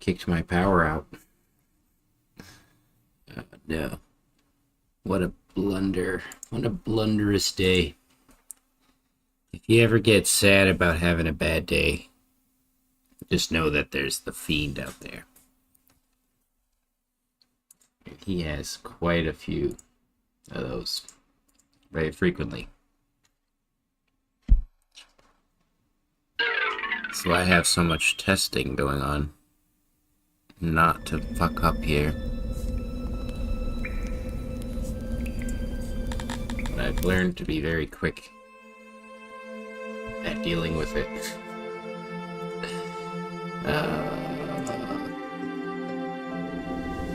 kicked my power out. No. What a blunder. What a blunderous day. If you ever get sad about having a bad day, just know that there's the fiend out there. He has quite a few of those very frequently. So I have so much testing going on not to fuck up here. But I've learned to be very quick at dealing with it.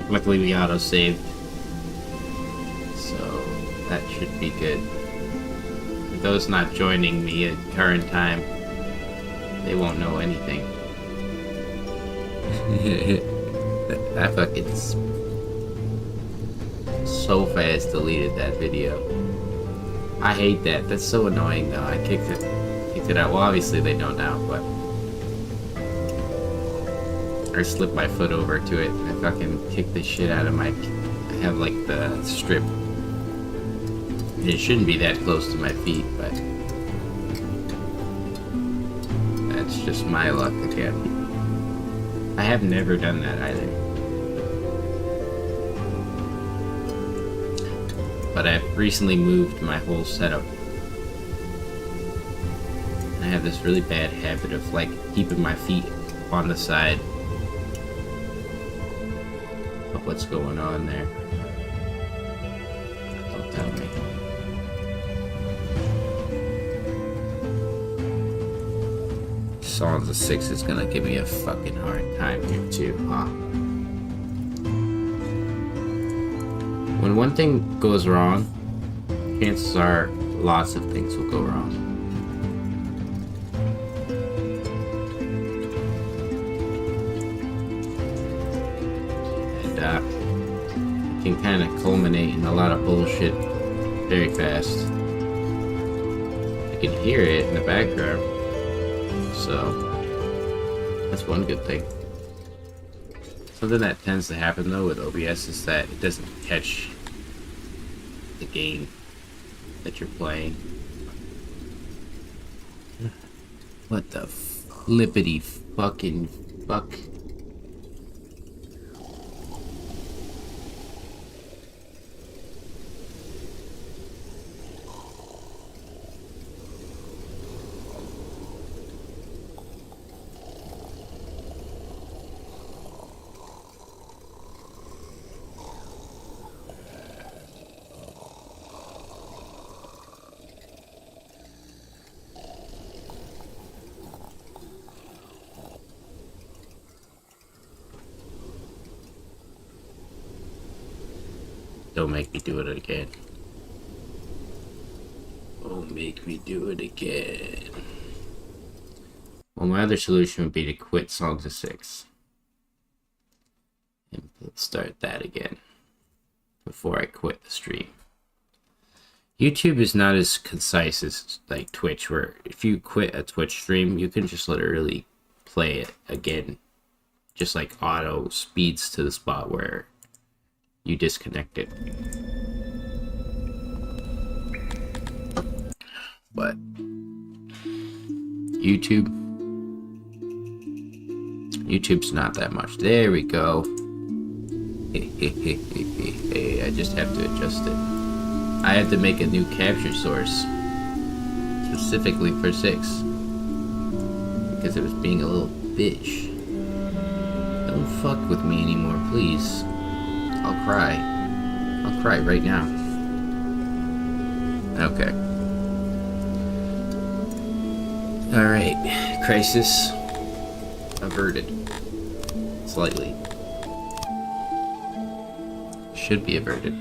Luckily we auto-saved, so that should be good. For those not joining me at current time, they won't know anything. I fucking so fast deleted that video. I hate that. That's so annoying though. I kicked it out. Well, obviously they don't now, but I slipped my foot over to it. I fucking kicked the shit out of my... I have like the strip. It shouldn't be that close to my feet, but that's just my luck again. I have never done that either. But I've recently moved my whole setup. I have this really bad habit of like keeping my feet on the side of what's going on there. Don't tell me. Songs of Six is gonna give me a fucking hard time here too, huh? When one thing goes wrong, chances are lots of things will go wrong. And it can kind of culminate in a lot of bullshit very fast. You can hear it in the background, so that's one good thing. Something that tends to happen though with OBS is that it doesn't catch the game that you're playing. What the flippity fucking fuck? Don't make me do it again. Don't make me do it again. Well, my other solution would be to quit Songs of Six. And start that again. Before I quit the stream. YouTube is not as concise as like Twitch, where if you quit a Twitch stream, you can just literally play it again. Just like auto speeds to the spot where you disconnect it. But YouTube's not that much. There we go. Hey, I just have to adjust it. I have to make a new capture source specifically for 6 because it was being a little bitch. Don't fuck with me anymore, please. I'll cry. I'll cry right now. Okay. Alright. Crisis averted. Slightly. Should be averted.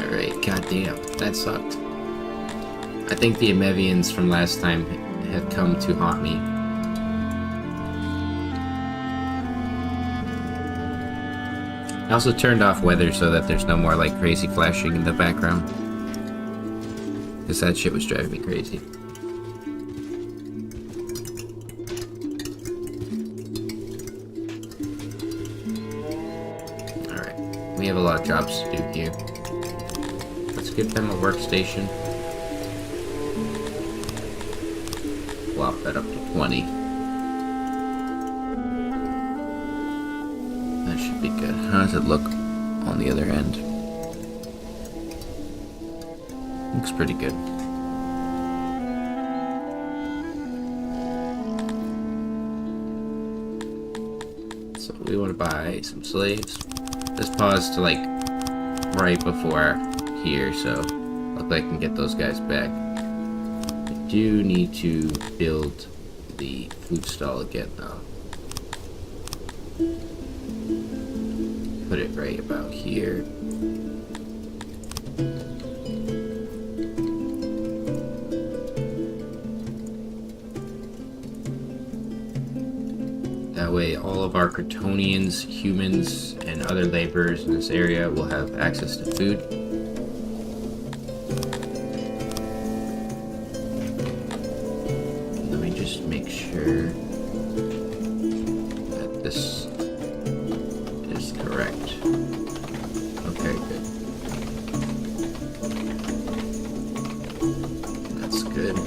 Alright, goddamn. That sucked. I think the Emevians from last time have come to haunt me. I also turned off weather so that there's no more like crazy flashing in the background. Because that shit was driving me crazy. We have a lot of jobs to do here. Let's give them a workstation. Swap that up to 20. That should be good. How does it look on the other end? Looks pretty good. So we want to buy some slaves. Let's pause to like right before here, so look like I can get those guys back. I do need to build the food stall again though. Put it right about here. That way all of our Kryptonians, humans, and other laborers in this area will have access to food. Let me just make sure that this is correct. Okay, good. That's good.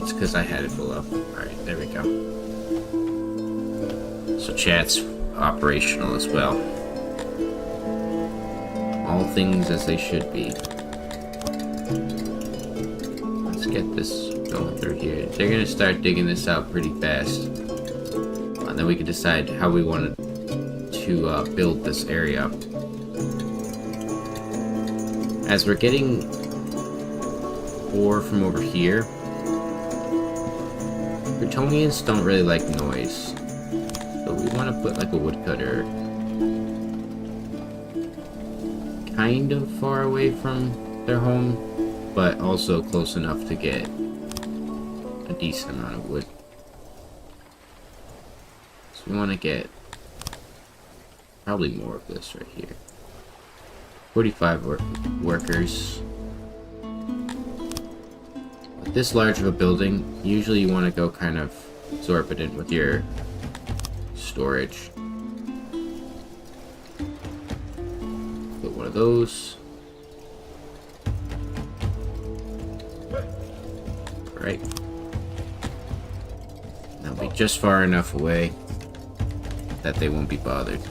Because I had it below. Alright, there we go. So chat's operational as well. All things as they should be. Let's get this going through here. They're gonna start digging this out pretty fast. And then we can decide how we want to build this area. As we're getting ore from over here, Kryptonians don't really like noise, so we want to put like a woodcutter kind of far away from their home, but also close enough to get a decent amount of wood. So we want to get probably more of this right here. 45 workers. This large of a building, usually you want to go kind of exorbitant with your storage. Put one of those. Right. That'll be just far enough away that they won't be bothered.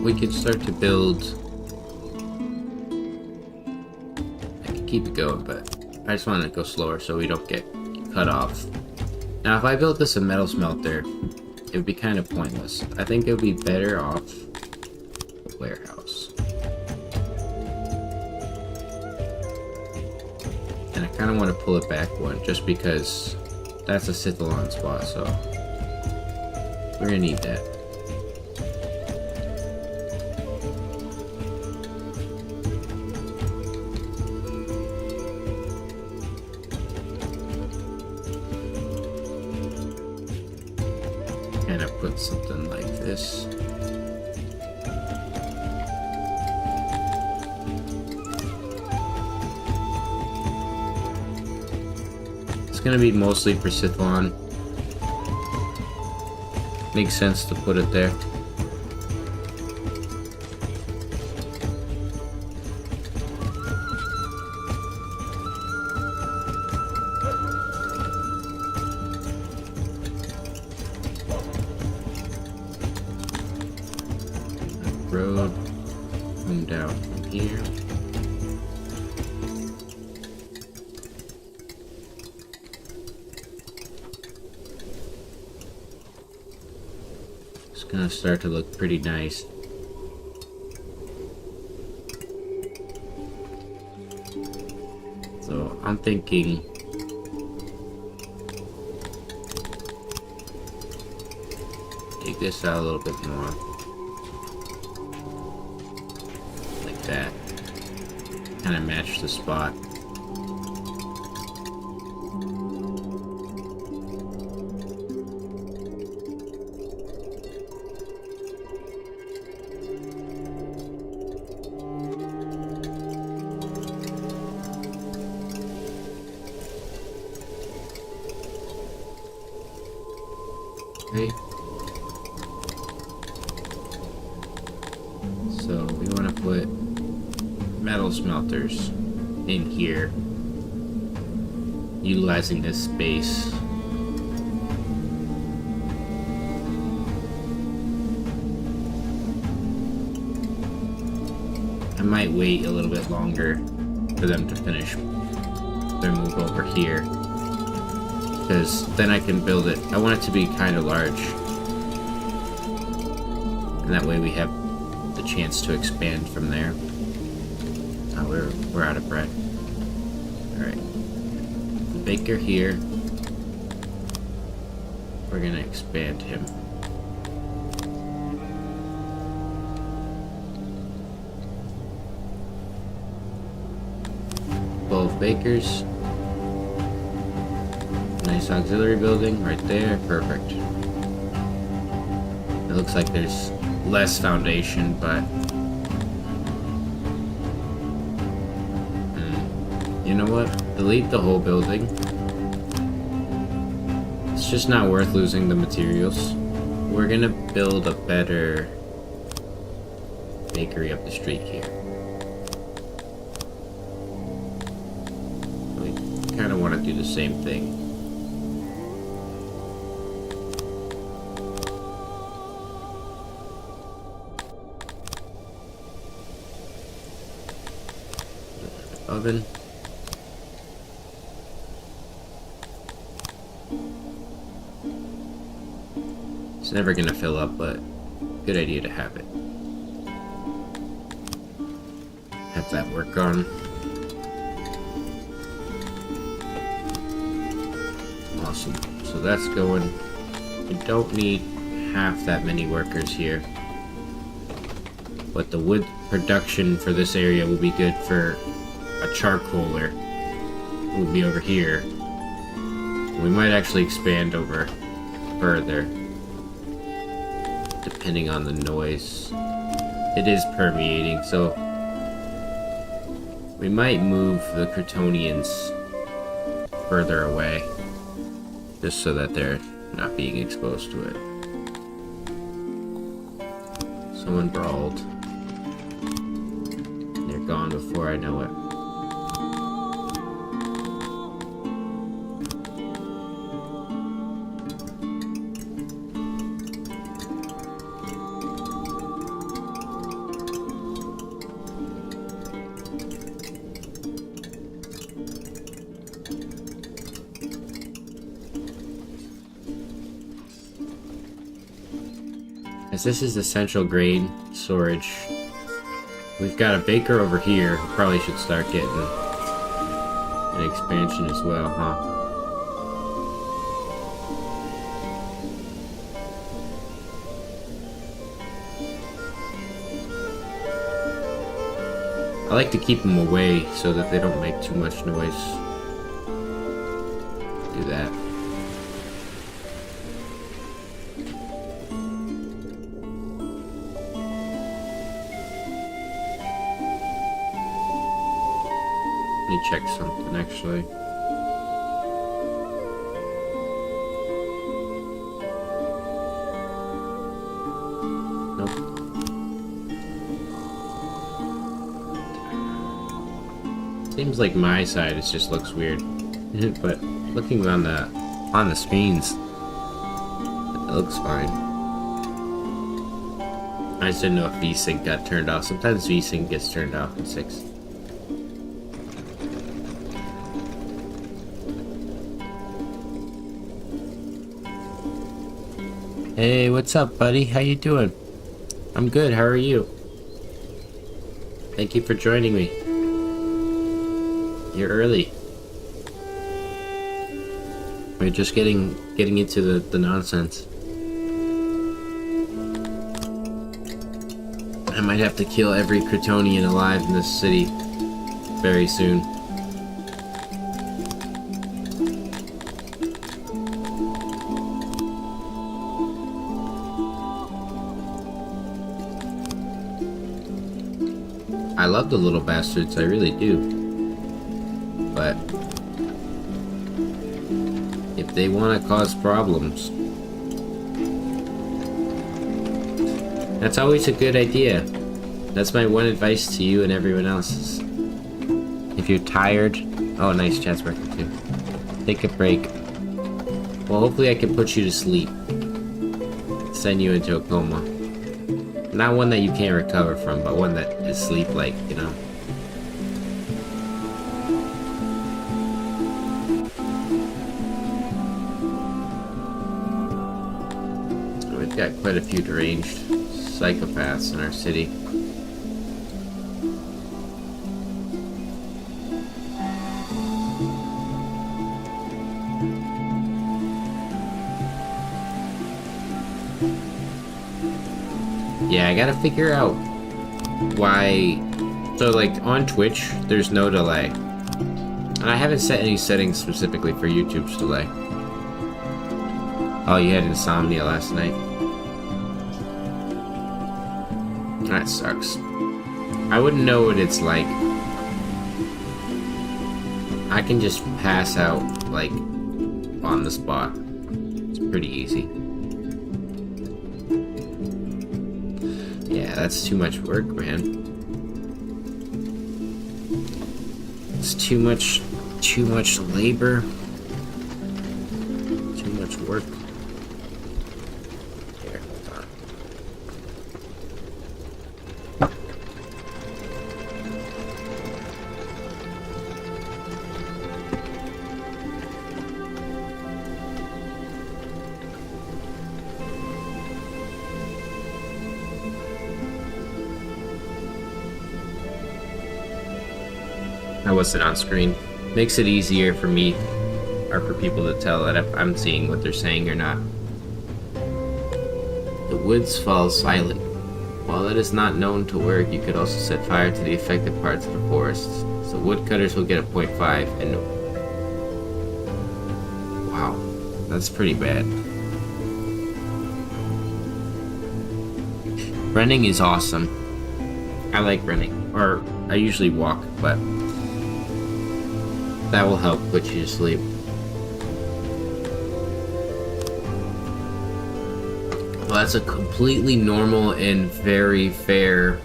We can start to build. I can keep it going, but I just want to go slower so we don't get cut off. Now, if I built this a metal smelter, it would be kind of pointless. I think it would be better off a warehouse. And I kind of want to pull it back one just because that's a Sithalon spot, so we're gonna need that. Kind of put something like this. It's gonna be mostly for Sithalon. Makes sense to put it there. Road come down from here. It's gonna start to look pretty nice. So I'm thinking make this out a little bit more. Like that. Kind of match the spot. Okay. So we want to put metal smelters in here, utilizing this space. I might wait a little bit longer for them to finish their move over here, because then I can build it. I want it to be kind of large, and that way we have the chance to expand from there. We're out of bread. Alright. Baker here. We're gonna expand him. Both bakers. Nice auxiliary building right there. Perfect. It looks like there's less foundation, but you know what? Delete the whole building. It's just not worth losing the materials. We're gonna build a better bakery up the street here. We kind of want to do the same thing. Oven. It's never gonna fill up, but good idea to have it. Have that work on. Awesome. So that's going. We don't need half that many workers here, but the wood production for this area will be good for a charcoaler. Will be over here. We might actually expand over further, depending on the noise. It is permeating, so we might move the Kryptonians further away, just so that they're not being exposed to it. Someone brawled. They're gone before I know it. As this is the central grain storage, we've got a baker over here who probably should start getting an expansion as well, huh? I like to keep them away so that they don't make too much noise. Do that. Let me check something actually. Nope. Seems like my side it just looks weird. But looking on the screens, it looks fine. I just didn't know if VSync got turned off. Sometimes VSync gets turned off in 6. Hey, what's up, buddy? How you doing? I'm good. How are you? Thank you for joining me. You're early. We're just getting into the nonsense. might have to kill every Kryptonian alive in this city very soon. I love the little bastards, I really do. But if they want to cause problems, that's always a good idea. That's my one advice to you and everyone else. If you're tired, oh nice chat sparkle too. Take a break. Well, hopefully I can put you to sleep. Send you into a coma. Not one that you can't recover from, but one that is sleep-like, you know? We've got quite a few deranged psychopaths in our city. Yeah, I gotta figure out why. So, like, on Twitch, there's no delay. And I haven't set any settings specifically for YouTube's delay. Oh, you had insomnia last night. That sucks. I wouldn't know what it's like. I can just pass out, like, on the spot. It's pretty easy. Yeah, that's too much work, man. It's too much labor. Too much work. Here, hold on. I wasn't on screen. Makes it easier for me or for people to tell that if I'm seeing what they're saying or not. The woods fall silent. While it is not known to work, you could also set fire to the affected parts of the forest. So woodcutters will get a 0.5 and... Wow, that's pretty bad. Running is awesome. I like running. Or, I usually walk, but... that will help put you to sleep. Well, that's a completely normal and very fair...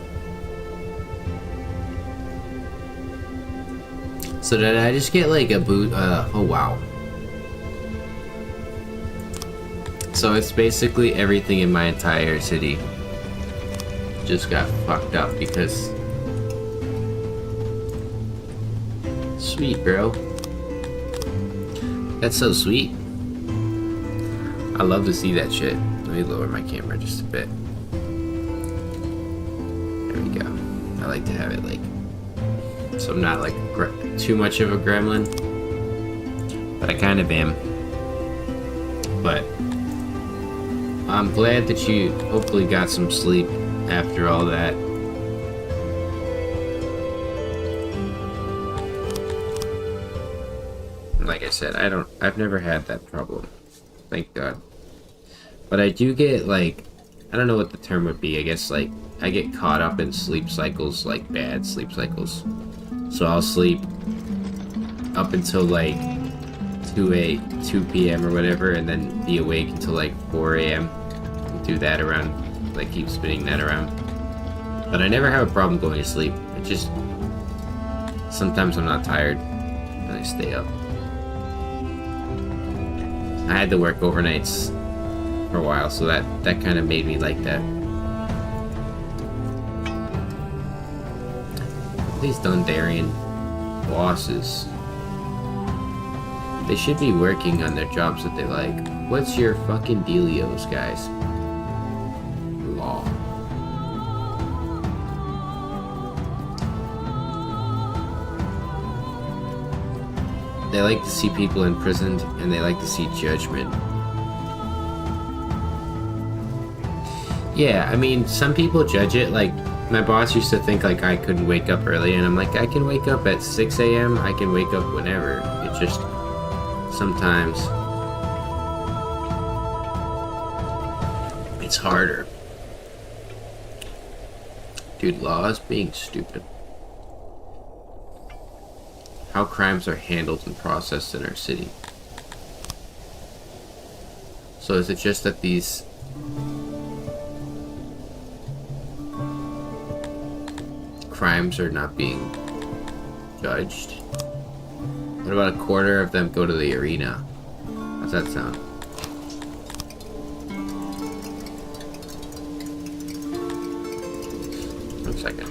So did I just get like a boot? Oh wow. So it's basically everything in my entire city just got fucked up because... Sweet, bro. That's so sweet. I love to see that shit. Let me lower my camera just a bit. There we go. I like to have it like... so I'm not like too much of a gremlin. But I kind of am. But... I'm glad that you hopefully got some sleep after all that. Like I said, I've never had that problem. Thank God. But I do get, like, I don't know what the term would be. I guess, like, I get caught up in sleep cycles, like, bad sleep cycles. So I'll sleep up until, like, 2 p.m. or whatever, and then be awake until, like, 4 a.m. Do that around, like, keep spinning that around. But I never have a problem going to sleep. It just, sometimes I'm not tired, and I stay up. I had to work overnights for a while, so that kind of made me like that. These Dundarian bosses, they should be working on their jobs that they like. What's your fucking dealios, guys? Law. They like to see people imprisoned, and they like to see judgment. Yeah, I mean, some people judge it, like My boss used to think like I couldn't wake up early, and I'm like, I can wake up at 6 a.m. I can wake up whenever. It just sometimes it's harder. Dude, laws being stupid. How crimes are handled and processed in our city. So is it just that these crimes are not being judged? What about a quarter of them go to the arena? How's that sound? One second.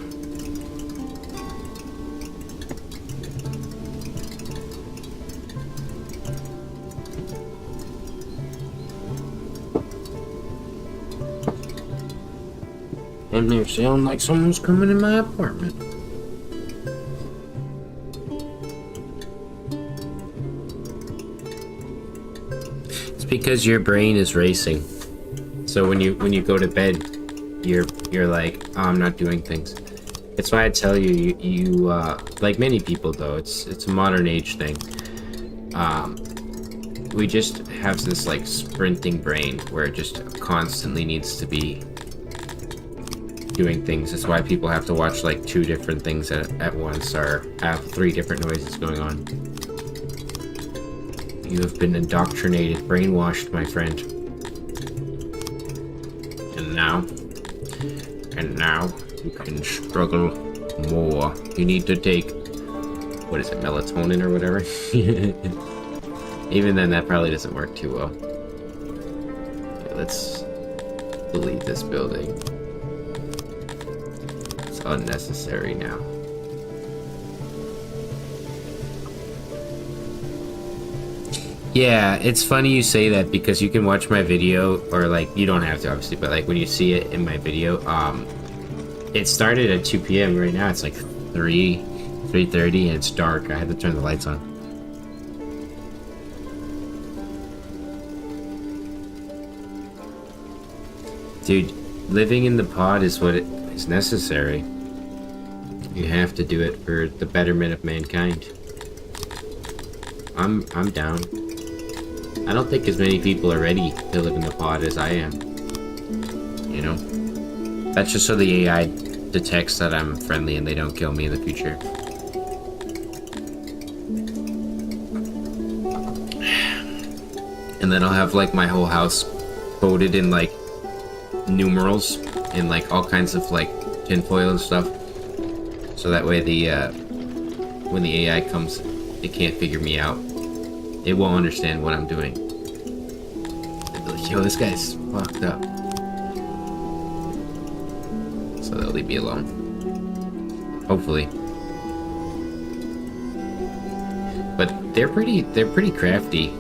And they're sounding like someone's coming in my apartment. It's because your brain is racing. So when you go to bed, you're like, oh, I'm not doing things. It's why I tell you, like many people though, it's a modern age thing. We just have this like sprinting brain where it just constantly needs to be doing things. That's why people have to watch like 2 different things at once, or have 3 different noises going on. You have been indoctrinated, brainwashed, my friend. And now you can struggle more. You need to take, what is it, melatonin or whatever? Even then, that probably doesn't work too well. Okay, let's delete this building. It's unnecessary now. Yeah, it's funny you say that, because you can watch my video, or like, you don't have to obviously, but like when you see it in my video, it started at 2 p.m. Right now it's like 3:30 and it's dark. I had to turn the lights on. Dude, living in the pod is what is necessary. You have to do it for the betterment of mankind. I'm down. I don't think as many people are ready to live in the pod as I am. You know? That's just so the AI detects that I'm friendly and they don't kill me in the future. And then I'll have like my whole house coded in like numerals and like all kinds of like tinfoil and stuff. So that way when the AI comes, it can't figure me out. It won't understand what I'm doing. They'll be like, yo, this guy's fucked up. So they'll leave me alone. Hopefully. But they're pretty crafty.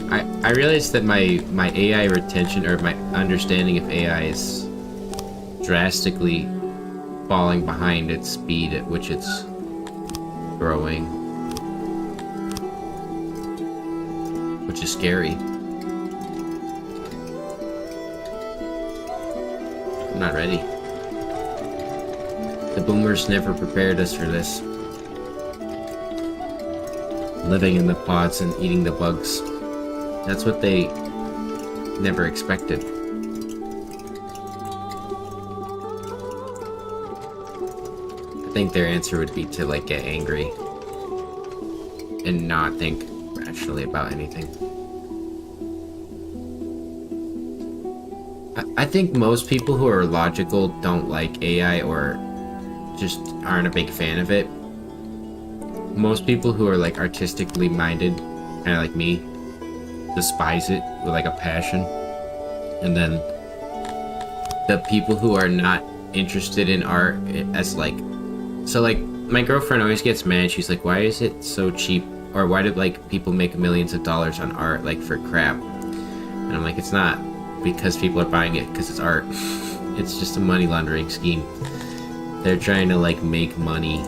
I realized that my AI retention, or my understanding of AI, is drastically falling behind its speed at which it's growing. Which is scary. I'm not ready. The boomers never prepared us for this. Living in the pods and eating the bugs. That's what they never expected. I think their answer would be to like get angry and not think rationally about anything. I think most people who are logical don't like AI, or just aren't a big fan of it. Most people who are like artistically minded, kind of like me, despise it with like a passion. And then the people who are not interested in art as like, so like my girlfriend always gets mad. She's like, why is it so cheap, or why did like people make millions of dollars on art like for crap? And I'm like, it's not because people are buying it because it's art. It's just a money laundering scheme. They're trying to like make money,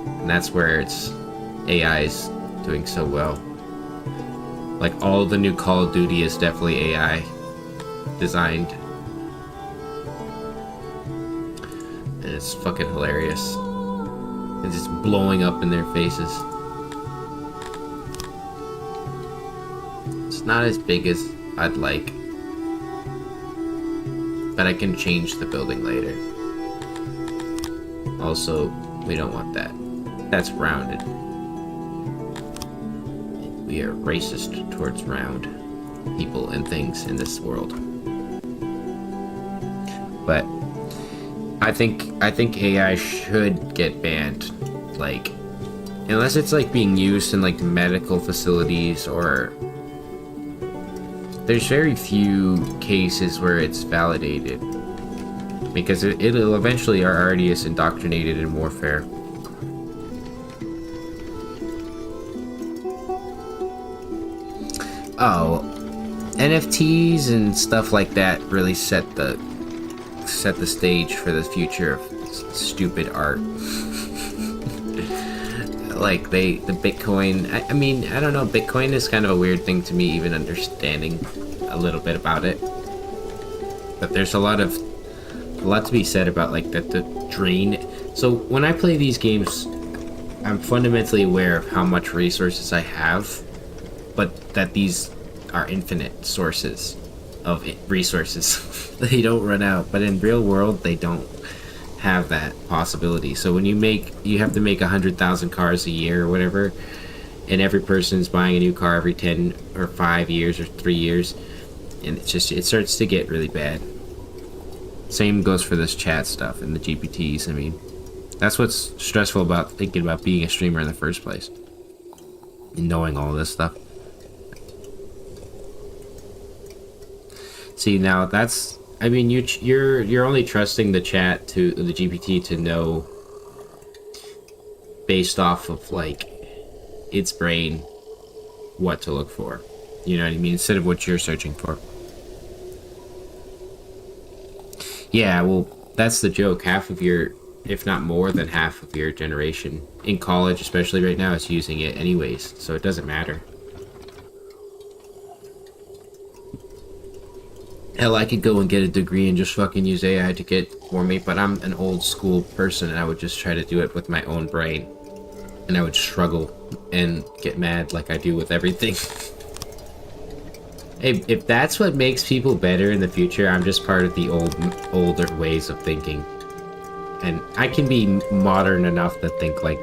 and that's where it's AI is doing so well. Like all the new Call of Duty is definitely AI designed. and it's fucking hilarious. It's just blowing up in their faces. It's not as big as I'd like, but I can change the building later. Also, we don't want that. That's rounded. We are racist towards round people and things in this world. But I think AI should get banned, like, unless it's like being used in like medical facilities, or there's very few cases where it's validated, because it'll eventually already is indoctrinated in warfare. Oh, NFTs and stuff like that really set the stage for the future of stupid art. Like the Bitcoin. I mean, I don't know. Bitcoin is kind of a weird thing to me, even understanding a little bit about it. But there's a lot to be said about like the drain. So when I play these games, I'm fundamentally aware of how much resources I have, but that these are infinite sources of resources. They don't run out, but in real world they don't have that possibility. So when you have to make 100,000 cars a year or whatever, and every person's buying a new car every 10 or 5 years or 3 years, and it starts to get really bad. Same goes for this chat stuff and the GPTs. I mean, that's what's stressful about thinking about being a streamer in the first place, and knowing all this stuff. See, now that's, I mean, you're only trusting the chat to the GPT to know based off of like its brain what to look for. You know what I mean? Instead of what you're searching for. Yeah, well, that's the joke. Half of your, if not more than half of your generation in college, especially right now, is using it anyways, so it doesn't matter. Hell, I could go and get a degree and just fucking use AI to get for me, but I'm an old school person and I would just try to do it with my own brain. And I would struggle and get mad like I do with everything. Hey, if that's what makes people better in the future, I'm just part of the older ways of thinking. And I can be modern enough to think like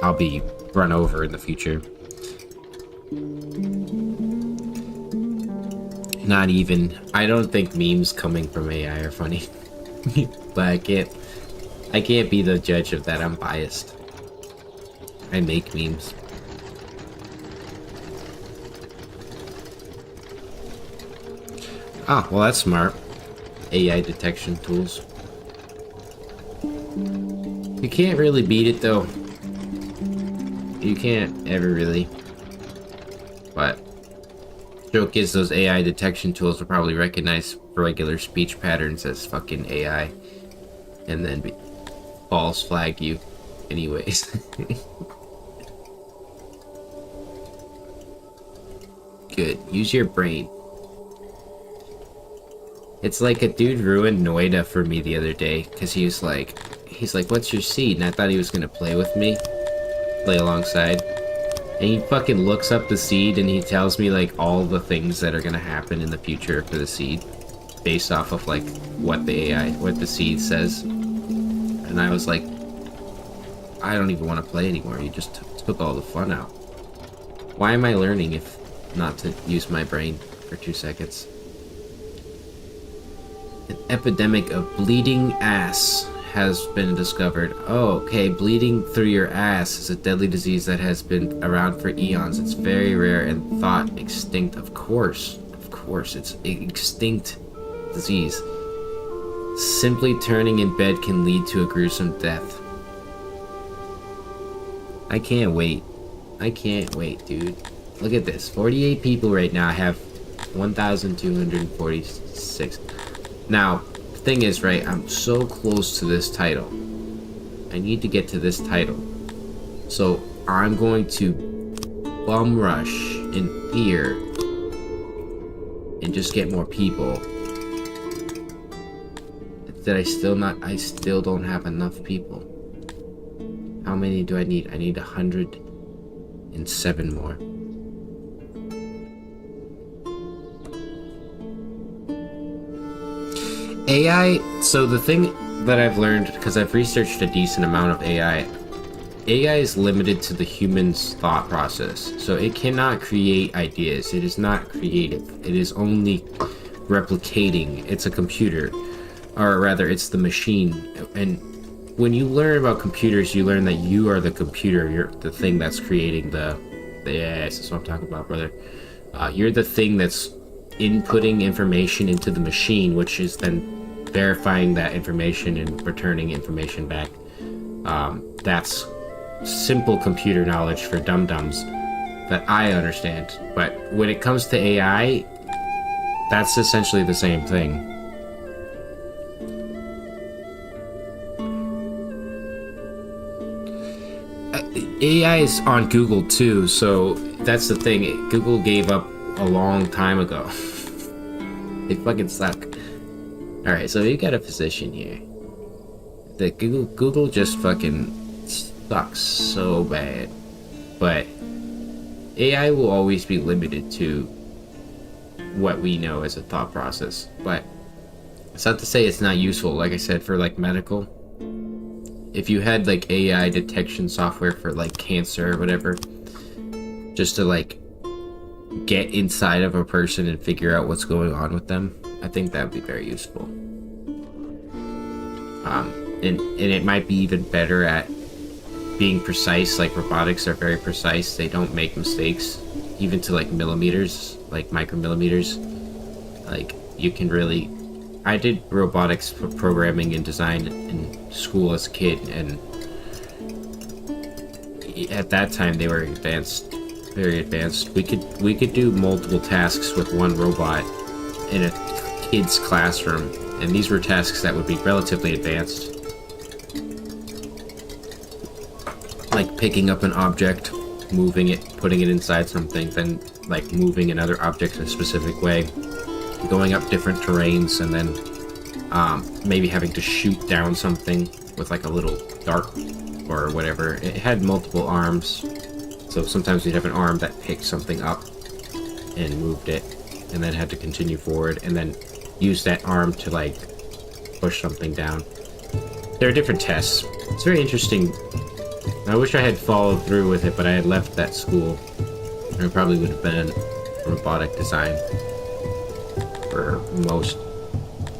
I'll be run over in the future. Not even. I don't think memes coming from AI are funny. But I can't be the judge of that. I'm biased. I make memes. Ah, well, that's smart. AI detection tools. You can't really beat it though. You can't ever really. But joke is, those AI detection tools will probably recognize regular speech patterns as fucking AI, and then false flag you anyways. Good. Use your brain. It's like a dude ruined Noida for me the other day, because he's like, what's your seed? And I thought he was gonna play with me, play alongside. And he fucking looks up the seed and he tells me like all the things that are gonna happen in the future for the seed, based off of like what the seed says. And I was like, I don't even want to play anymore. You just took all the fun out. Why am I learning if not to use my brain for 2 seconds? An epidemic of bleeding ass has been discovered. Oh, okay, bleeding through your ass is a deadly disease that has been around for eons. It's very rare and thought extinct. Of course, it's an extinct disease. Simply turning in bed can lead to a gruesome death. I can't wait. I can't wait, dude. Look at this. 48 people right now have 1,246. Now, the thing is, right, I'm so close to this title. I need to get to this title. So, I'm going to bum rush in fear and just get more people. Did I still not? I still don't have enough people. How many do I need? I need 107 more. AI, so the thing that I've learned, because I've researched a decent amount of AI is limited to the human's thought process. So it cannot create ideas. It is not creative. It is only replicating. It's a computer. Or rather, it's the machine. And when you learn about computers, you learn that you are the computer. You're the thing that's creating the yes, that's what I'm talking about, brother. You're the thing that's inputting information into the machine, which is then verifying that information and returning information back. That's simple computer knowledge for dum-dums that I understand. But when it comes to AI, that's essentially the same thing. AI is on Google too, so that's the thing. Google gave up a long time ago. They fucking suck. Alright, so you got a position here. The Google just fucking sucks so bad. But AI will always be limited to what we know as a thought process. But it's not to say it's not useful. Like I said, for like medical, if you had like AI detection software for like cancer or whatever, just to like get inside of a person and figure out what's going on with them, I think that would be very useful. And it might be even better at being precise. Like robotics are very precise. They don't make mistakes, even to like millimeters, like micromillimeters. Like you can really, I did robotics programming and design in school as a kid, and at that time they were advanced, very advanced. We could do multiple tasks with one robot in a kid's classroom, and these were tasks that would be relatively advanced, like picking up an object, moving it, putting it inside something, then like moving another object in a specific way, going up different terrains, and then maybe having to shoot down something with like a little dart or whatever. It had multiple arms, so sometimes we'd have an arm that picked something up and moved it, and then had to continue forward, and then use that arm to like push something down. There are different tests. It's very interesting. I wish I had followed through with it, but I had left that school. I probably would have been in robotic design for most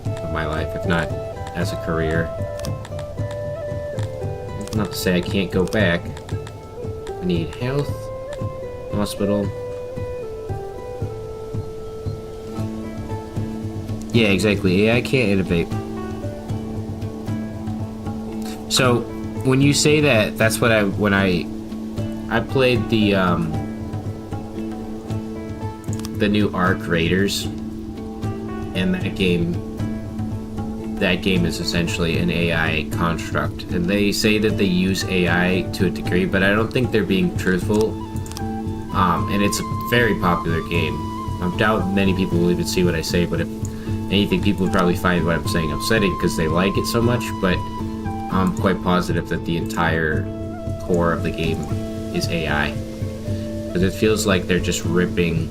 of my life, if not as a career. Not to say I can't go back. I need health, hospital. Yeah, exactly. AI can't innovate. So when you say that, that's what when I played the new Ark Raiders, and that game is essentially an AI construct, and they say that they use AI to a degree, but I don't think they're being truthful. And it's a very popular game. I doubt many people will even see what I say, but if anything, people would probably find what I'm saying upsetting because they like it so much, but I'm quite positive that the entire core of the game is AI. Because it feels like they're just ripping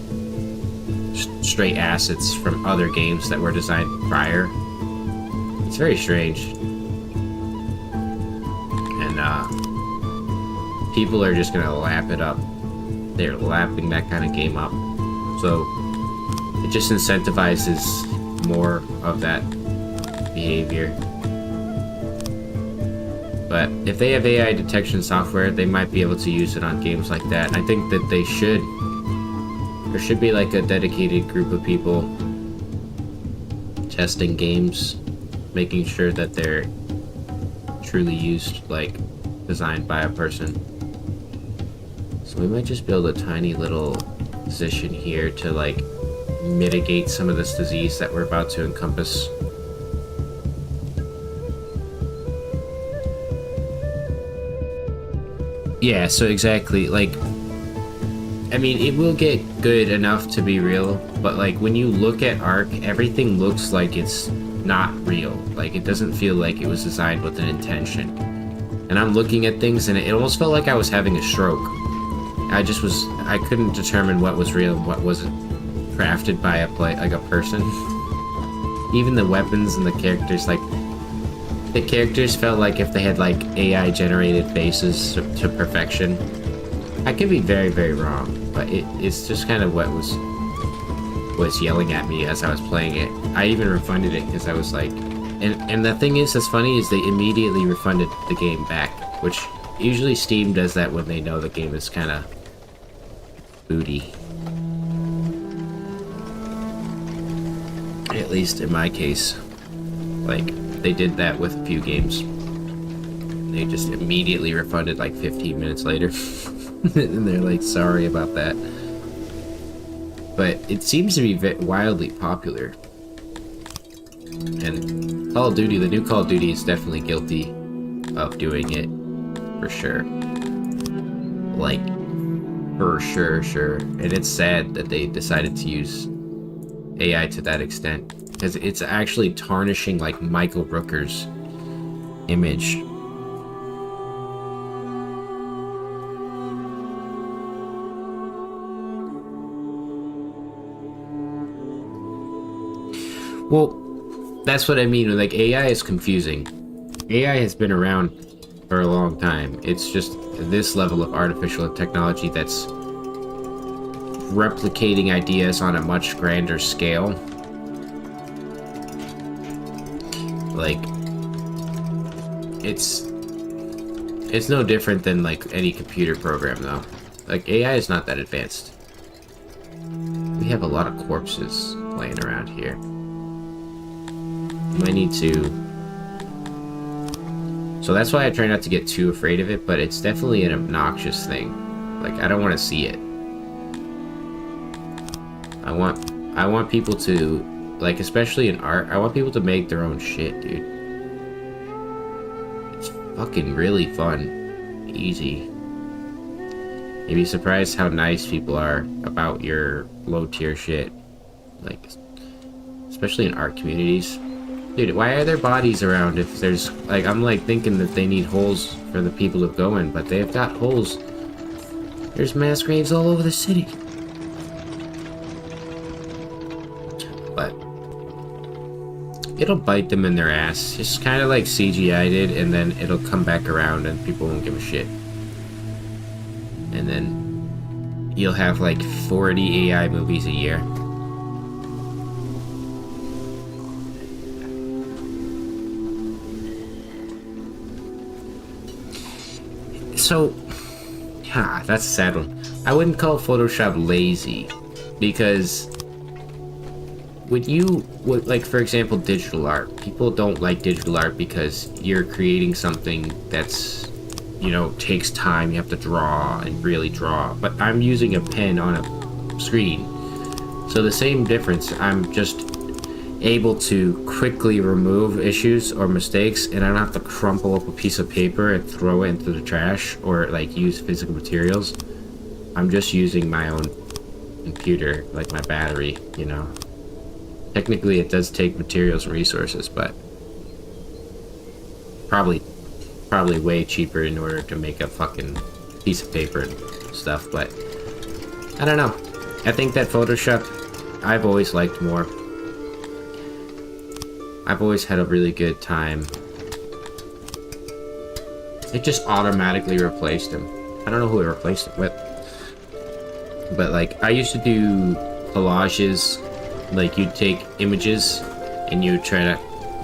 straight assets from other games that were designed prior. It's very strange. And people are just gonna lap it up. They're lapping that kind of game up. So it just incentivizes more of that behavior. But if they have AI detection software, they might be able to use it on games like that. And I think that they should. There should be like a dedicated group of people testing games, making sure that they're truly used, like designed by a person. So we might just build a tiny little position here to like mitigate some of this disease that we're about to encompass. Yeah, so exactly, like, I mean, it will get good enough to be real, but like when you look at Ark, everything looks like it's not real. Like, it doesn't feel like it was designed with an intention. And I'm looking at things, and it almost felt like I was having a stroke. I couldn't determine what was real and what wasn't crafted by a person. Even the weapons and the characters, like, the characters felt like if they had, like, AI generated faces to perfection. I could be very, very wrong, but it's just kind of what was yelling at me as I was playing it. I even refunded it because I was like, and the thing is that's funny is they immediately refunded the game back, which usually Steam does that when they know the game is kind of booty. At least in my case, like, they did that with a few games. They just immediately refunded like 15 minutes later. And they're like, sorry about that. But it seems to be wildly popular. And Call of Duty, the new Call of Duty is definitely guilty of doing it. For sure. Like, for sure. And it's sad that they decided to use AI to that extent. Because it's actually tarnishing, like, Michael Rooker's image. Well, that's what I mean. Like, AI is confusing. AI has been around for a long time. It's just this level of artificial technology that's replicating ideas on a much grander scale. Like, it's no different than, like, any computer program, though. Like, AI is not that advanced. We have a lot of corpses laying around here. I need to... So that's why I try not to get too afraid of it, but it's definitely an obnoxious thing. Like, I don't want to see it. I want people to, like, especially in art, I want people to make their own shit, dude. It's fucking really fun. Easy. You'd be surprised how nice people are about your low-tier shit. Like, especially in art communities. Dude, why are there bodies around if there's, like, I'm, like, thinking that they need holes for the people to go in, but they've got holes. There's mass graves all over the city. But it'll bite them in their ass. Just kind of like CGI did, and then it'll come back around and people won't give a shit. And then you'll have, like, 40 AI movies a year. So, that's a sad one. I wouldn't call Photoshop lazy, because like, for example, digital art. People don't like digital art because you're creating something that's, you know, takes time. You have to draw and really draw. But I'm using a pen on a screen. So the same difference, I'm just able to quickly remove issues or mistakes, and I don't have to crumple up a piece of paper and throw it into the trash or, like, use physical materials. I'm just using my own computer, like my battery, you know. Technically it does take materials and resources, but probably way cheaper in order to make a fucking piece of paper and stuff. But I don't know, I think that Photoshop I've always liked more. I've always had a really good time. It just automatically replaced him. I don't know who it replaced it with. But, like, I used to do collages. Like, you'd take images and you'd try to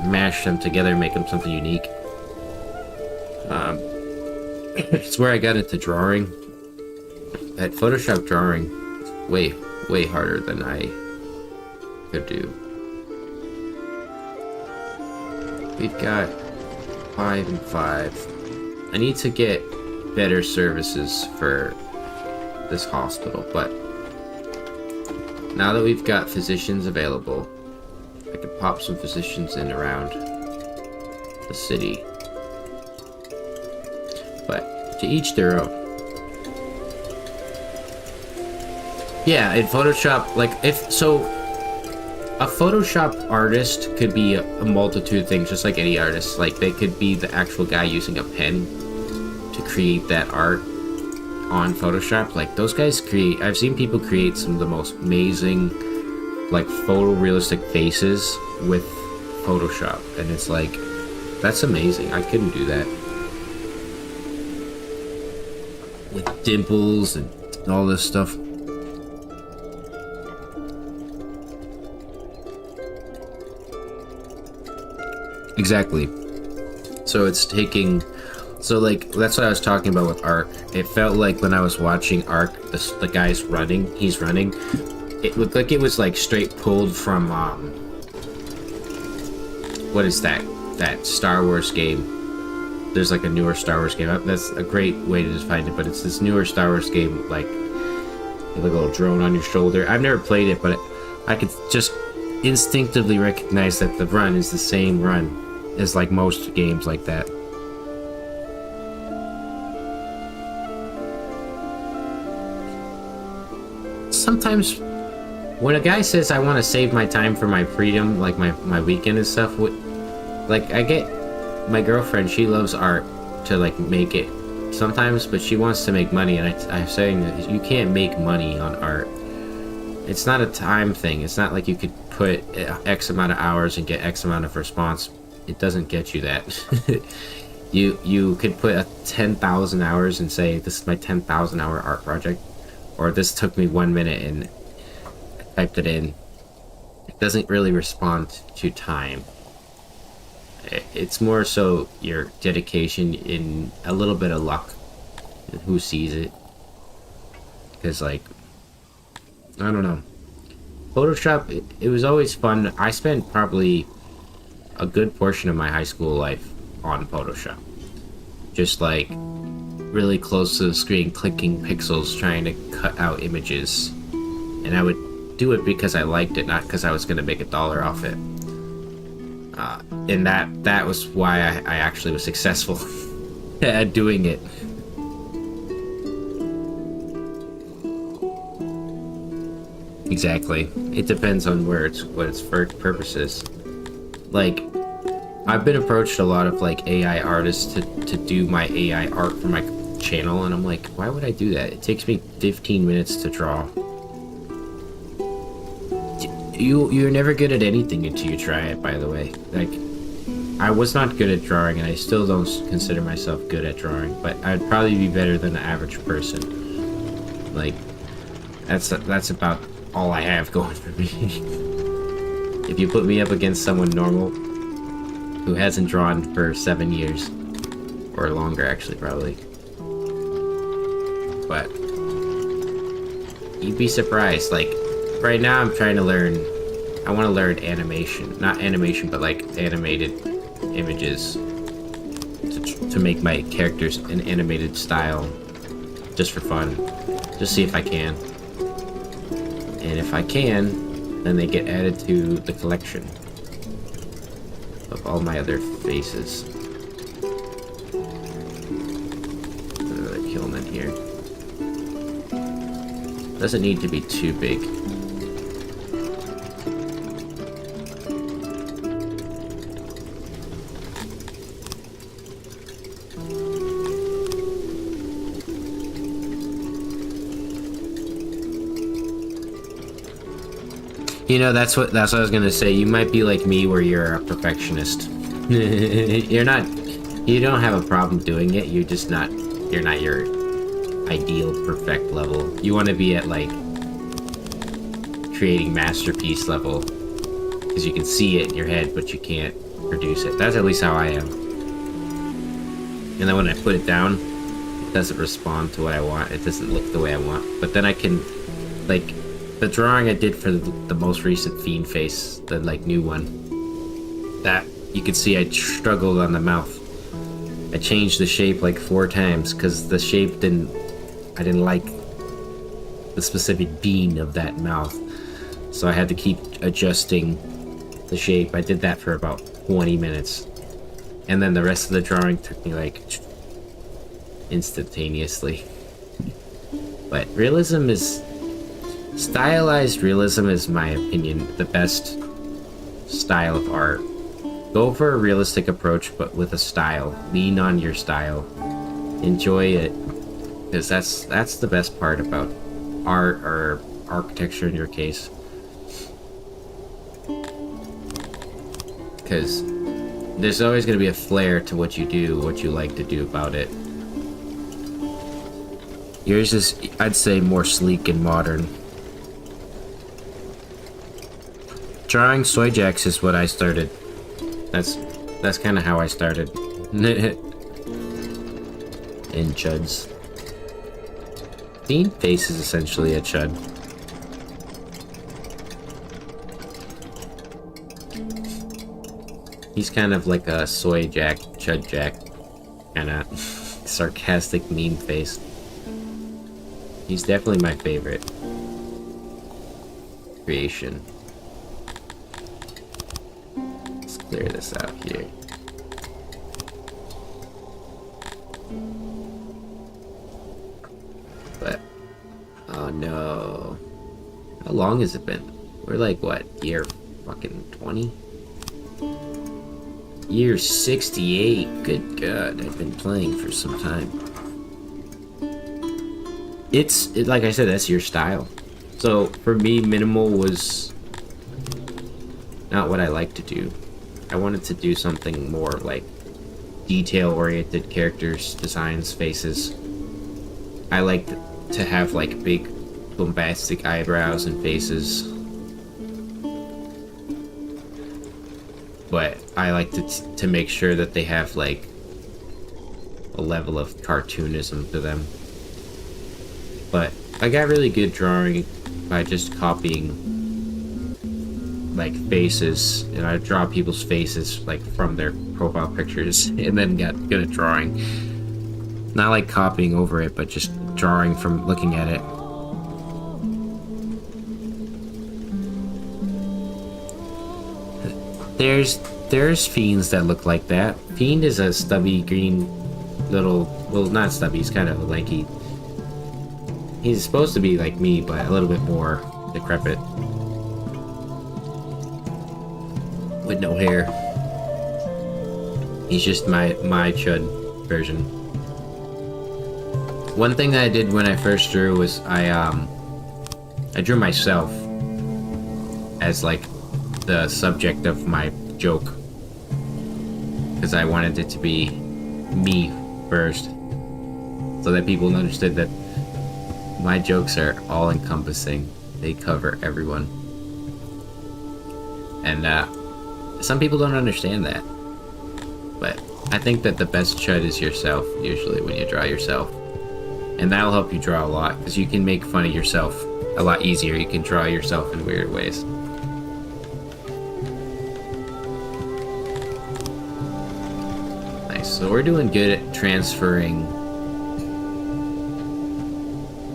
mash them together and make them something unique. It's where I got into drawing. That Photoshop drawing is way harder than I could do. We've got 5 and 5. I need to get better services for this hospital, but now that we've got physicians available, I can pop some physicians in around the city. But to each their own. Yeah, in Photoshop, like, a Photoshop artist could be a multitude of things, just like any artist. Like, they could be the actual guy using a pen to create that art on Photoshop. Like, those guys create... I've seen people create some of the most amazing, like, photorealistic faces with Photoshop. And it's like, that's amazing. I couldn't do that. With dimples and all this stuff. Exactly. So it's taking... So, like, that's what I was talking about with Ark. It felt like when I was watching Ark, the guy's running, he's running, it looked like it was, like, straight pulled from, what is that? That Star Wars game. There's, like, a newer Star Wars game. That's a great way to define it, but it's this newer Star Wars game, like, you have, like, a little drone on your shoulder. I've never played it, but I could just instinctively recognize that the run is the same run as, like, most games like that. Sometimes when a guy says I want to save my time for my freedom, like my weekend and stuff, like, I get my girlfriend, she loves art to, like, make it sometimes, but she wants to make money, and I'm saying that you can't make money on art. It's not a time thing. It's not like you could put X amount of hours and get X amount of response. It doesn't get you that. You could put 10,000 hours and say, this is my 10,000 hour art project. Or this took me 1 minute and I typed it in. It doesn't really respond to time. It's more so your dedication in a little bit of luck. And who sees it? Because, like, I don't know. Photoshop, it was always fun. I spent probably a good portion of my high school life on Photoshop. Just, like, really close to the screen, clicking pixels, trying to cut out images. And I would do it because I liked it, not because I was going to make $1 off it. And that was why I actually was successful at doing it. Exactly. It depends on what its purpose is. Like, I've been approached a lot of, like, AI artists to do my AI art for my channel, and I'm like, why would I do that? It takes me 15 minutes to draw. You're never good at anything until you try it, by the way. Like, I was not good at drawing, and I still don't consider myself good at drawing, but I'd probably be better than the average person. Like, that's about all I have going for me. If you put me up against someone normal who hasn't drawn for 7 years, or longer, actually, probably, but you'd be surprised. Like, right now I'm trying to learn, I want to learn animation. Not animation, but, like, animated images to make my characters an animated style, just for fun. Just see if I can. And if I can, then they get added to the collection of all my other faces. Another killing in here. Doesn't need to be too big. You know, that's what I was gonna say. You might be like me, where you're a perfectionist. You don't have a problem doing it. You're not your ideal perfect level. You want to be at, like, creating masterpiece level, because you can see it in your head, but you can't produce it. That's at least how I am. And then when I put it down, it doesn't respond to what I want. It doesn't look the way I want. But then I can, like, the drawing I did for the most recent Fiend face, the, like, new one, that you can see I struggled on the mouth. I changed the shape like 4 times because the shape I didn't like the specific beam of that mouth. So I had to keep adjusting the shape. I did that for about 20 minutes. And then the rest of the drawing took me, like, instantaneously. But stylized realism is, my opinion, the best style of art. Go for a realistic approach, but with a style. Lean on your style. Enjoy it, because that's the best part about art, or architecture in your case. Because there's always going to be a flair to what you do, what you like to do about it. Yours is, I'd say, more sleek and modern. Drawing soy jacks is what I started. That's kind of how I started. In chuds. Fiend Face is essentially a chud. He's kind of like a soy jack, chud jack, kind of sarcastic meme face. He's definitely my favorite creation. Let's clear this out here. But, oh no. How long has it been? We're like, what, year fucking 20? Year 68. Good God, I've been playing for some time. It's like I said, that's your style. So for me, minimal was not what I like to do. I wanted to do something more like detail-oriented characters, designs, faces. I like to have like big, bombastic eyebrows and faces. But I like to make sure that they have like a level of cartoonism to them. But I got really good drawing by just copying like faces, and I draw people's faces like from their profile pictures, and then got good at drawing. Not like copying over it, but just drawing from looking at it. There's fiends that look like that. Fiend is a stubby green little, well, not stubby, he's kind of lanky. He's supposed to be like me, but a little bit more decrepit. With no hair. He's just my chud version. One thing that I did when I first drew was I drew myself as like the subject of my joke, because I wanted it to be me first, so that people understood that my jokes are all encompassing. They cover everyone. And some people don't understand that, but I think that the best chud is yourself, usually, when you draw yourself. And that'll help you draw a lot, because you can make fun of yourself a lot easier. You can draw yourself in weird ways. Nice. So we're doing good at transferring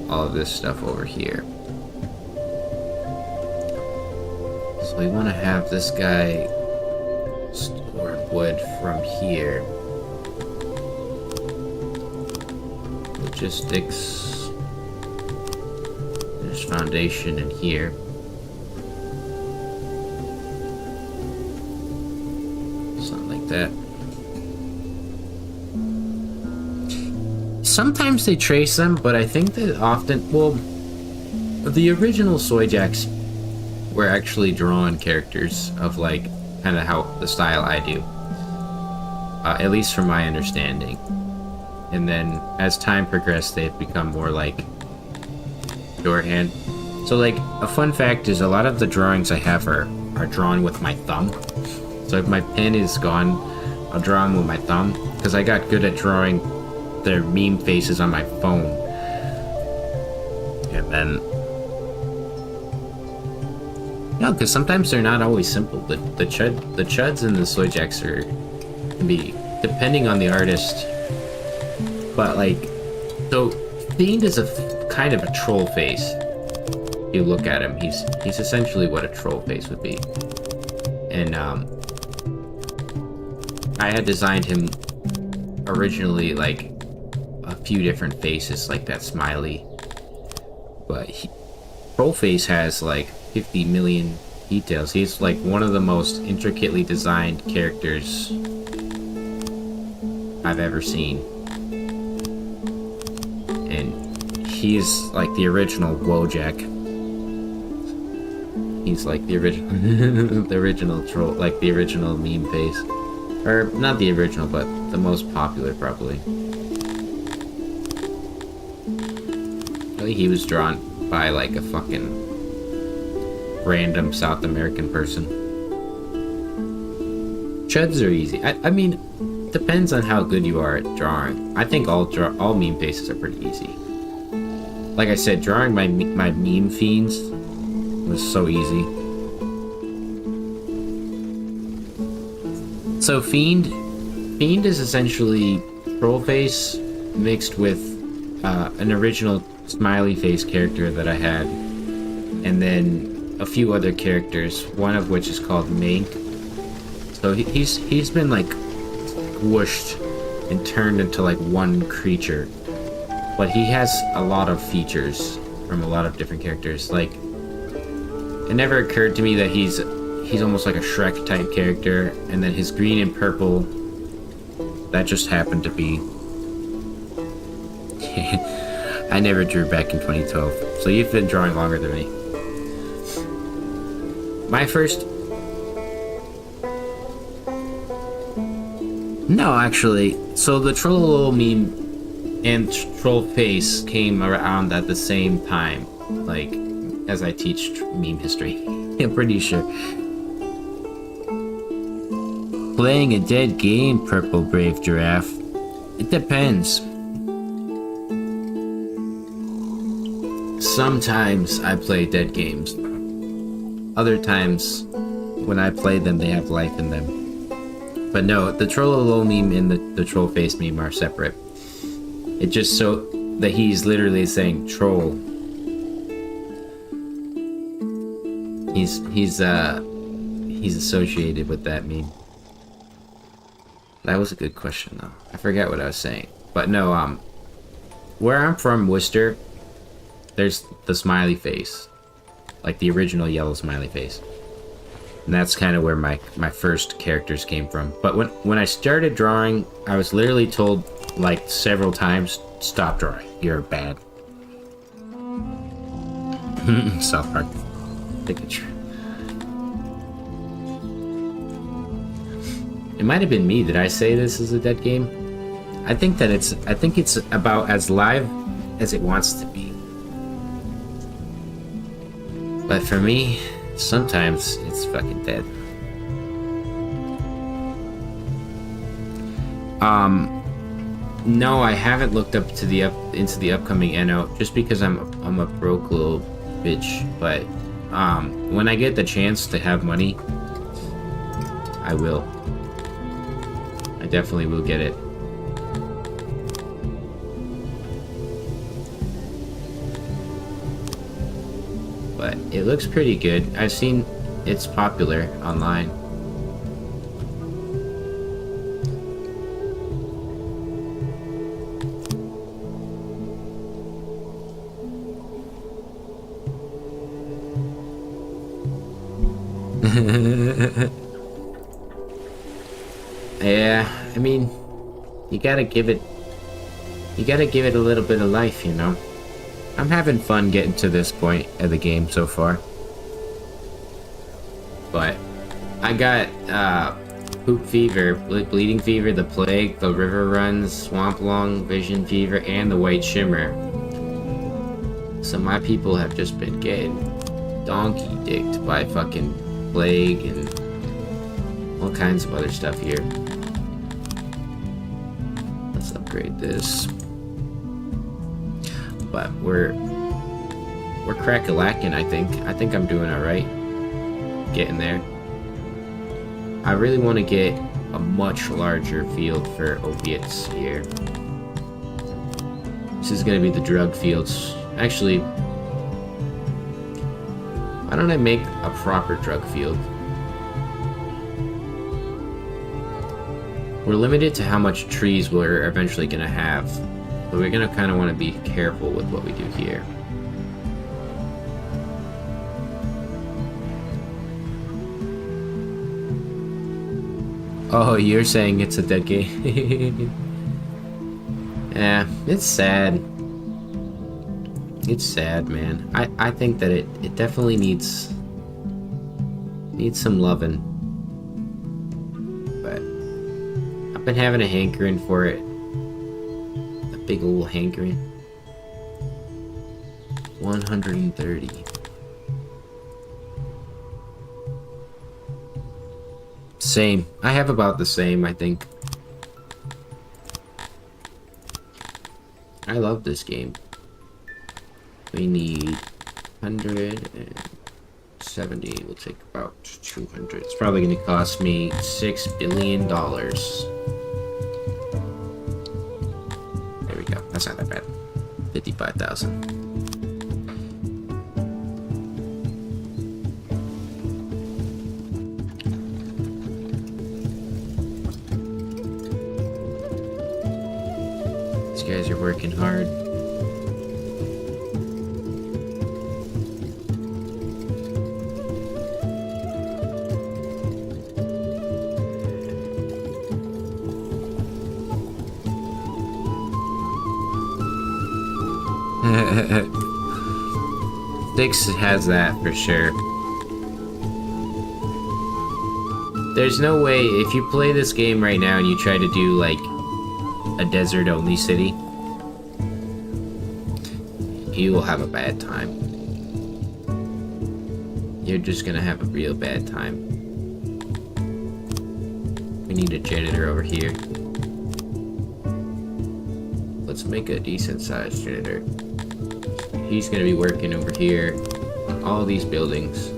all of this stuff over here. So we want to have this guy store wood from here. Logistics. There's foundation in here. Something like that. Sometimes they trace them, but I think that often, well, the original Soy Jacks were actually drawn characters of like kind of how the style I do, at least from my understanding. And then as time progressed, they've become more like shorthand. So like a fun fact is a lot of the drawings I have are drawn with my thumb. So if my pen is gone, I'll draw them with my thumb, because I got good at drawing their meme faces on my phone. And then, no, because sometimes they're not always simple. The chuds and the Soy Jacks can be depending on the artist. But like, so Fiend is a kind of a troll face. If you look at him, he's essentially what a troll face would be. And I had designed him originally like a few different faces, like that smiley, but Trollface has like 50 million details. He's like one of the most intricately designed characters I've ever seen. And he's like the original Wojak. He's like the original the original troll, like the original meme face. Or not the original, but the most popular probably. I think he was drawn by like a fucking random South American person. Chuds are easy. I mean, depends on how good you are at drawing. I think all meme faces are pretty easy. Like I said, drawing my meme fiends was so easy. So Fiend is essentially troll face mixed with an original smiley face character that I had, and then a few other characters, one of which is called Mank. So he's been like squished and turned into like one creature, but he has a lot of features from a lot of different characters. Like, it never occurred to me that he's almost like a Shrek type character, and then his green and purple, that just happened to be I never drew back in 2012, so you've been drawing longer than me. My first... No, actually. So the Trollolol meme and Troll Face came around at the same time. Like, as I teach meme history. I'm pretty sure. Playing a dead game, Purple Brave Giraffe. It depends. Sometimes I play dead games. Other times, when I play them, they have life in them. But no, the Trollolol meme and the Troll Face meme are separate. It just so that he's literally saying troll. He's associated with that meme. That was a good question though. I forget what I was saying. But no, where I'm from, Worcester, there's the smiley face. Like the original yellow smiley face. And that's kind of where my first characters came from. But when I started drawing, I was literally told like several times, stop drawing, you're bad. South Park. Pikachu. It might have been me. Did I say this is a dead game? I think it's about as live as it wants to be. But for me, sometimes it's fucking dead. No, I haven't looked up to into the upcoming NO just because I'm a broke little bitch. But when I get the chance to have money, I will. I definitely will get it. But it looks pretty good. I've seen it's popular online. Yeah, I mean, you gotta give it a little bit of life, you know? I'm having fun getting to this point of the game so far. But I got poop fever, bleeding fever, the plague, the river runs, swamp lung, vision fever, and the white shimmer. So my people have just been getting donkey dicked by fucking plague and all kinds of other stuff here. Let's upgrade this. But we're crack-a-lacking, I think. I think I'm doing alright. Getting there. I really want to get a much larger field for opiates here. This is going to be the drug fields. Actually, why don't I make a proper drug field? We're limited to how much trees we're eventually going to have. But we're going to kind of want to be careful with what we do here. Oh, you're saying it's a dead game? Yeah, it's sad. It's sad, man. I think that it definitely needs some loving. But I've been having a hankering for it. A big old hankering. 130. Same. I have about the same, I think. I love this game. We need 170. We'll take about 200. It's probably going to cost me $6 billion. There we go. That's not that bad. 55,000. These guys are working hard. Styx has that for sure. There's no way, if you play this game right now and you try to do like a desert only city, you will have a bad time. You're just gonna have a real bad time. We need a janitor over here. Let's make a decent sized janitor. He's gonna be working over here on all these buildings.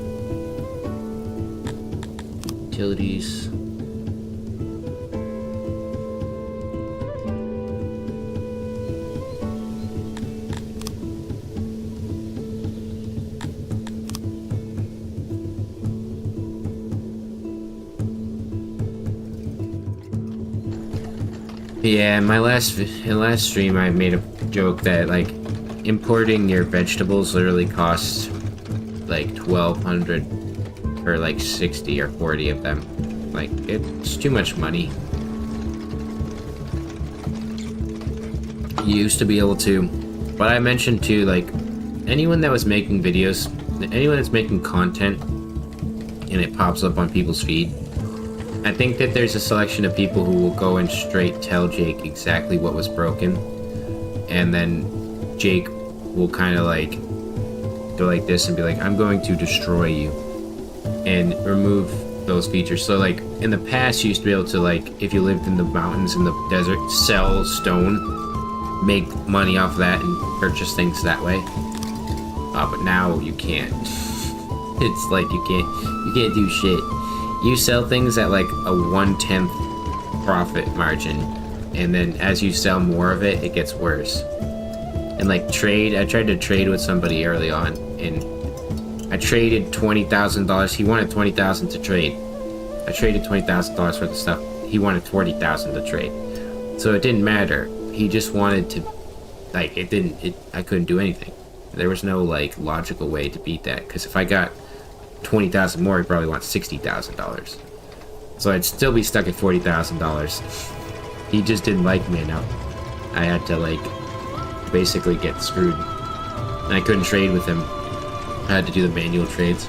Utilities. Yeah, in my last stream I made a joke that like importing your vegetables literally costs like 1,200 for like 60 or 40 of them. Like, it's too much money. You used to be able to, but I mentioned too, like, anyone that was making videos, anyone that's making content and it pops up on people's feed, I think that there's a selection of people who will go and straight tell Jake exactly what was broken, and then Jake will kind of like go like this and be like, I'm going to destroy you, and remove those features. So like in the past you used to be able to, like, if you lived in the mountains in the desert, sell stone, make money off that and purchase things that way, but now you can't. It's like you can't do shit. You sell things at like a 1/10 profit margin, and then as you sell more of it, it gets worse. And like trade, I tried to trade with somebody early on, and I traded $20,000. He wanted $20,000 to trade. I traded $20,000 worth of stuff. He wanted $40,000 to trade. So it didn't matter. He just wanted to, like, I couldn't do anything. There was no like logical way to beat that, because if I got 20,000 more, he probably wants $60,000. So I'd still be stuck at $40,000. He just didn't like me enough. I had to like basically get screwed. And I couldn't trade with him. I had to do the manual trades.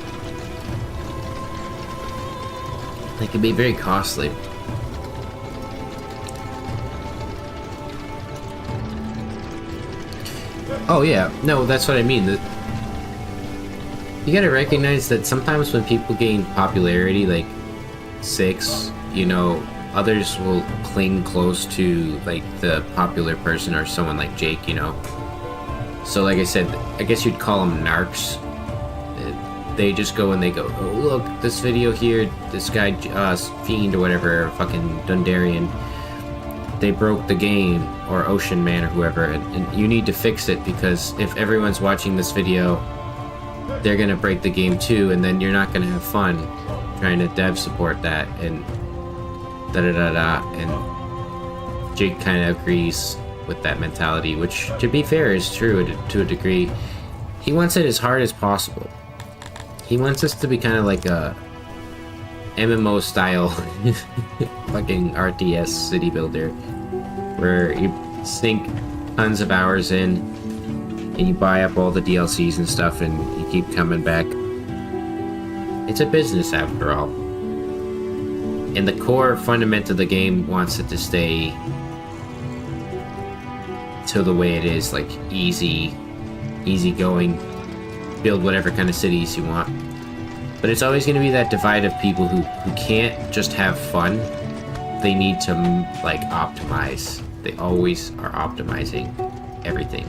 They can be very costly. Oh yeah, no, that's what I mean. You gotta recognize that sometimes when people gain popularity, like Six, you know, others will cling close to like the popular person or someone like Jake, you know. So like I said, I guess you'd call them narcs. They just go and they go, oh look, this video here, this guy, Fiend or whatever, fucking Dundarian, they broke the game, or Ocean Man or whoever, and you need to fix it, because if everyone's watching this video, they're gonna break the game too, and then you're not gonna have fun trying to dev support that, and da-da-da-da, and Jake kind of agrees with that mentality, which, to be fair, is true to a degree. He wants it as hard as possible. He wants us to be kind of like MMO style fucking RTS city builder where you sink tons of hours in and you buy up all the DLCs and stuff and you keep coming back. It's a business after all. And the core fundament of the game wants it to stay to the way it is, like easy going, build whatever kind of cities you want. But it's always going to be that divide of people who can't just have fun. They need to, like, optimize. They always are optimizing everything.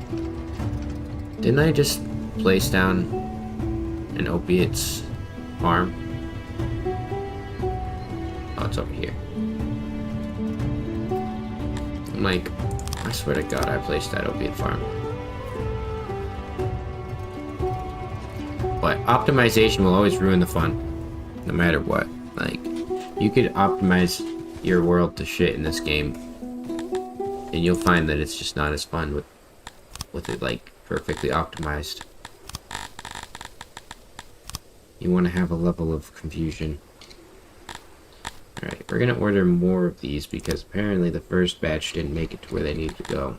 Didn't I just place down an opiates farm? Oh, it's over here. I'm like, I swear to God, I placed that opiate farm. But optimization will always ruin the fun, no matter what. Like, you could optimize your world to shit in this game, and you'll find that it's just not as fun with it, like, perfectly optimized. You want to have a level of confusion. Alright, we're gonna order more of these because apparently the first batch didn't make it to where they needed to go.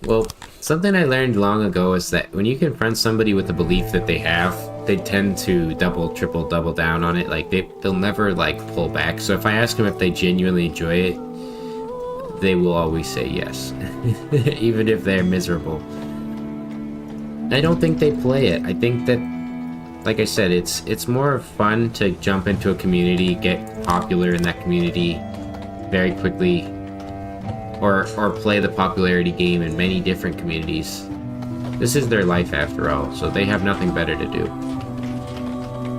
Well, something I learned long ago is that when you confront somebody with a belief that they have, they tend to triple, double down on it. Like, they'll never, like, pull back. So if I ask them if they genuinely enjoy it, they will always say yes. Even if they're miserable. I don't think they play it. I think that, like I said, it's more fun to jump into a community, get popular in that community very quickly, or play the popularity game in many different communities. This is their life after all, so they have nothing better to do.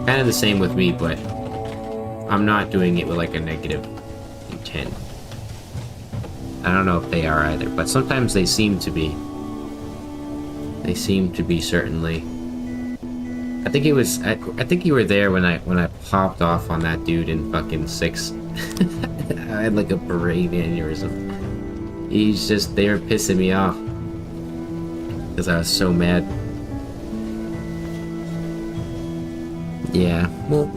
Kind of the same with me, but I'm not doing it with like a negative intent. I don't know if they are either, but sometimes they seem to be. They seem to be, certainly. I think it was. I think you were there when I popped off on that dude in fucking 6. I had like a brain aneurysm. They were pissing me off because I was so mad. Yeah, well,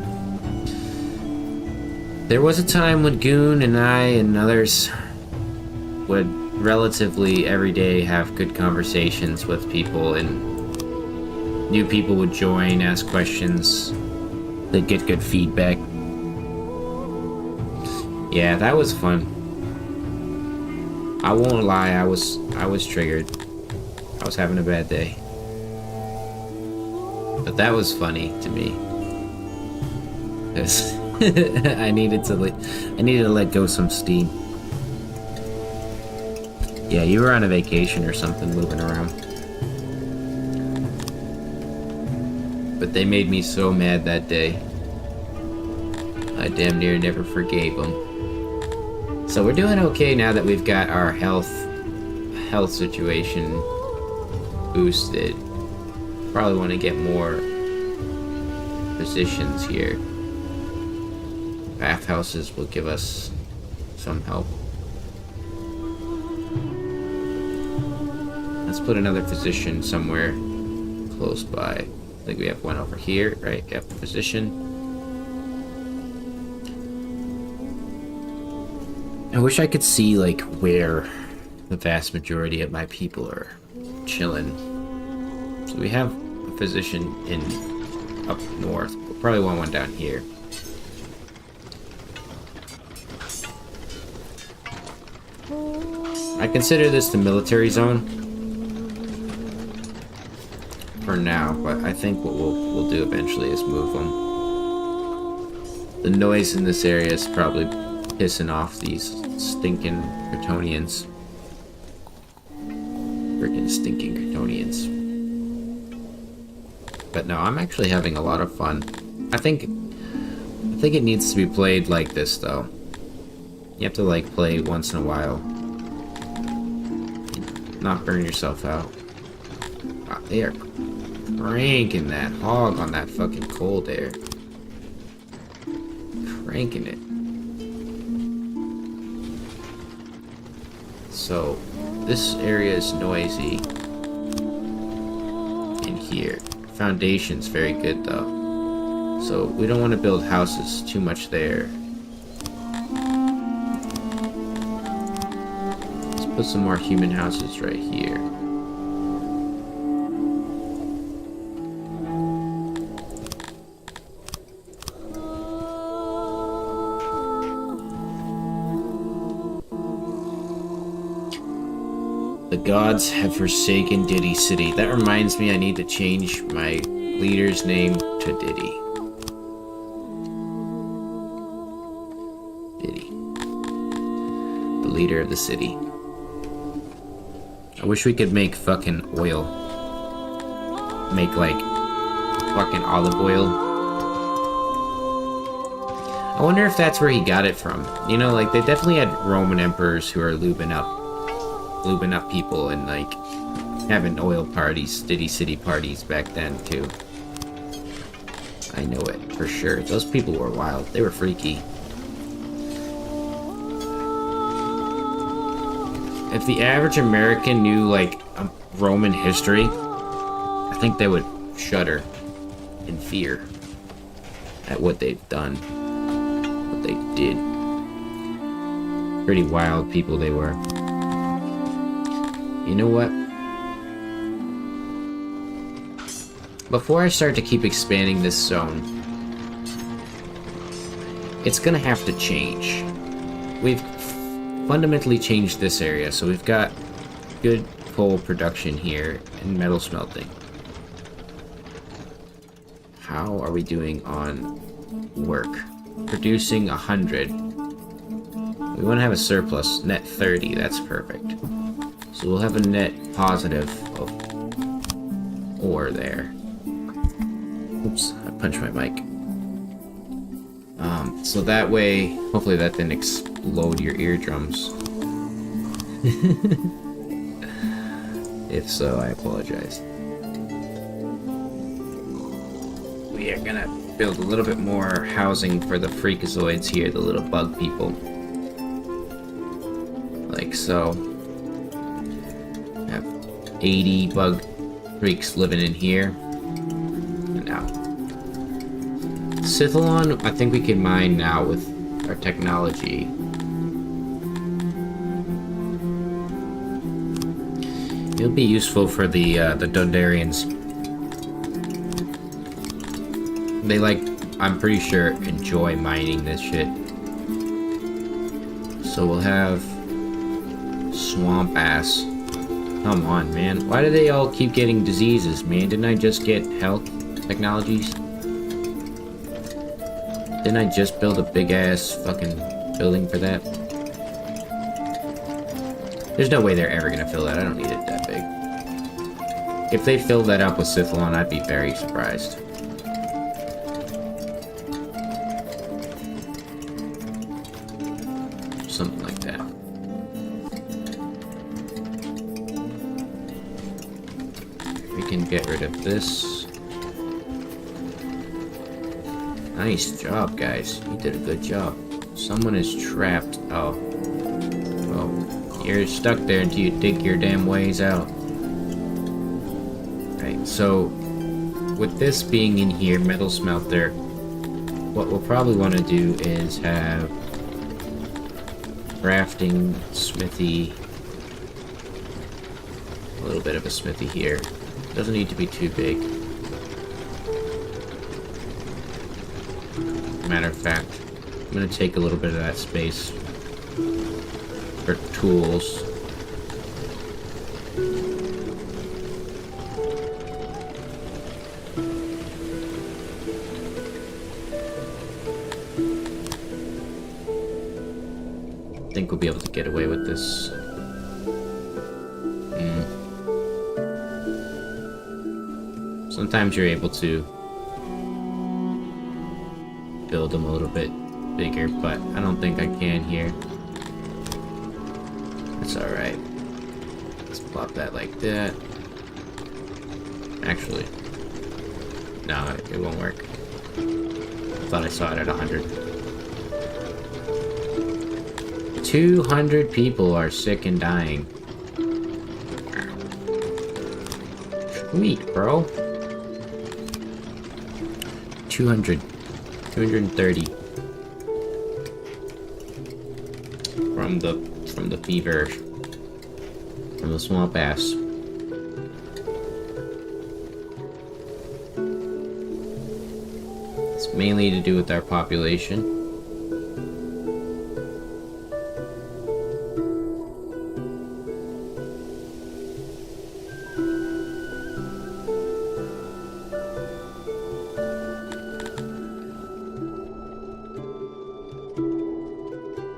there was a time when Goon and I and others would relatively every day have good conversations with people, and new people would join, ask questions, they'd get good feedback. Yeah, that was fun. I won't lie, I was triggered. I was having a bad day. But that was funny to me. 'Cause I needed to let go some steam. Yeah, you were on a vacation or something, moving around. But they made me so mad that day. I damn near never forgave them. So we're doing okay now that we've got our health situation boosted. Probably want to get more positions here. Bathhouses will give us some help. Let's put another physician somewhere close by. I think we have one over here, right? Yep, physician. I wish I could see, like, where the vast majority of my people are chilling. So we have a physician in up north. We'll probably want one down here. I consider this the military zone for now, but I think what we'll do eventually is move them. The noise in this area is probably pissing off these stinking Kryptonians. Freaking stinking Kryptonians. But no, I'm actually having a lot of fun. I think it needs to be played like this, though. You have to, like, play once in a while. Not burn yourself out. Wow, they are cranking that hog on that fucking cold air. Cranking it. so this area is noisy in here. Foundation's very good though, so we don't want to build houses too much there. Let's put some more human houses right here. The gods have forsaken Diddy City. That reminds me, I need to change my leader's name to Diddy. Diddy. The leader of the city. I wish we could make fucking oil. Make like fucking olive oil. I wonder if that's where he got it from. You know, like they definitely had Roman emperors who are lubing up people and like having oil parties, Diddy City parties back then too. I know it for sure. Those people were wild. They were freaky. If the average American knew like Roman history, I think they would shudder in fear at what they've done, what they did. Pretty wild people they were. You know what? Before I start to keep expanding this zone, it's gonna have to change. We've fundamentally changed this area, so we've got good coal production here and metal smelting. How are we doing on work? Producing 100. We want to have a surplus, net 30, that's perfect. So we'll have a net positive of ore there. Oops, I punched my mic. So that way, hopefully that didn't explode your eardrums. If so, I apologize. We are gonna build a little bit more housing for the freakazoids here, the little bug people. Like so. 80 bug freaks living in here. And out. Sithalon, I think we can mine now with our technology. It'll be useful for the Dondarians. They like, I'm pretty sure, enjoy mining this shit. So we'll have swamp ass. Come on, man. Why do they all keep getting diseases, man? Didn't I just get health technologies? Didn't I just build a big-ass fucking building for that? There's no way they're ever gonna fill that. I don't need it that big. If they filled that up with Sithalon, I'd be very surprised. Something like that. We can get rid of this. Nice job, guys. You did a good job. Someone is trapped. Oh. Well, you're stuck there until you dig your damn ways out. Right, so with this being in here, metal smelter, what we'll probably want to do is have crafting, smithy, a little bit of a smithy here. Doesn't need to be too big. Matter of fact, I'm gonna take a little bit of that space for tools. I think we'll be able to get away with this. Sometimes you're able to build them a little bit bigger, but I don't think I can here. That's alright. Let's plop that like that. Actually, no, it won't work. I thought I saw it at 100. 200 people are sick and dying. Sweet, bro. 200. 230. From the fever. From the swamp ass. It's mainly to do with our population.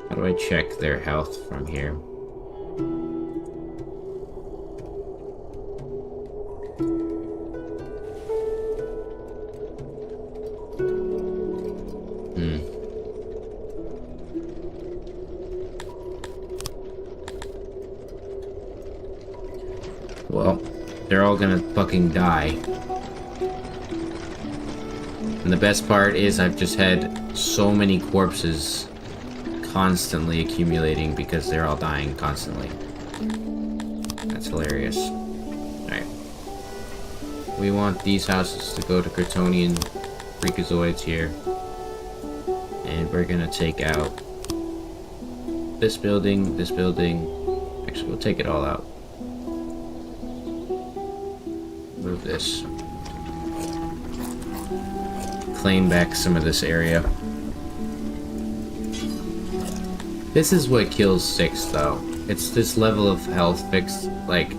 How do I check their health from here? Well, they're all gonna fucking die. And the best part is I've just had so many corpses constantly accumulating because they're all dying constantly. That's hilarious. Alright. We want these houses to go to Kryptonian freakazoids here. And we're gonna take out this building, this building. Actually, we'll take it all out. Move this. Claim back some of this area. This is what kills 6, though. It's this level of health fixed, like...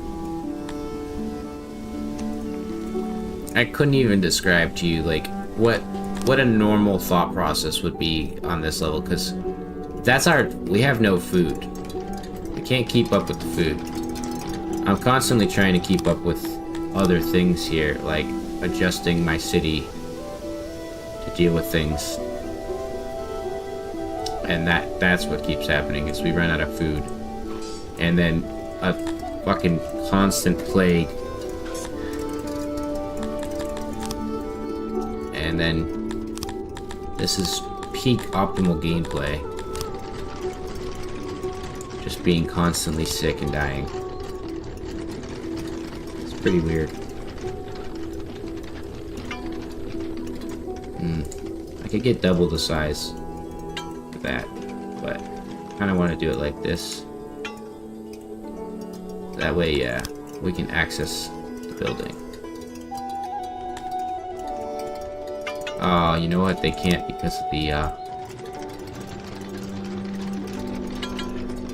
I couldn't even describe to you, like, what a normal thought process would be on this level, because that's our... we have no food. We can't keep up with the food. I'm constantly trying to keep up with other things here, like adjusting my city to deal with things. And that's what keeps happening, is we run out of food. And then a fucking constant plague. And then this is peak optimal gameplay. Just being constantly sick and dying. It's pretty weird. I could get double the size of that, but I kind of want to do it like this. That way, yeah, we can access the building. Oh, you know what? They can't because of the,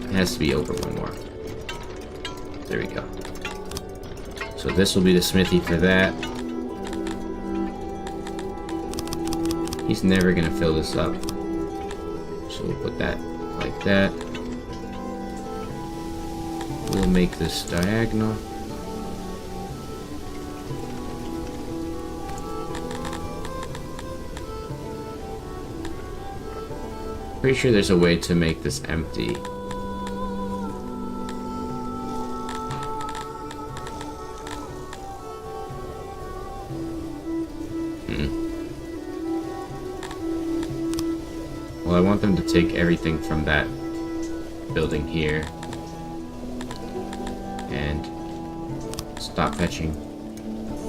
it has to be over one more. There we go. So this will be the smithy for that. He's never gonna fill this up. So we'll put that like that. We'll make this diagonal. Pretty sure there's a way to make this empty. Well, I want them to take everything from that building here and stop fetching.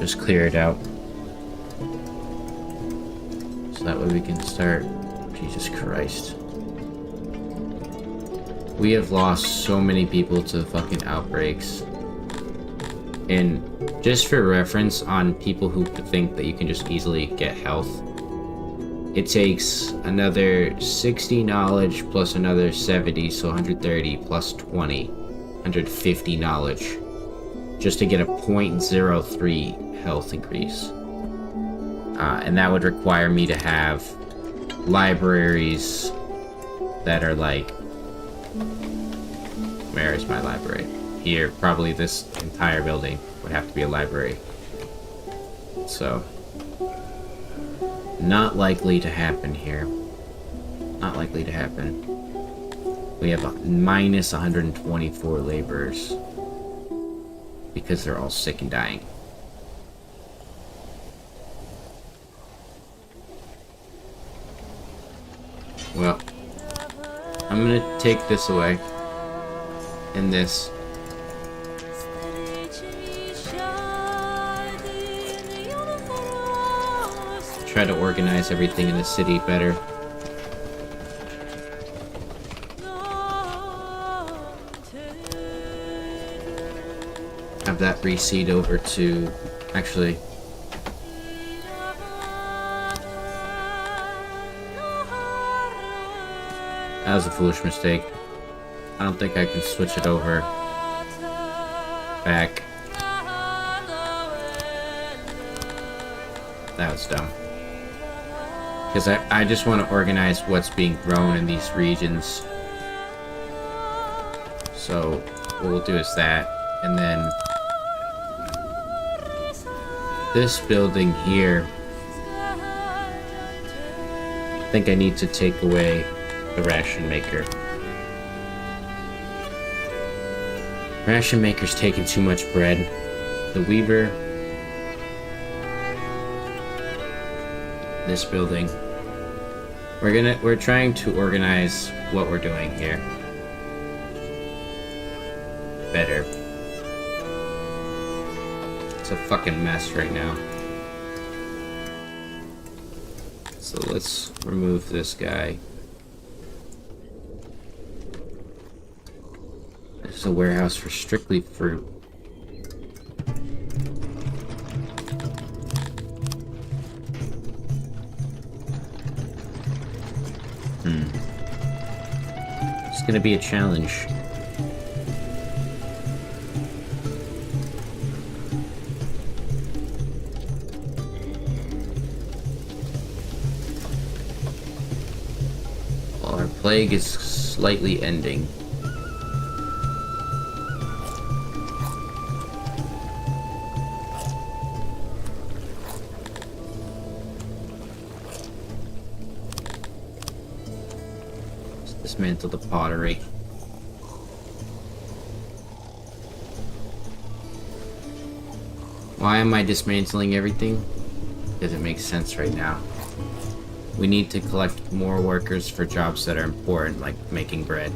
Just clear it out. So that way we can start. Jesus Christ. We have lost so many people to fucking outbreaks. And just for reference on people who think that you can just easily get health, it takes another 60 knowledge plus another 70, so 130 plus 20, 150 knowledge, just to get a 0.03 health increase. And that would require me to have libraries that are like... Where is my library? Here, probably this entire building would have to be a library. So... not likely to happen here. Not likely to happen. We have a minus 124 laborers. Because they're all sick and dying. Well, I'm gonna take this away. And this. Try to organize everything in the city better. Have that reseed over to... Actually... That was a foolish mistake. I don't think I can switch it over. Back. That was dumb. Because I just want to organize what's being grown in these regions. So, what we'll do is that. And then... This building here... I think I need to take away the ration maker. Ration maker's taking too much bread. The weaver. This building. We're trying to organize what we're doing here better. It's a fucking mess right now. So let's remove this guy. This is a warehouse for strictly fruit. It's gonna be a challenge. Well, our plague is slightly ending. Dismantle the pottery. Why am I dismantling everything? Because it makes sense right now. We need to collect more workers for jobs that are important, like making bread.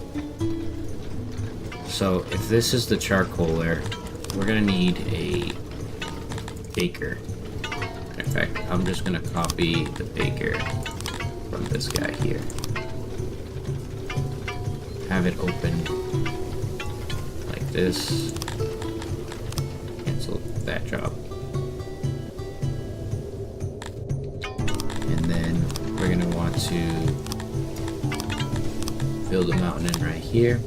So if this is the charcoaler, we're gonna need a baker. In fact, I'm just gonna copy the baker from this guy here. Have it open like this. Cancel that job. And then we're gonna want to build a mountain in right here.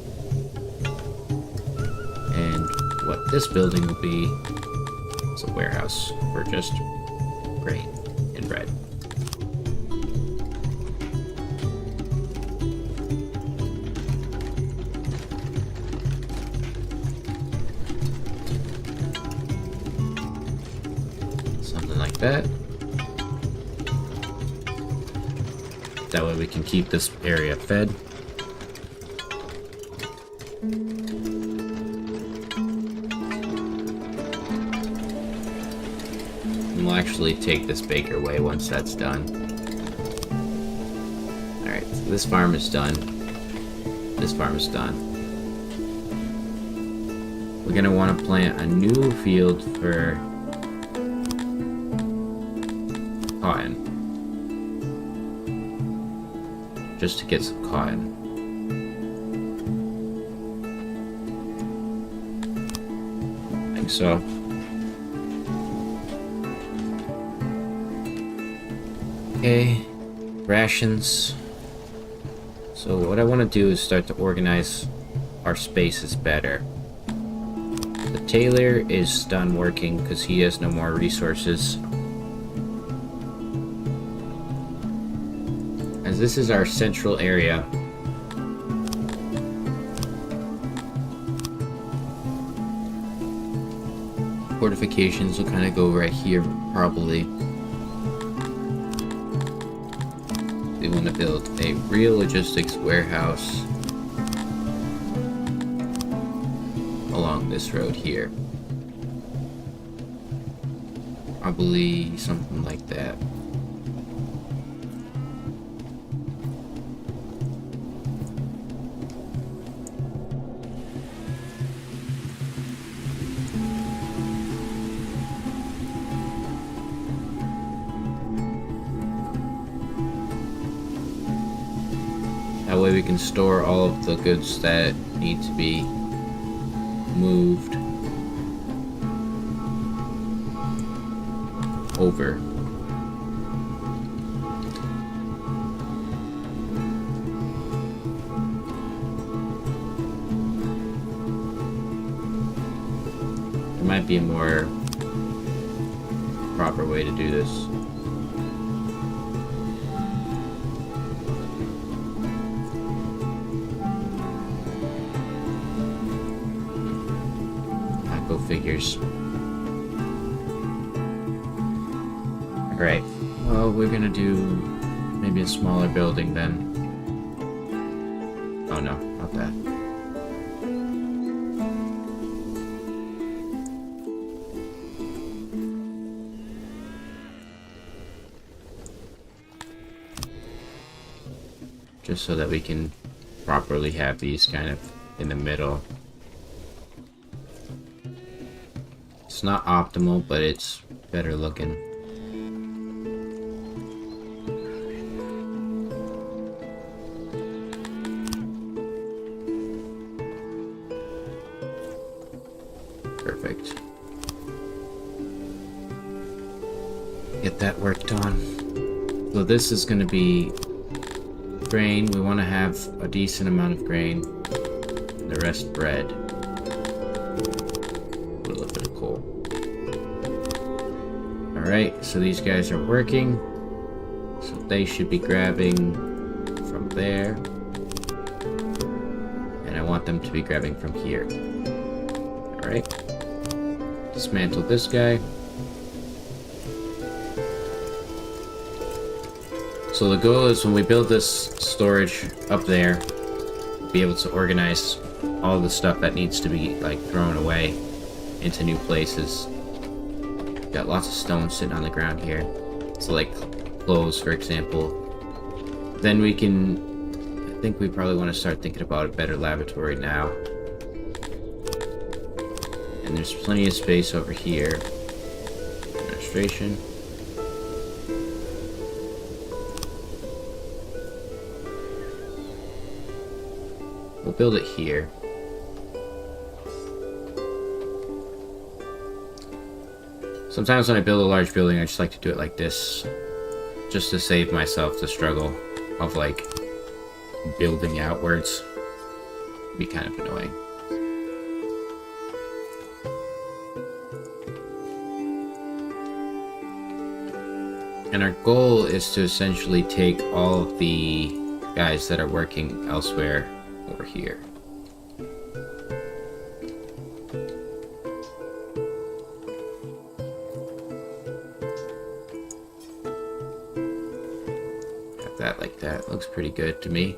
And what this building will be is a warehouse for just grain and bread. That. That way we can keep this area fed. And we'll actually take this baker away once that's done. Alright, so this farm is done. This farm is done. We're gonna want to plant a new field for cotton. Just to get some cotton. I think so. Okay, rations. So what I want to do is start to organize our spaces better. The tailor is done working because he has no more resources. As this is our central area. Fortifications will kind of go right here, probably. We want to build a real logistics warehouse along this road here. Probably something like that. That way we can store all of the goods that need to be moved over. There might be a more proper way to do this. Go figures. Alright, well, we're gonna do maybe a smaller building then. Oh no, not that. Just so that we can properly have these kind of in the middle. It's not optimal, but it's better looking. Perfect. Get that worked on. So this is going to be grain. We want to have a decent amount of grain. The rest bread. A little bit of coal. Alright, so these guys are working. So they should be grabbing from there. And I want them to be grabbing from here. Alright. Dismantle this guy. So the goal is when we build this storage up there, be able to organize all the stuff that needs to be like thrown away into new places. Got lots of stones sitting on the ground here. So like clothes, for example. Then we can, I think we probably want to start thinking about a better laboratory now. And there's plenty of space over here. Administration. We'll build it here. Sometimes when I build a large building, I just like to do it like this. Just to save myself the struggle of like building outwards. It'd be kind of annoying. And our goal is to essentially take all of the guys that are working elsewhere over here. Have that like that. Looks pretty good to me.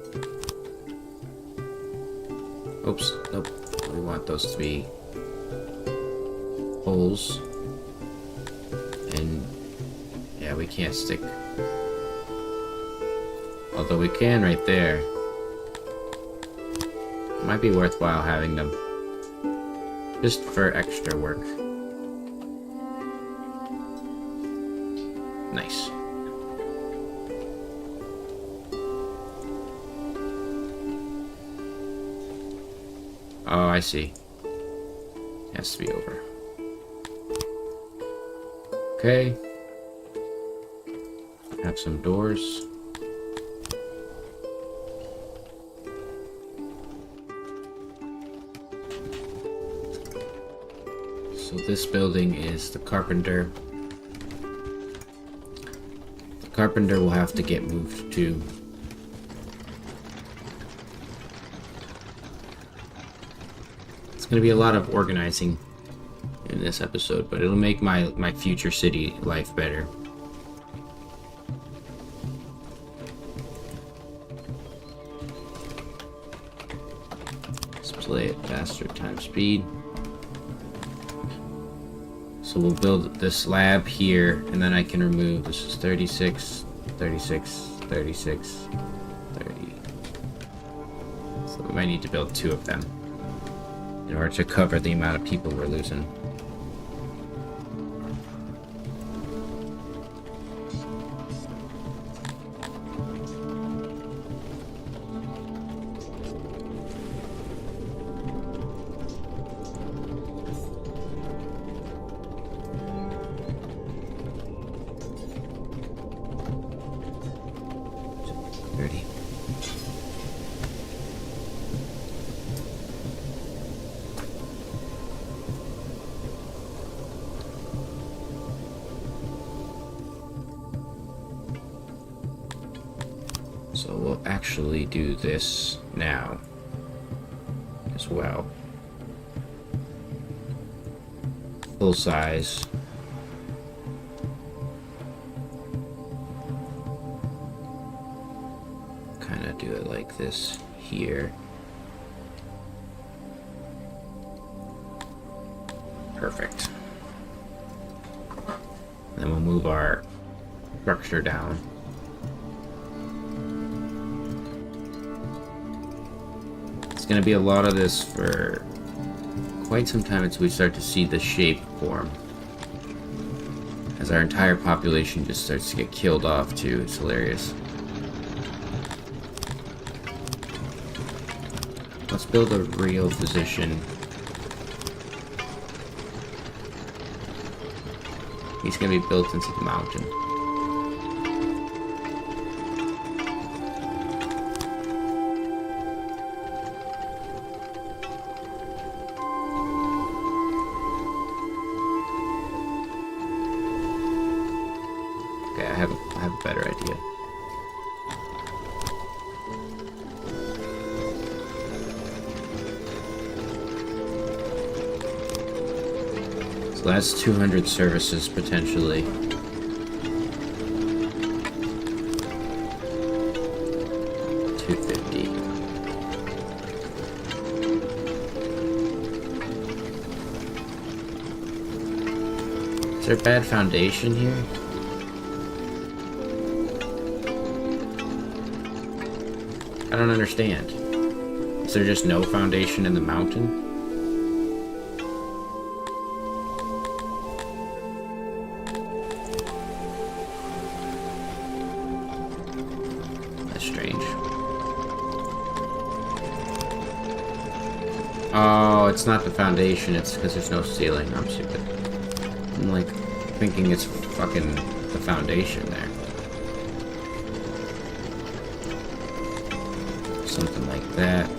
Oops, nope. We want those to be holes. And yeah, we can't stick. Although we can right there. Might be worthwhile having them. Just for extra work. Nice. Oh, I see. Has to be over. Okay. Have some doors. So this building is the carpenter. The carpenter will have to get moved too. It's going to be a lot of organizing in this episode, but it'll make my future city life better. Let's play it faster times speed. So we'll build this lab here, and then I can remove, this is 36, 36, 36, 30. So we might need to build 2 of them in order to cover the amount of people we're losing. 30. So we'll actually do this now as well. Full size. Kind of do it like this here. Perfect. Then we'll move our structure down. It's going to be a lot of this for quite some time until we start to see the shape form. As our entire population just starts to get killed off too. It's hilarious. Let's build a real physician. He's gonna be built into the mountain. Okay, I have a better idea. So that's 200 services potentially. Is there a bad foundation here? I don't understand. Is there just no foundation in the mountain? That's strange. Oh, it's not the foundation, it's because there's no ceiling. I'm stupid. I'm like thinking it's fucking the foundation there. Something like that.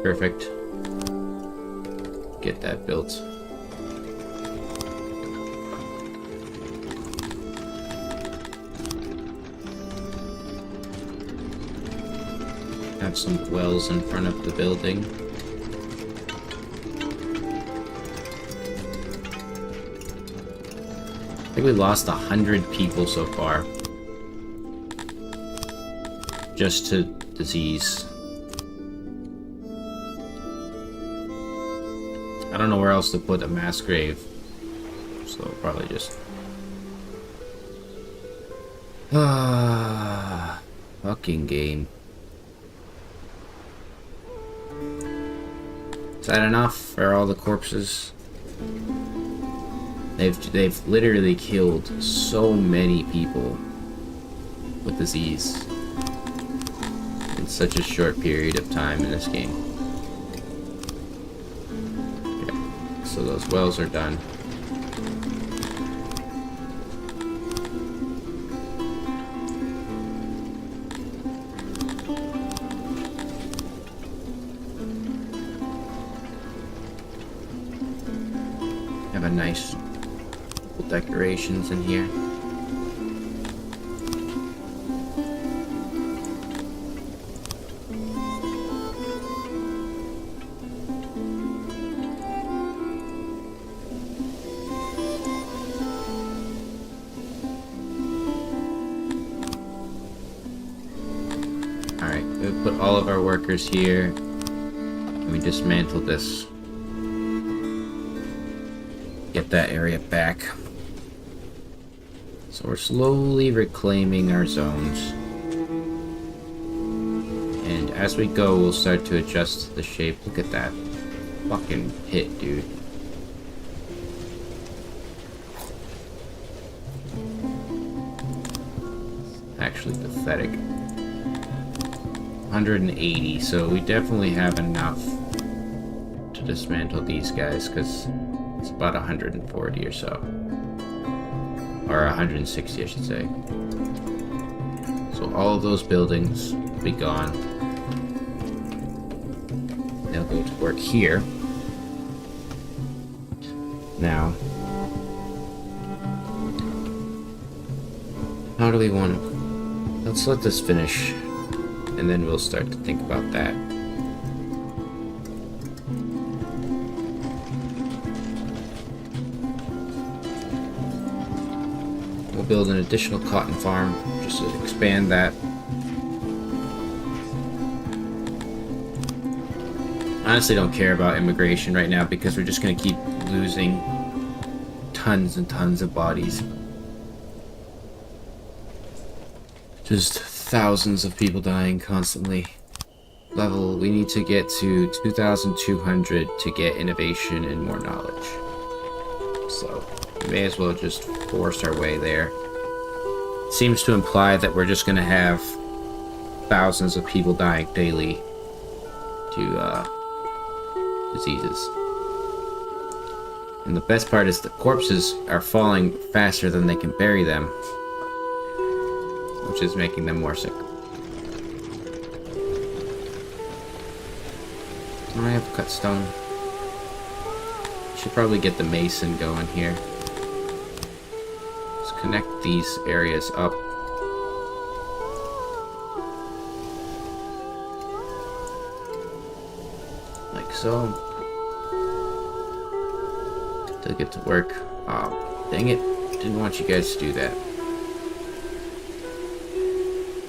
Perfect. Get that built. Have some wells in front of the building. I think we lost 100 people so far. Just to disease. I don't know where else to put a mass grave, so probably just... fucking game. Is that enough for all the corpses? They've literally killed so many people with disease in such a short period of time in this game. So those wells are done. Have a nice couple decorations in here. Alright, we put all of our workers here, and we dismantle this. Get that area back. So we're slowly reclaiming our zones. And as we go, we'll start to adjust the shape. Look at that fucking pit, dude. actually pathetic. 180, so we definitely have enough to dismantle these guys, because it's about 140 or so. Or 160, I should say. So all of those buildings will be gone. They'll go to work here. Now, how do we want to... Let's let this finish, and then we'll start to think about that. We'll build an additional cotton farm, just to expand that. Honestly, don't care about immigration right now, because we're just going to keep losing tons and tons of bodies. Just thousands of people dying constantly. We need to get to 2,200 to get innovation and more knowledge. So, we may as well just force our way there. Seems to imply that we're just going to have thousands of people dying daily to diseases. And the best part is the corpses are falling faster than they can bury them, which is making them more sick. Do I have cut stone? Should probably get the mason going here. Let's connect these areas up. Like so. To get to work. Oh, dang it. Didn't want you guys to do that.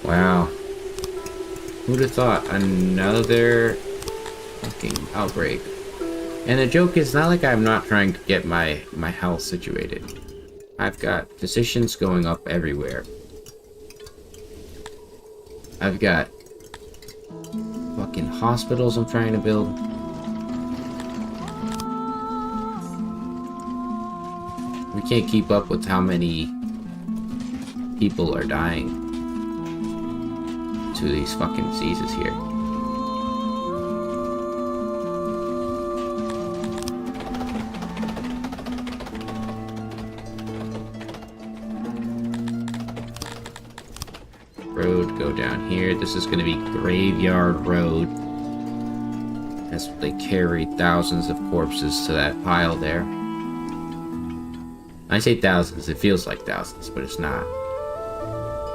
Wow. Who'd have thought? Another fucking outbreak. And the joke is not like I'm not trying to get my health situated. I've got physicians going up everywhere. I've got fucking hospitals I'm trying to build. We can't keep up with how many people are dying to these fucking diseases here. Road, go down here. This is going to be Graveyard Road, as they carry thousands of corpses to that pile there. I say thousands, it feels like thousands, but it's not.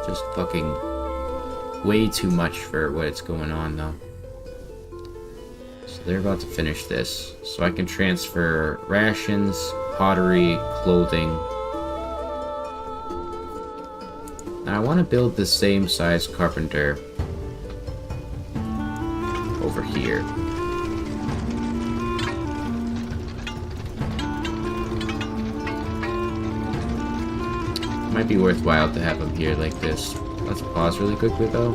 Just fucking way too much for what's going on, though. So they're about to finish this, so I can transfer rations, pottery, clothing. Now I want to build the same size carpenter over here. Might be worthwhile to have him here like this. Let's pause really quickly though.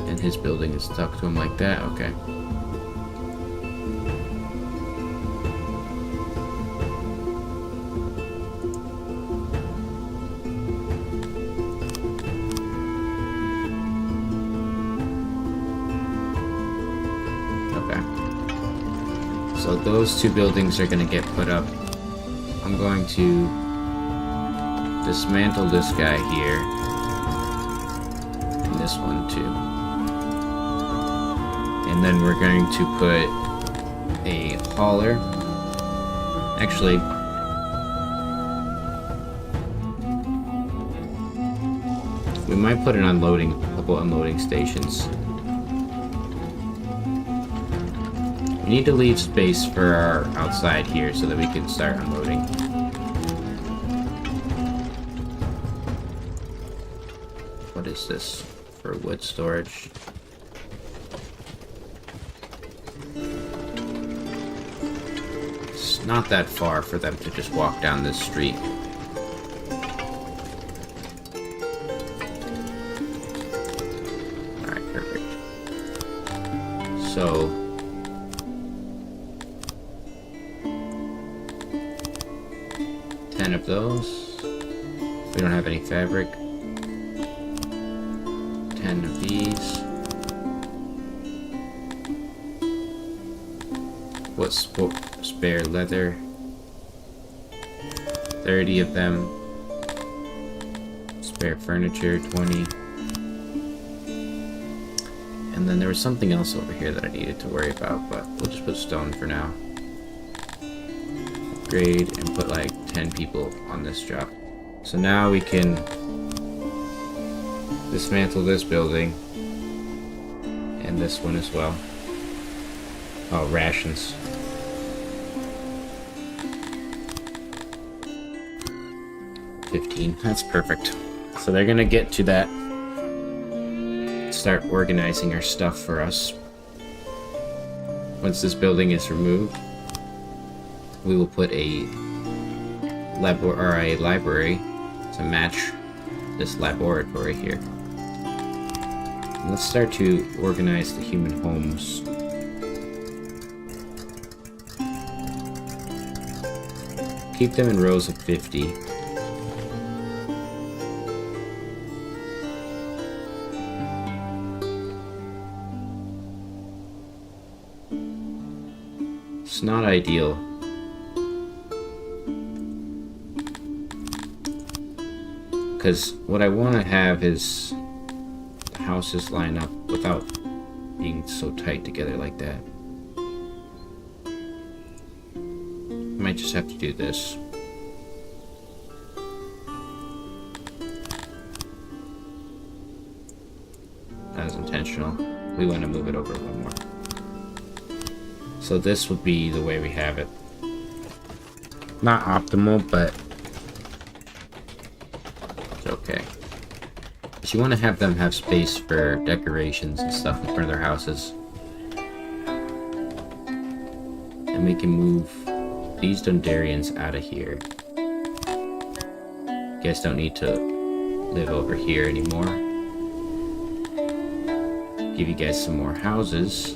And his building is stuck to him like that. Okay. Okay. So those two buildings are going to get put up. I'm going to dismantle this guy here. And this one too. And then we're going to put a hauler. Actually, we might put a couple unloading stations. We need to leave space for our outside here so that we can start unloading. What is this? For wood storage? It's not that far for them to just walk down this street. Alright, perfect. So... of those. We don't have any fabric. 10 of these. What spare leather? 30 of them. Spare furniture, 20. And then there was something else over here that I needed to worry about, but we'll just put stone for now. Upgrade and put like 10 people on this job. So now we can dismantle this building and this one as well. Oh, rations. That's perfect. So they're gonna get to that. Start organizing our stuff for us. Once this building is removed, we will put a library to match this laboratory here. And let's start to organize the human homes. Keep them in rows of 50. It's not ideal. Because what I want to have is the houses line up without being so tight together like that. I might just have to do this. That was intentional. We want to move it over one more. So this would be the way we have it. Not optimal, but it's okay. Because you want to have them have space for decorations and stuff in front of their houses. And we can move these Dundarians out of here. You guys don't need to live over here anymore. Give you guys some more houses.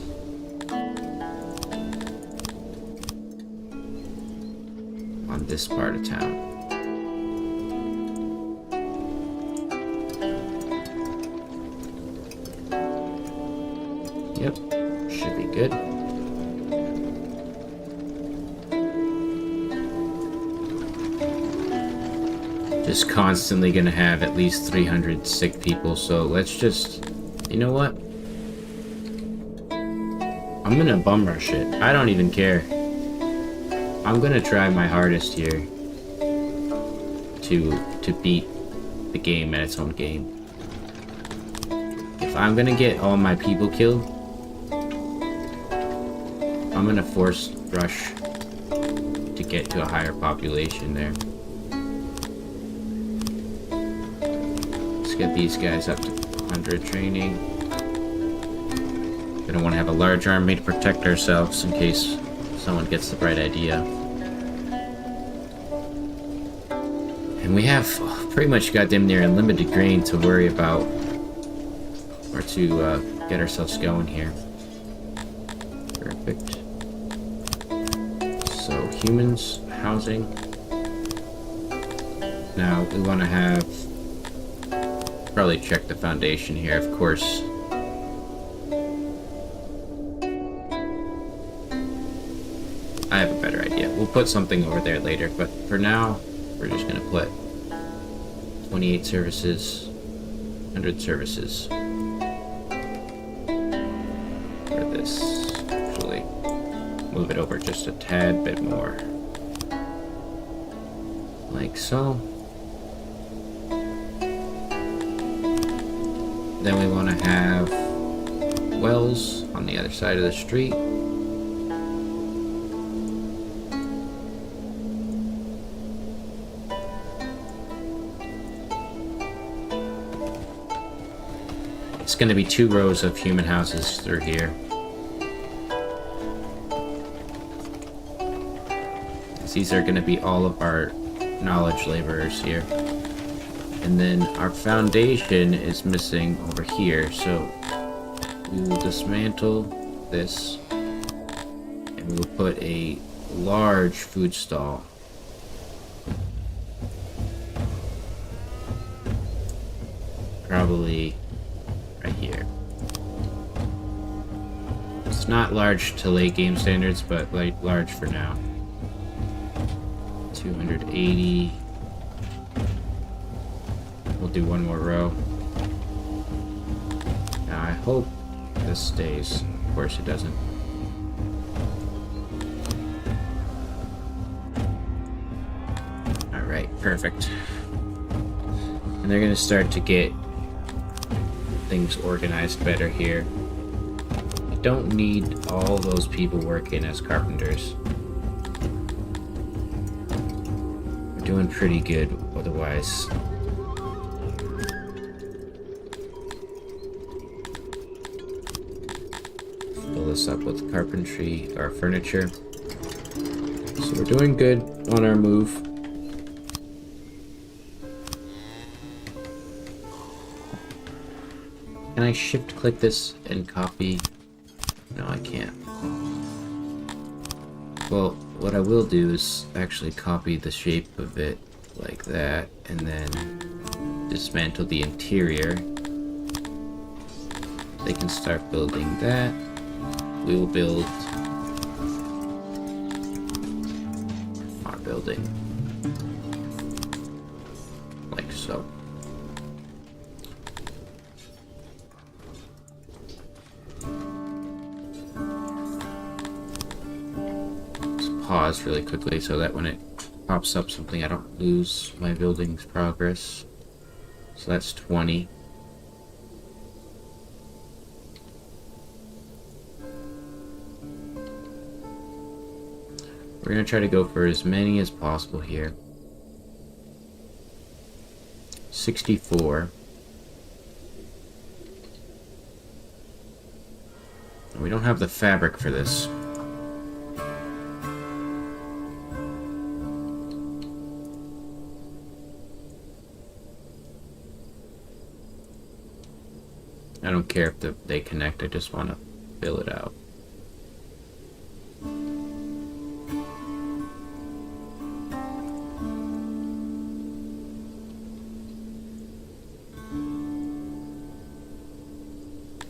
On this part of town. Yep, should be good. Just constantly gonna have at least 300 sick people, so let's just, you know what? I'm gonna bum rush it. I don't even care. I'm gonna try my hardest here to beat the game at its own game. If I'm gonna get all my people killed, I'm gonna force rush to get to a higher population there. Let's get these guys up to 100 training. Gonna want to have a large army to protect ourselves in case someone gets the bright idea. And we have pretty much goddamn near unlimited grain to worry about, or to get ourselves going here. Perfect. So humans, housing. Now we want to have, probably check the foundation here, of course. I have a better idea. We'll put something over there later, but for now, we're just gonna put 28 services, 100 services for this. Actually, move it over just a tad bit more. Like so. Then we want to have wells on the other side of the street. It's going to be 2 rows of human houses through here. These are going to be all of our knowledge laborers here. And then our foundation is missing over here, so we will dismantle this and we will put a large food stall. Probably It's not large to late game standards, but like large for now. 280. We'll do one more row. Now I hope this stays. Of course it doesn't. Alright, perfect. And they're gonna start to get things organized better here. I don't need all those people working as carpenters. We're doing pretty good otherwise. Fill this up with carpentry or furniture. So we're doing good on our move. Can I shift click this and copy? No, I can't. Well, what I will do is actually copy the shape of it like that and then dismantle the interior. They can start building that. We will build our building like so. Pause really quickly so that when it pops up something I don't lose my building's progress. So that's 20. We're gonna try to go for as many as possible here. 64. And we don't have the fabric for this. I don't care if they connect, I just want to fill it out.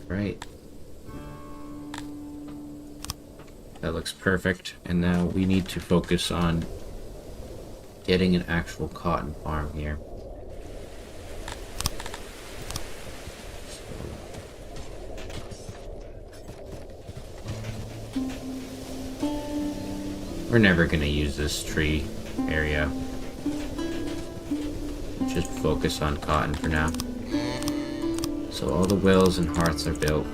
Right. That looks perfect, and now we need to focus on getting an actual cotton farm here. We're never gonna use this tree area. Just focus on cotton for now. So all the wells and hearths are built.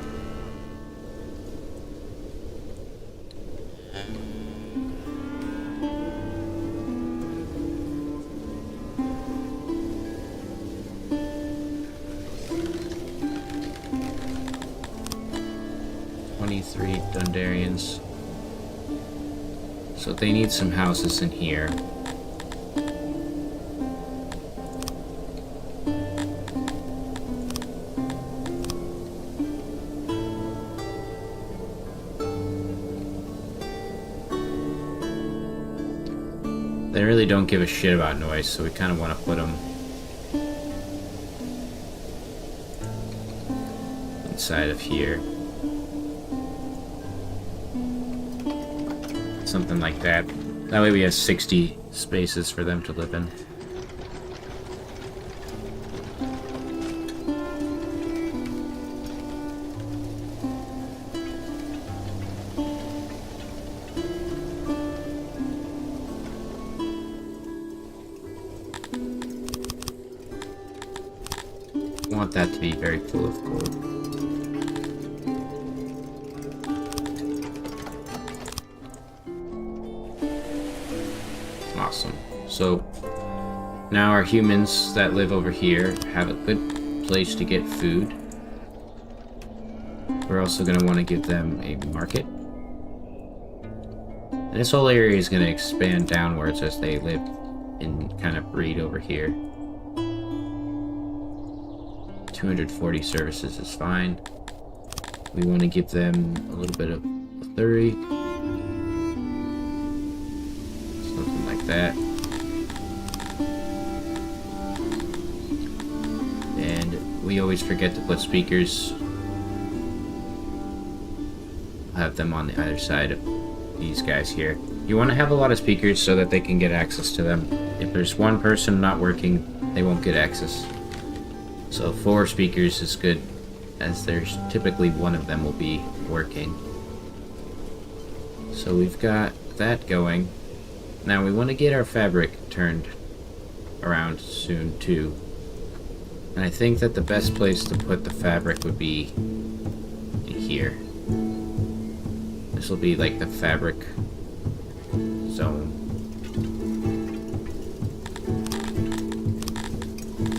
Dundarians. So they need some houses in here. They really don't give a shit about noise, so we kind of want to put them inside of here. Something like that. That way we have 60 spaces for them to live in. I want that to be very full of gold. Awesome. So now our humans that live over here have a good place to get food. We're also going to want to give them a market. And this whole area is going to expand downwards as they live and kind of breed over here. 240 services is fine. We want to give them a little bit of authority. Something like that. And we always forget to put speakers have them on the other side of these guys here. You want to have a lot of speakers so that they can get access to them. If there's one person not working, they won't get access. So 4 speakers is good, as there's typically one of them will be working. So we've got that going. Now we want to get our fabric turned around soon too. And I think that the best place to put the fabric would be in here. This will be like the fabric zone.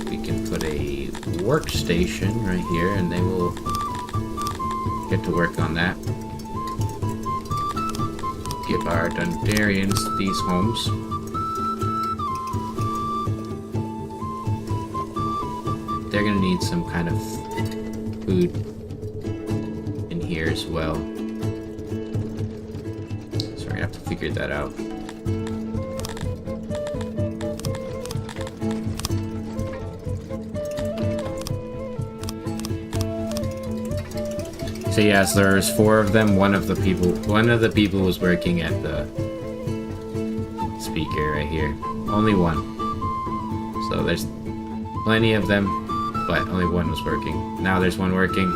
We can put a workstation right here and they will get to work on that. Give our Dundarians these homes. They're gonna need some kind of food in here as well. So we're gonna have to figure that out. So yes, there's 4 of them. One of the people was working at the speaker right here. Only one. So there's plenty of them, but only one was working. Now there's one working.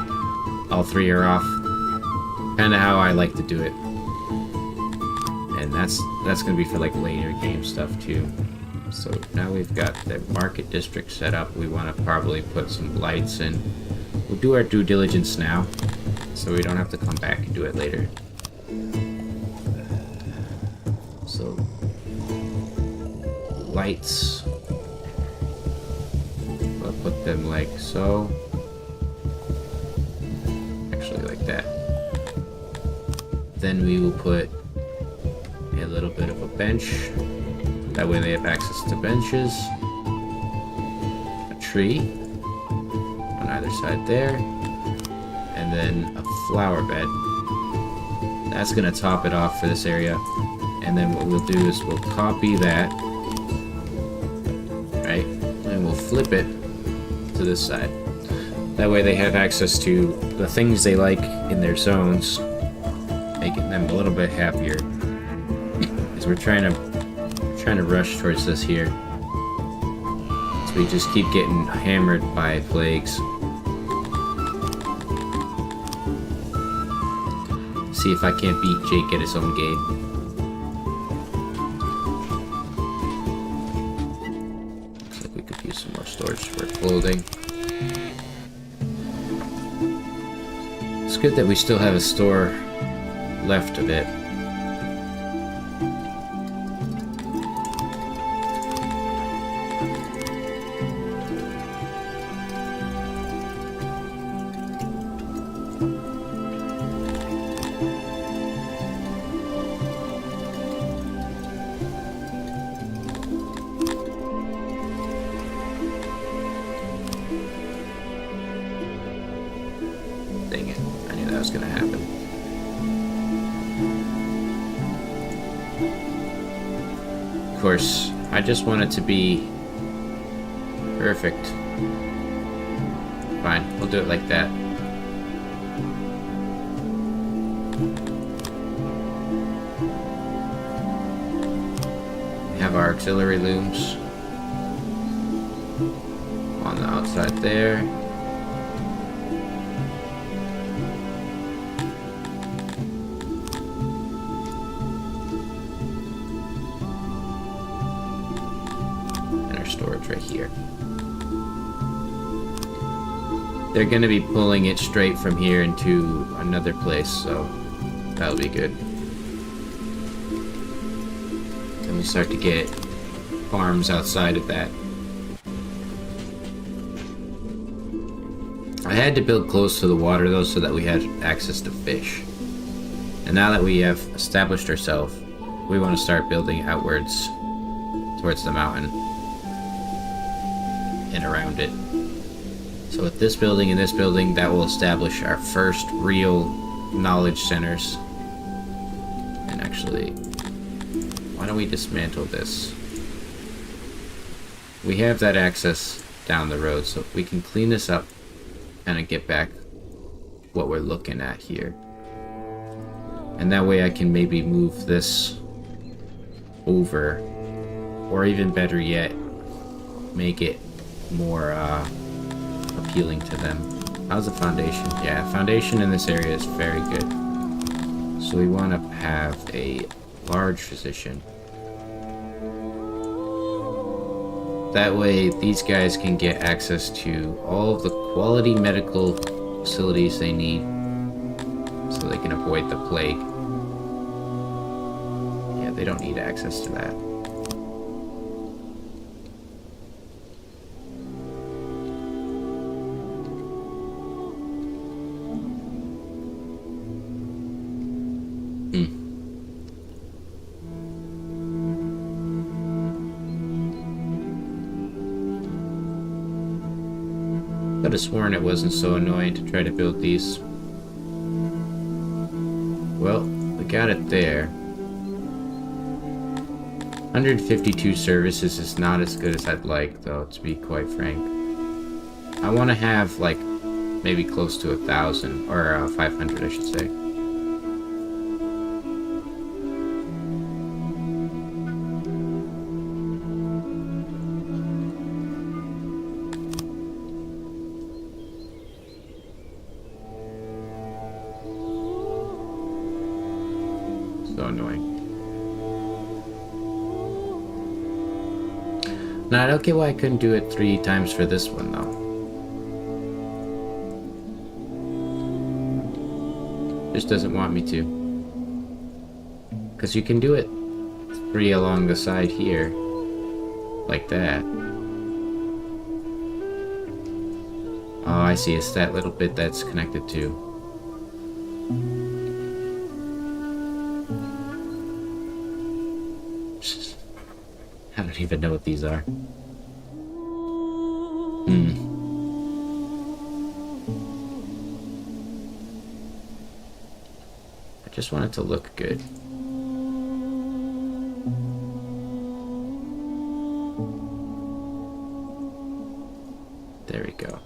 All 3 are off. Kind of how I like to do it. And that's gonna be for like later game stuff too. So now we've got the market district set up. We want to probably put some lights in. We'll do our due diligence now, so we don't have to come back and do it later. So, lights. I'll put them like so. Actually, like that. Then we will put a little bit of a bench. That way they have access to benches. A tree on either side there. And then a flower bed. That's gonna top it off for this area. And then what we'll do is we'll copy that, right? And we'll flip it to this side. That way they have access to the things they like in their zones, making them a little bit happier. Because we're trying to rush towards this here. So we just keep getting hammered by plagues. See if I can't beat Jake at his own game. Looks like we could use some more storage for clothing. It's good that we still have a store left of it. Dang it, I knew that was gonna happen. Of course, I just want it to be perfect. Fine, we'll do it like that. We have our auxiliary looms on the outside there. Storage right here. They're going to be pulling it straight from here into another place, so that'll be good. Then we start to get farms outside of that. I had to build close to the water though, so that we had access to fish. And now that we have established ourselves, we want to start building outwards towards the mountain and around it. So with this building and this building, that will establish our first real knowledge centers. And actually, why don't we dismantle this? We have that access down the road, so we can clean this up and get back what we're looking at here. And that way I can maybe move this over, or even better yet, make it more appealing to them. How's the foundation? Yeah, foundation in this area is very good. So we want to have a large physician. That way these guys can get access to all of the quality medical facilities they need so they can avoid the plague. Yeah, they don't need access to that. Could have sworn it wasn't so annoying to try to build these. Well, we got it there. 152 services is not as good as I'd like, though, to be quite frank. I want to have, like, maybe close to 1,000, or 500, I should say. So annoying. Now, I don't get why I couldn't do it 3 times for this one, though. Just doesn't want me to. Because you can do it 3 along the side here. Like that. Oh, I see. It's that little bit that's connected to. I don't even know what these are. I just want it to look good. There we go.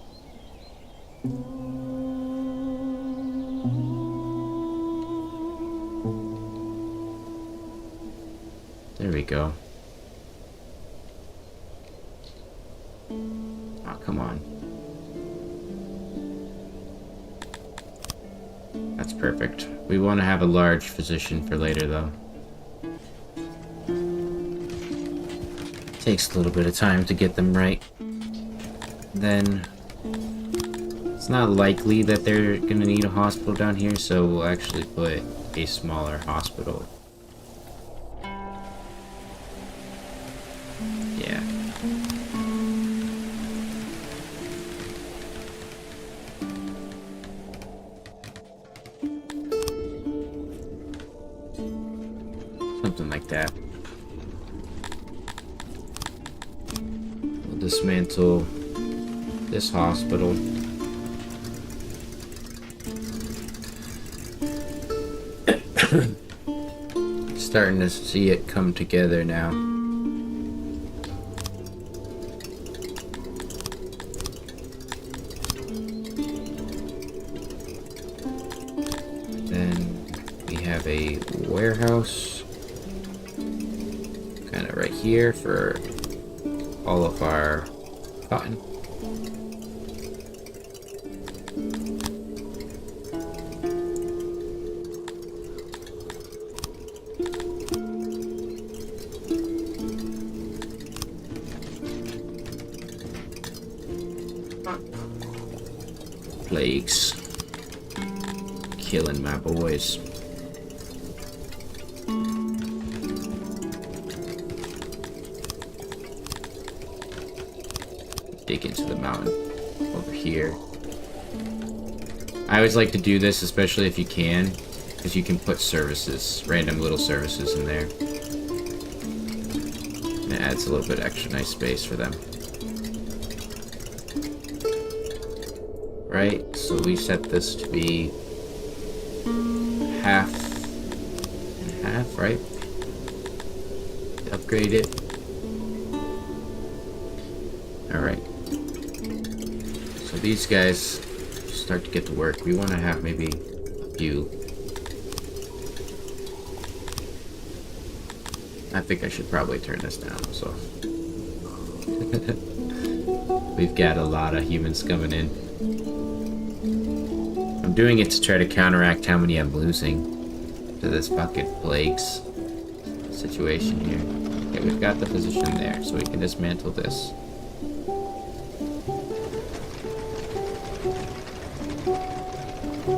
There we go. Oh, come on. That's perfect. We want to have a large physician for later, though. Takes a little bit of time to get them right. Then it's not likely that they're gonna need a hospital down here, so we'll actually put a smaller hospital. Yeah. Something like that. We'll dismantle this hospital. Starting to see it come together now. Then we have a warehouse kind of right here for all of our cotton. Plagues killing my boys. Dig into the mountain over here. I always like to do this, especially if you can, because you can put services, random little services in there. And it adds a little bit extra nice space for them. Right, so we set this to be half and half, right? Upgrade it. Alright. So these guys start to get to work. We want to have maybe a few. I think I should probably turn this down, so. We've got a lot of humans coming in. I'm doing it to try to counteract how many I'm losing to this fucking plagues situation here. Okay, we've got the position there, so we can dismantle this.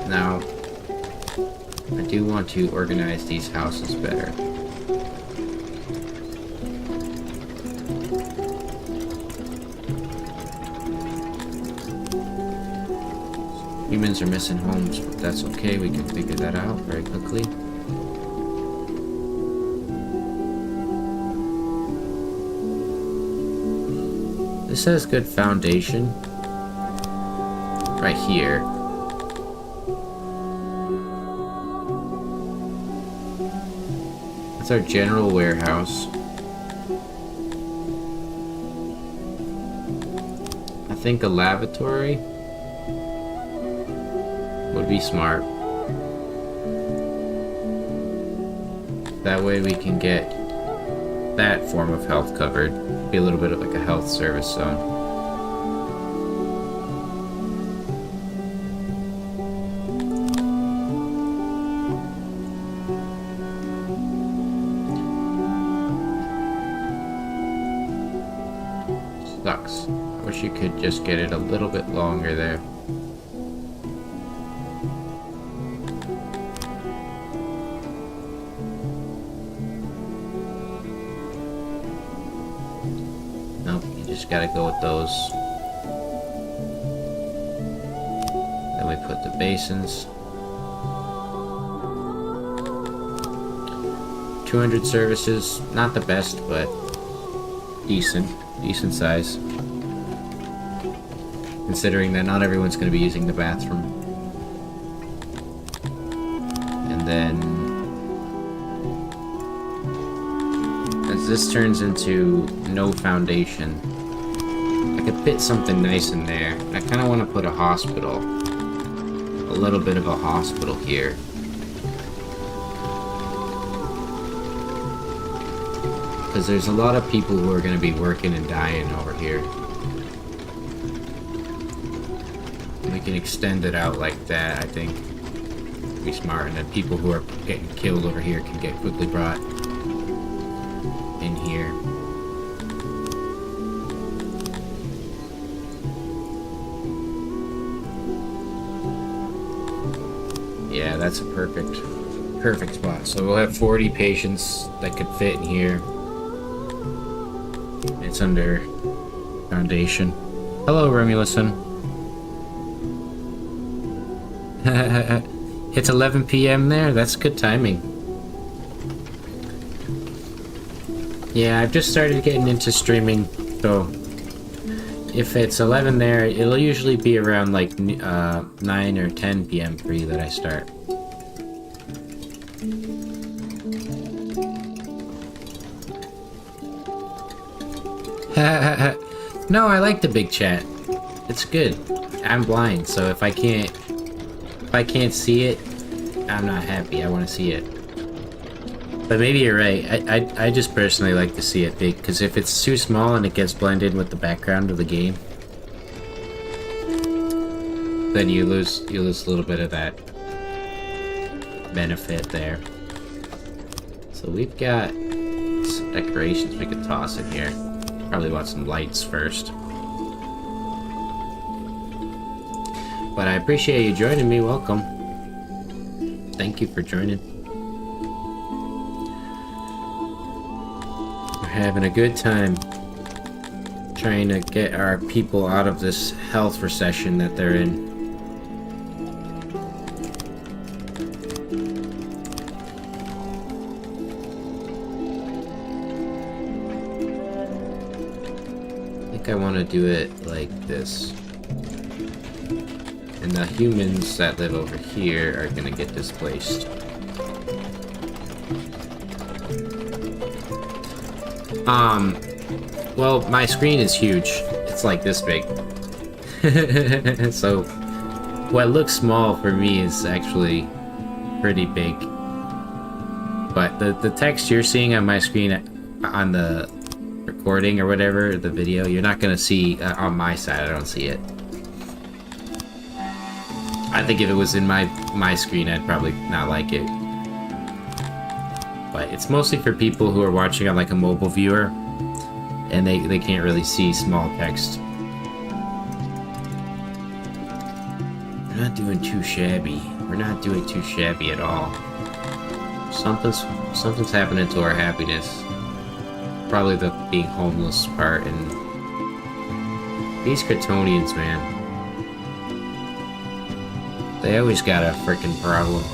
Now, I do want to organize these houses better. Humans are missing homes, but that's okay. We can figure that out very quickly. This has good foundation. Right here. That's our general warehouse. I think a lavatory would be smart. That way we can get that form of health covered. Be a little bit of like a health service zone. Sucks. I wish you could just get it a little bit longer there. Gotta go with those. Then we put the basins. 200 services, not the best, but decent size. Considering that not everyone's gonna be using the bathroom. And then as this turns into no foundation, I could fit something nice in there. I kind of want to put a hospital. A little bit of a hospital here. Because there's a lot of people who are going to be working and dying over here. We can extend it out like that, I think. Be smart. And then people who are getting killed over here can get quickly brought in here. Yeah, that's a perfect spot. So we'll have 40 patients that could fit in here. It's under foundation. Hello, Romuluson. It's 11 p.m. there. That's good timing. Yeah, I've just started getting into streaming, so if it's 11 there, it'll usually be around like 9 or 10 p.m. for you that I start. No, I like the big chat. It's good. I'm blind, so if I can't see it, I'm not happy. I want to see it. But maybe you're right. I just personally like to see it big, because if it's too small and it gets blended with the background of the game, then you lose a little bit of that benefit there. So we've got some decorations we could toss in here. Probably want some lights first. But I appreciate you joining me. Welcome. Thank you for joining. We're having a good time trying to get our people out of this health recession that they're in. I think I want to do it like this. And the humans that live over here are gonna get displaced. Well, my screen is huge. It's like this big. So, what looks small for me is actually pretty big. but the text you're seeing on my screen on the recording or whatever, the video, you're not gonna see on my side. I don't see it. I think if it was in my screen, I'd probably not like it. But it's mostly for people who are watching on like a mobile viewer, and they can't really see small text. We're not doing too shabby. We're not doing too shabby at all. Something's happening to our happiness. Probably the being homeless part, and these Kryptonians, man. They always got a freaking problem.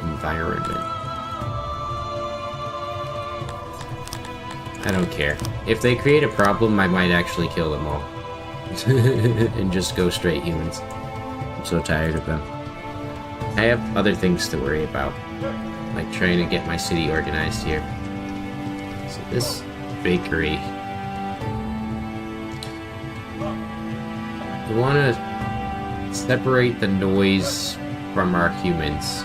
Environment. I don't care. If they create a problem, I might actually kill them all. And just go straight humans. I'm so tired of them. I have other things to worry about. Like trying to get my city organized here. So this bakery. We want to separate the noise from our humans.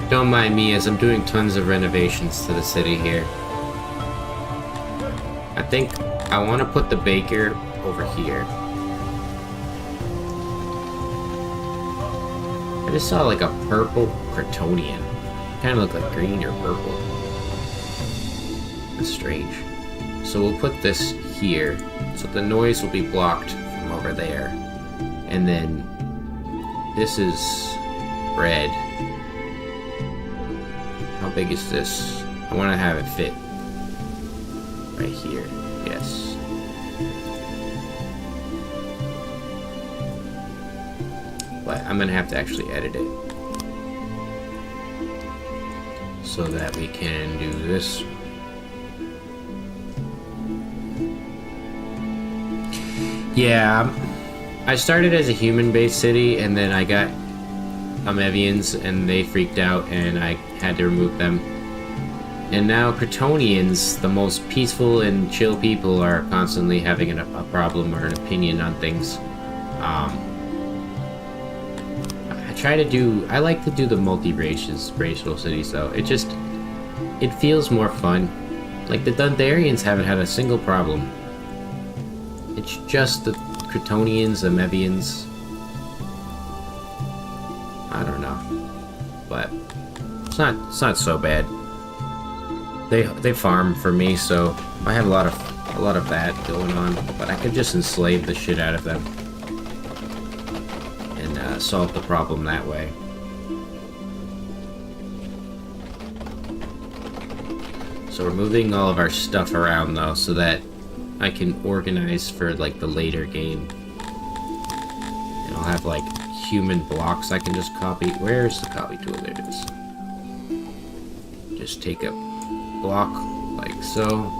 Don't mind me as I'm doing tons of renovations to the city here. I think I want to put the baker over here. I just saw like a purple Kryptonian. Kind of looked like green or purple. That's strange. So we'll put this here, so the noise will be blocked from over there. And then this is red. How big is this? I want to have it fit right here. Yes. But I'm gonna have to actually edit it so that we can do this. Yeah, I started as a human-based city, and then I got Amevians, and they freaked out, and I had to remove them. And now Kryptonians, the most peaceful and chill people, are constantly having a problem or an opinion on things. I like to do the racial cities though. It feels more fun. Like the Dundarians haven't had a single problem. It's just the Kryptonians, the Amevians. I don't know, but it's not so bad. They farm for me, so I have a lot of that going on. But I could just enslave the shit out of them and solve the problem that way. So we're moving all of our stuff around though, so that I can organize for like the later game. And I'll have like human blocks I can just copy. Where's the copy tool? There it is. Just take a block like so,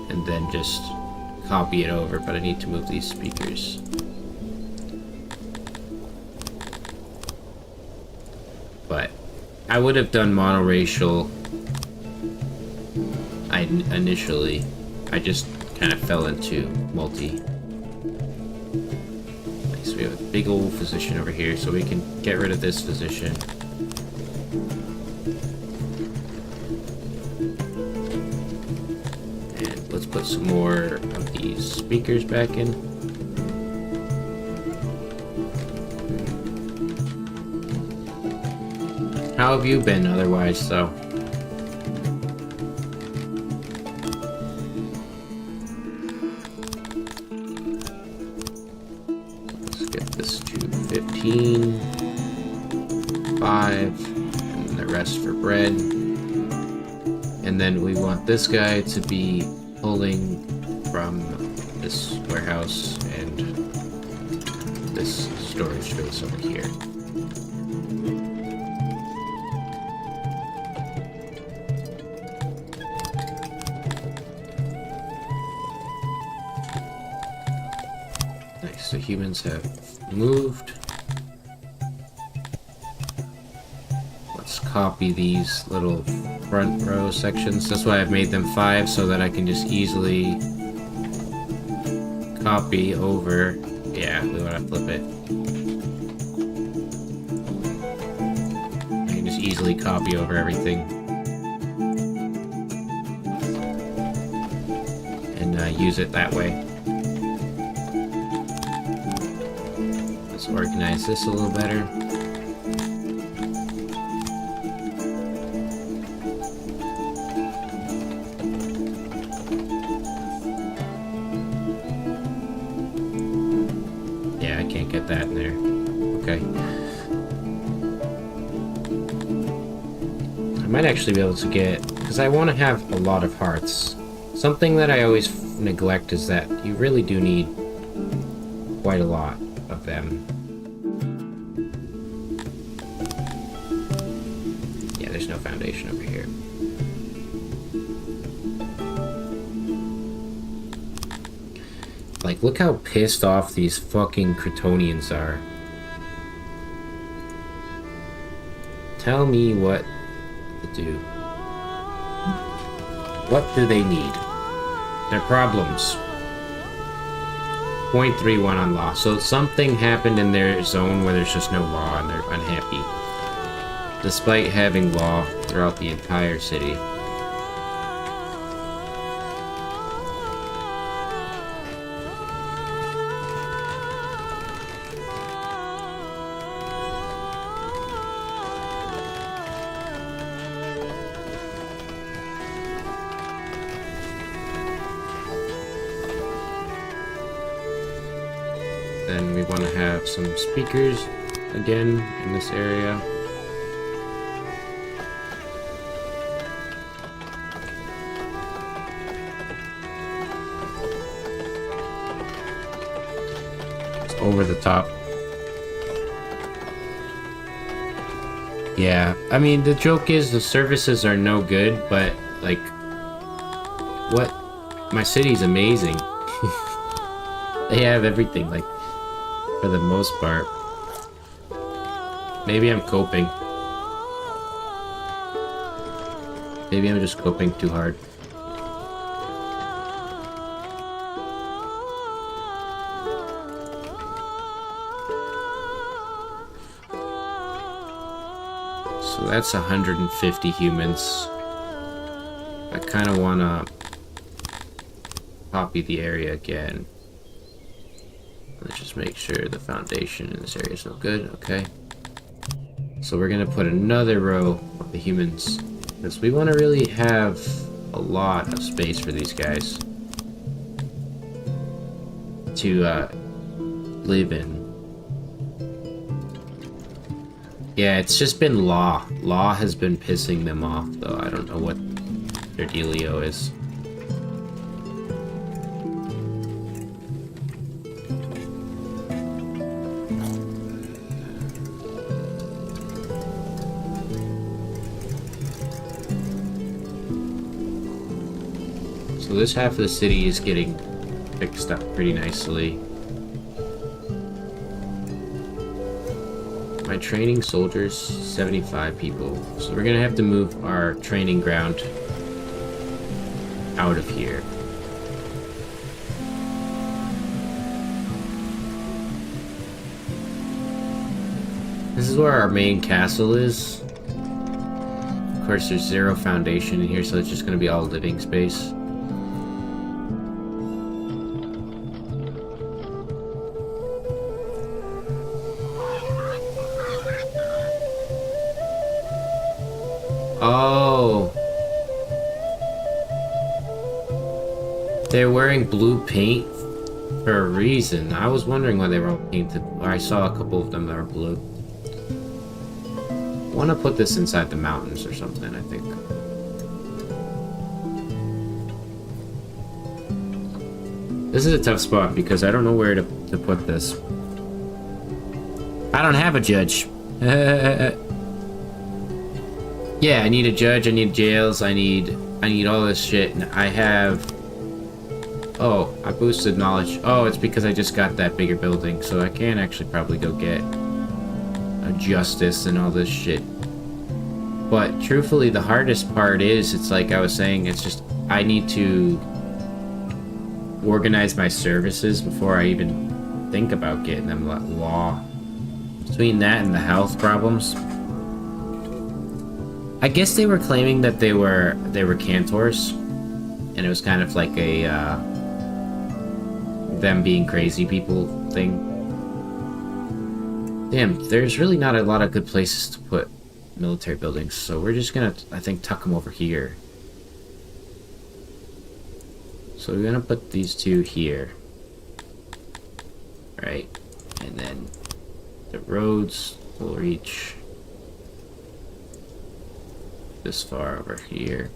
and then just copy it over, but I need to move these speakers. But I would have done monoracial initially. I just kind of fell into multi. So we have a big old physician over here, so we can get rid of this physician. And let's put some more of these speakers back in. How have you been otherwise, though? Let's get this to 15, 5, and the rest for bread. And then we want this guy to be pulling from this warehouse and this storage space over here. Nice, the humans have moved. Let's copy these little front row sections. That's why I've made them 5, so that I can just easily copy over. Yeah, we want to flip it. I can just easily copy over everything. And use it that way. Let's organize this a little better. Yeah, I can't get that in there. Okay. I might actually be able to get... because I want to have a lot of hearts. Something that I always neglect is that you really do need quite a lot of them. Yeah, there's no foundation over here. Like, look how pissed off these fucking Kryptonians are. Tell me what to do. What do they need? Their problems. 0.31 on law. So something happened in their zone where there's just no law and they're unhappy. Despite having law throughout the entire city. Then we want to have some speakers again in this area. It's over the top. Yeah, I mean, the joke is the services are no good, but like, what? My city's amazing. They have everything, like, for the most part. Maybe I'm coping. Maybe I'm just coping too hard. So that's 150 humans. I kind of want to copy the area again. Let's just make sure the foundation in this area is no good. Okay. So we're going to put another row of the humans, because we want to really have a lot of space for these guys to live in. Yeah, it's just been law. Law has been pissing them off, though. I don't know what their dealio is. So this half of the city is getting fixed up pretty nicely. My training soldiers, 75 people. So we're gonna have to move our training ground out of here. This is where our main castle is. Of course, there's 0 foundation in here, so it's just gonna be all living space. Oh. They're wearing blue paint for a reason. I was wondering why they were all painted. I saw a couple of them that were blue. I want to put this inside the mountains or something, I think. This is a tough spot because I don't know where to put this. I don't have a judge. Yeah, I need a judge, I need jails, I need all this shit, and I have... Oh, I boosted knowledge. Oh, it's because I just got that bigger building, so I can actually probably go get a justice and all this shit. But truthfully, the hardest part is, it's like I was saying, it's just I need to organize my services before I even think about getting them law. Between that and the health problems, I guess they were claiming that they were cantors, and it was kind of like a them being crazy people thing. Damn, there's really not a lot of good places to put military buildings, so we're just gonna, I think, tuck them over here. So we're gonna put these two here, right? And then the roads will reach this far over here.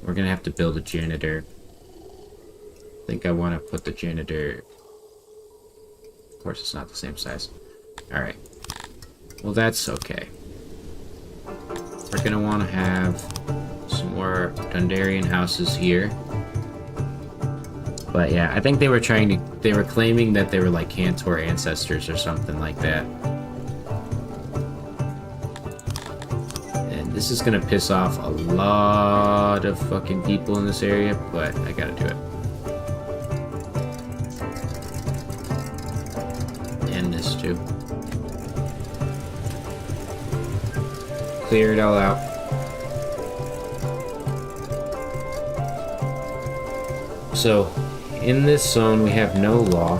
We're gonna have to build a janitor. I think I want to put the janitor. Of course, it's not the same size. All right. Well, that's okay. We're gonna want to have some more Dundarian houses here. But yeah, I think they were claiming that they were like Cantor ancestors or something like that. And this is gonna piss off a lot of fucking people in this area, but I gotta do it. And this too. Clear it all out. So, in this zone, we have no law.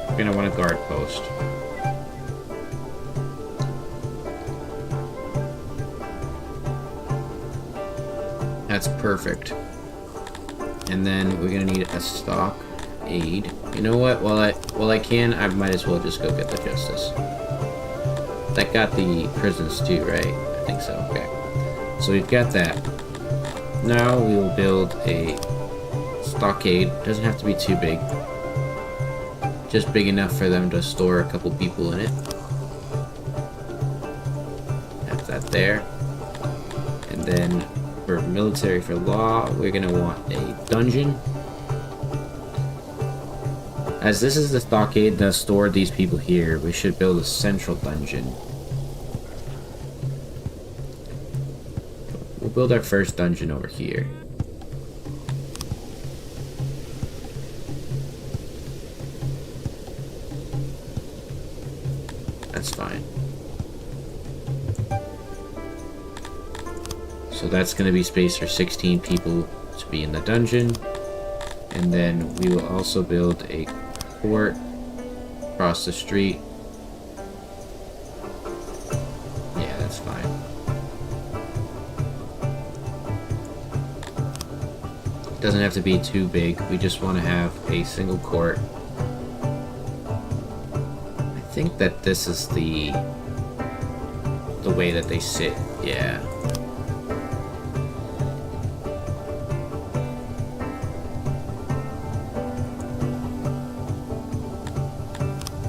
We're gonna want a guard post. That's perfect. And then we're gonna need a stockade. You know what? While I can, I might as well just go get the justice. That got the prisons too, right? I think so. Okay. So we've got that. Now we will build a stockade. Doesn't have to be too big. Just big enough for them to store a couple people in it. Have that there. And then for military for law, we're gonna want a dungeon. As this is the stockade that stored these people here, we should build a central dungeon. We'll build our first dungeon over here. That's fine. So that's going to be space for 16 people to be in the dungeon. And then we will also build a court across the street. Yeah, that's fine. It doesn't have to be too big. We just want to have a single court. I think that this is the way that they sit. Yeah.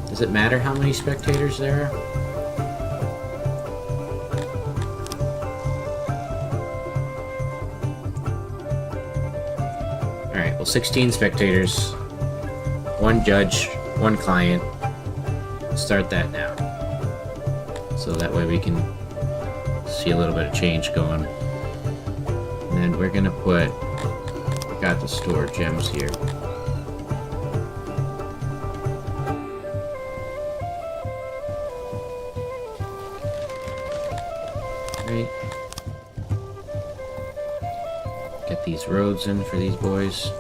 Does it matter how many spectators there are? Alright, well, 16 spectators, 1 judge, 1 client. Start that now. So that way we can see a little bit of change going. And then we're gonna put, got to store gems here. Right. Get these roads in for these boys.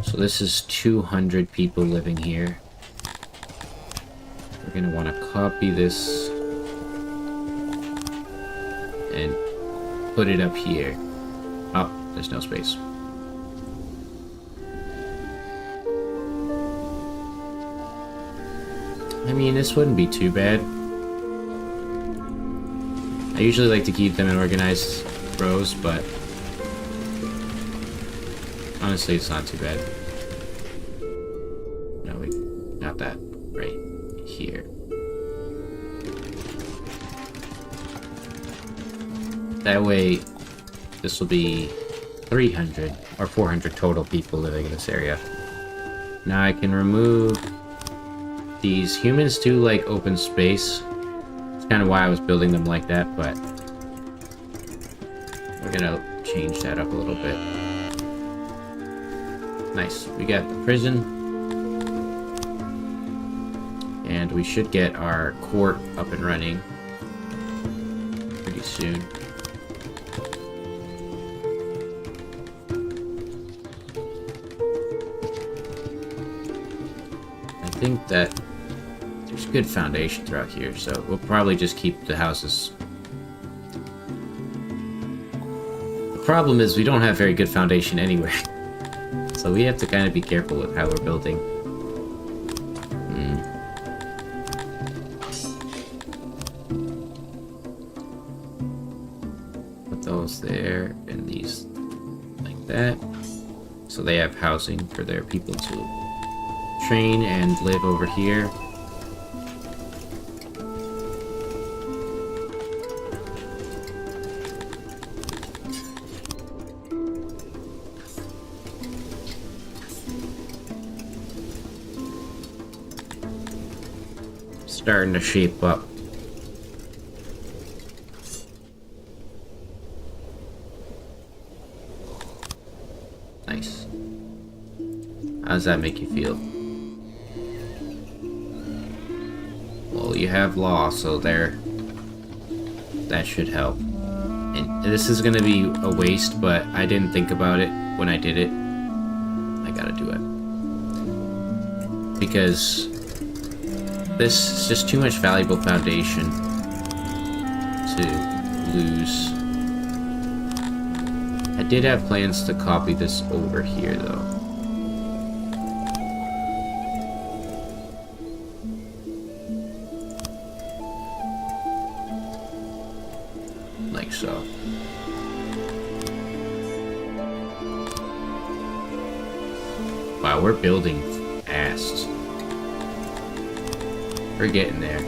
So this is 200 people living here. We're gonna want to copy this and put it up here. Oh, there's no space. I mean, this wouldn't be too bad. I usually like to keep them in organized rows, but honestly, it's not too bad. No, we got that right here. That way, this will be 300 or 400 total people living in this area. Now I can remove these humans do like open space. It's kind of why I was building them like that, but we're gonna change that up a little bit. Nice. We got the prison. And we should get our court up and running pretty soon. I think that there's good foundation throughout here, so we'll probably just keep the houses. The problem is we don't have very good foundation anywhere. So we have to kind of be careful with how we're building. Put those there and these like that. So they have housing for their people to train and live over here. Starting to shape up. Nice. How does that make you feel? Well, you have law, so there. That should help. And this is gonna be a waste, but I didn't think about it when I did it. I gotta do it. Because this is just too much valuable foundation to lose. I did have plans to copy this over here, though. Like so. Wow, we're building fast. We're getting there.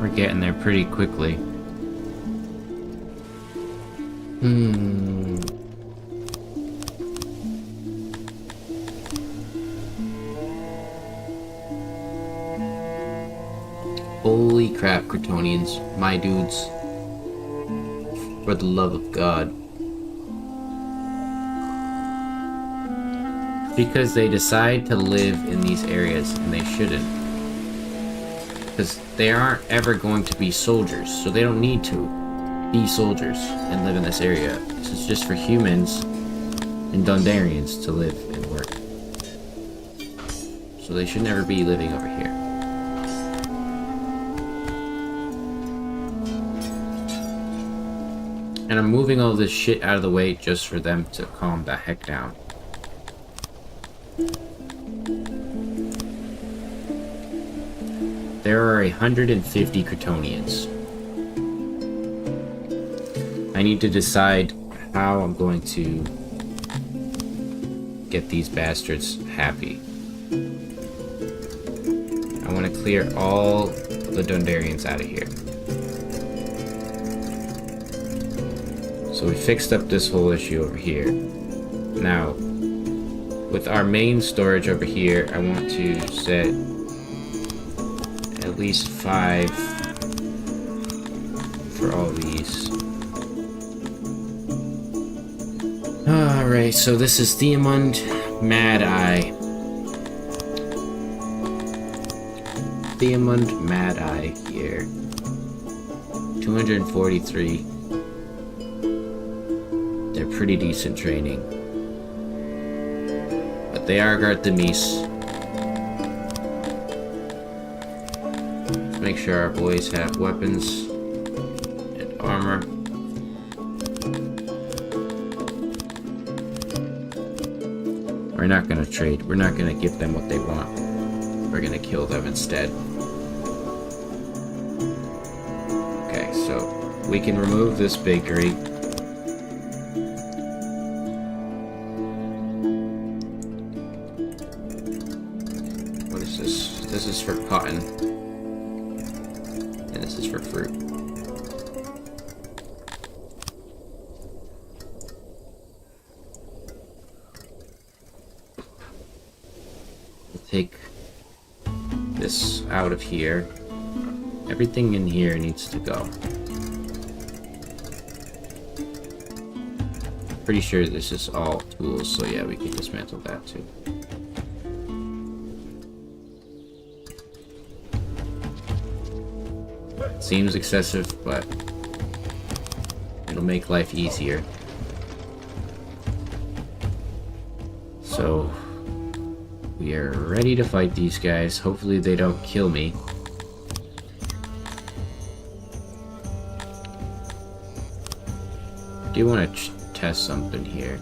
We're getting there pretty quickly. Holy crap, Kryptonians. My dudes. For the love of God. Because they decide to live in these areas, and they shouldn't. Because they aren't ever going to be soldiers, so they don't need to be soldiers and live in this area. This is just for humans and Dondarians to live and work. So they should never be living over here. And I'm moving all this shit out of the way just for them to calm the heck down. There are 150 Kryptonians. I need to decide how I'm going to get these bastards happy. I want to clear all the Dondarians out of here. So we fixed up this whole issue over here. Now, with our main storage over here, I want to set at least 5 for all these. Alright, so this is Theamund Mad Eye. Theamund Mad Eye here. 243. They're pretty decent training. But they are Garthemis. Let's make sure our boys have weapons and armor. We're not gonna trade. We're not gonna give them what they want. We're gonna kill them instead. Okay, so we can remove this bakery. What is this? This is. This is for cotton. And this is for fruit. take this out of here. Everything in here needs to go. Pretty sure this is all tools, so yeah, we can dismantle that too. Seems excessive, but it'll make life easier. So we are ready to fight these guys. Hopefully they don't kill me. I do want to test something here.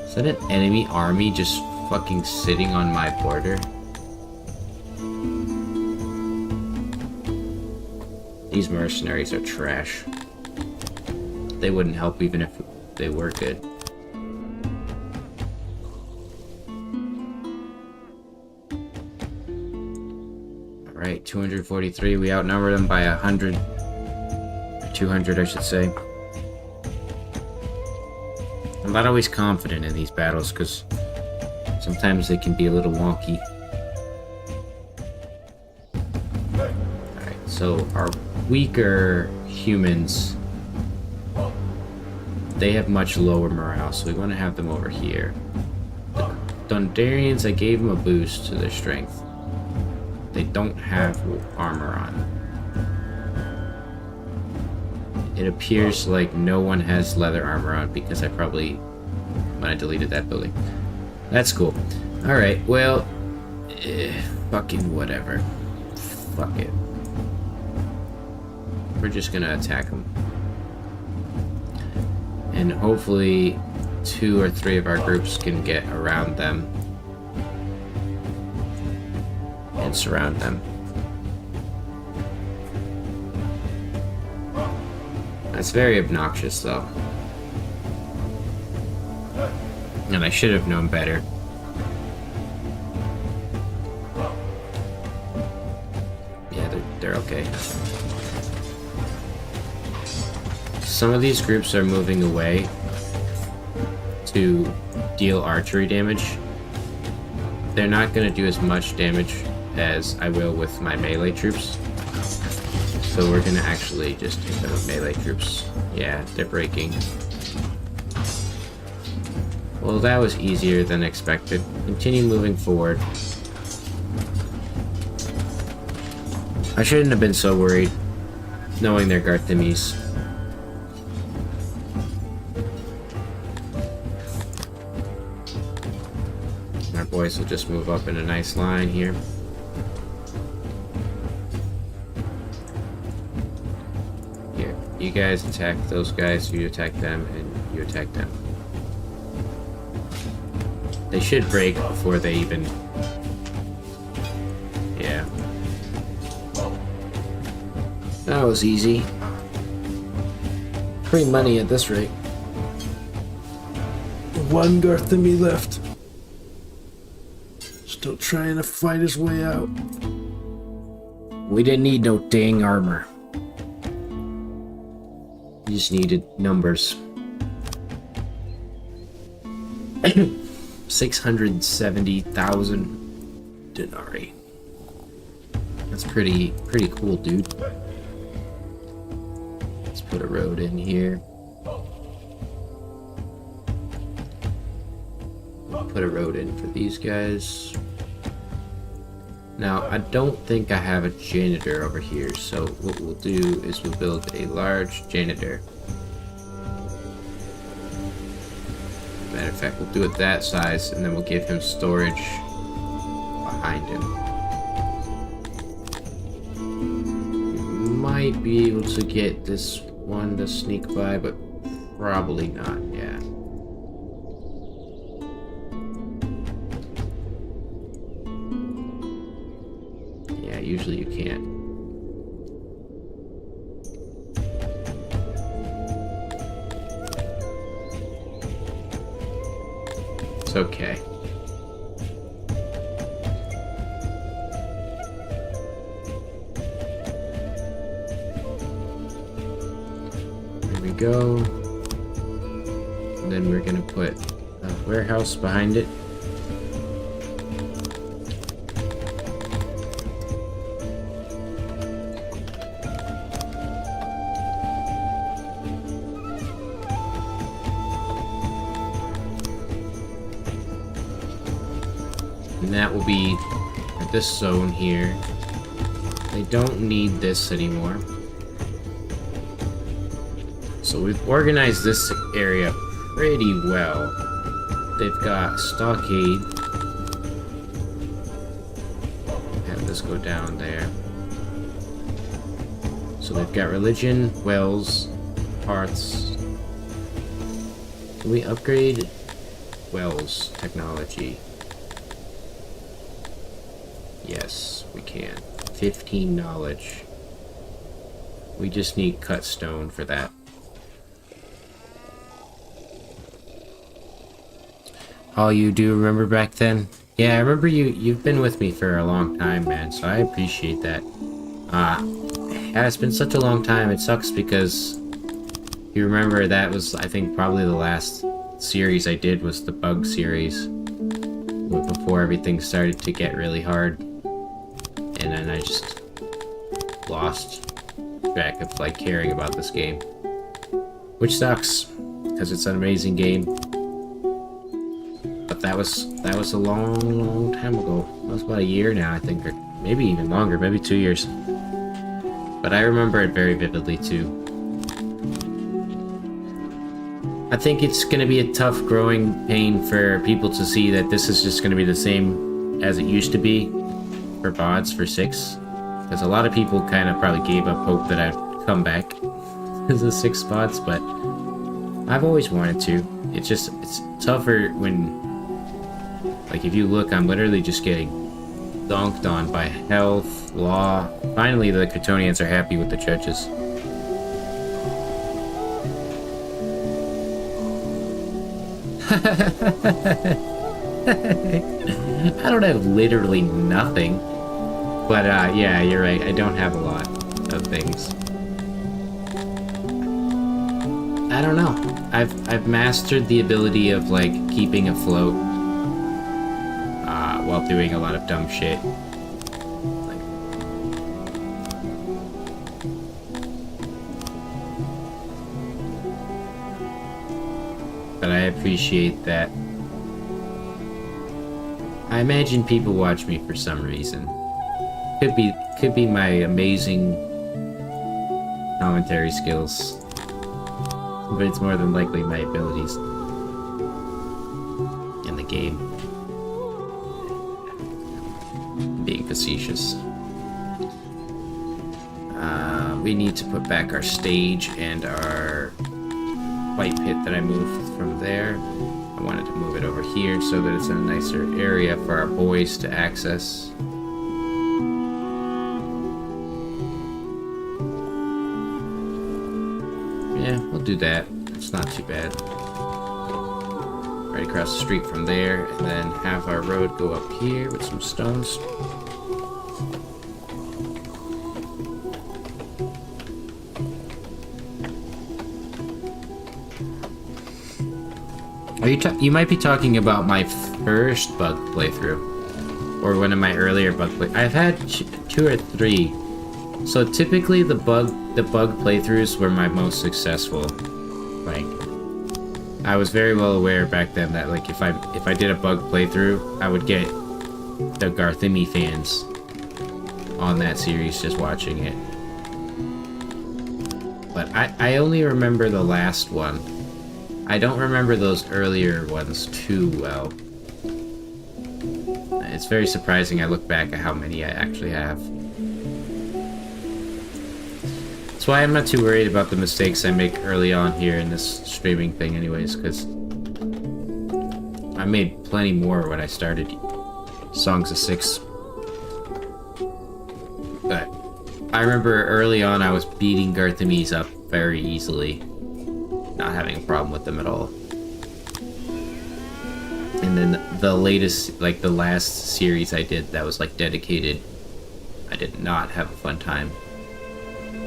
Is that an enemy army just fucking sitting on my border? These mercenaries are trash. They wouldn't help even if they were good. Alright, 243. We outnumber them by 100. Or 200, I should say. I'm not always confident in these battles because sometimes they can be a little wonky. Alright, so our weaker humans, they have much lower morale, so we want to have them over here. The Dundarians, I gave them a boost to their strength. They don't have armor on. It appears like no one has leather armor on because I probably, when I deleted that building. That's cool. Alright, well, fucking whatever. Fuck it. We're just gonna attack them. And hopefully 2 or 3 of our groups can get around them and surround them. That's very obnoxious though. And I should have known better. Yeah, they're okay. Some of these groups are moving away to deal archery damage. They're not going to do as much damage as I will with my melee troops. So we're going to actually just take them with melee troops. Yeah, they're breaking. Well, that was easier than expected. Continue moving forward. I shouldn't have been so worried, knowing they're Garthimes. Our boys will just move up in a nice line here. Here, you guys attack those guys, you attack them, and you attack them. They should break before they even... Yeah. That was easy. Free money at this rate. One Garthimi left. Still trying to fight his way out. We didn't need no dang armor. We just needed numbers. 670,000 denarii. That's pretty cool, dude. Let's put a road in here. We'll put a road in for these guys. Now, I don't think I have a janitor over here, so what we'll do is we'll build a large janitor. Matter of fact, we'll do it that size, and then we'll give him storage behind him. We might be able to get this one to sneak by, but probably not, yeah. Yeah, usually you can't. It's okay. There we go. And then we're gonna put a warehouse behind it. And that will be at this zone here. They don't need this anymore. So we've organized this area pretty well. They've got a stockade. Have this go down there. So they've got religion, wells, hearths. Can we upgrade wells technology? Yes, we can. 15 knowledge. We just need cut stone for that. Oh, you do remember back then? Yeah, I remember you've been with me for a long time, man, so I appreciate that. Yeah, it's been such a long time. It sucks because you remember that was, I think, probably the last series I did was the bug series. Before everything started to get really hard. And then I just lost track of, like, caring about this game. Which sucks, because it's an amazing game. But that was a long time ago. That was about a year now, I think, or maybe even longer, maybe 2 years. But I remember it very vividly too. I think it's going to be a tough growing pain for people to see that this is just going to be the same as it used to be for VODs for 6. Because a lot of people kind of probably gave up hope that I'd come back as a 6 VODs, but I've always wanted to. It's tougher when, like, if you look, I'm literally just getting donked on by health, law. Finally, the Kryptonians are happy with the judges. I don't have literally nothing. But, yeah, you're right. I don't have a lot of things. I don't know. I've mastered the ability of, like, keeping afloat while doing a lot of dumb shit. But I appreciate that. I imagine people watch me for some reason. Could be my amazing commentary skills. But it's more than likely my abilities in the game. Being facetious. We need to put back our stage and our fight pit that I moved from there. I wanted to move it over here so that it's in a nicer area for our boys to access. Yeah, we'll do that. It's not too bad. Right across the street from there, and then have our road go up here with some stones. You might be talking about my first bug playthrough, or one of my earlier bug playthroughs. I've had 2 or 3. So typically the bug playthroughs were my most successful. Like, I was very well aware back then that, like, if I did a bug playthrough, I would get the Garthimi fans on that series just watching it. But I only remember the last one. I don't remember those earlier ones too well. It's very surprising I look back at how many I actually have. That's why I'm not too worried about the mistakes I make early on here in this streaming thing anyways, because I made plenty more when I started Songs of 6. But I remember early on I was beating Garthimes up very easily. Not having a problem with them at all. And then the latest, like the last series I did that was like dedicated, I did not have a fun time.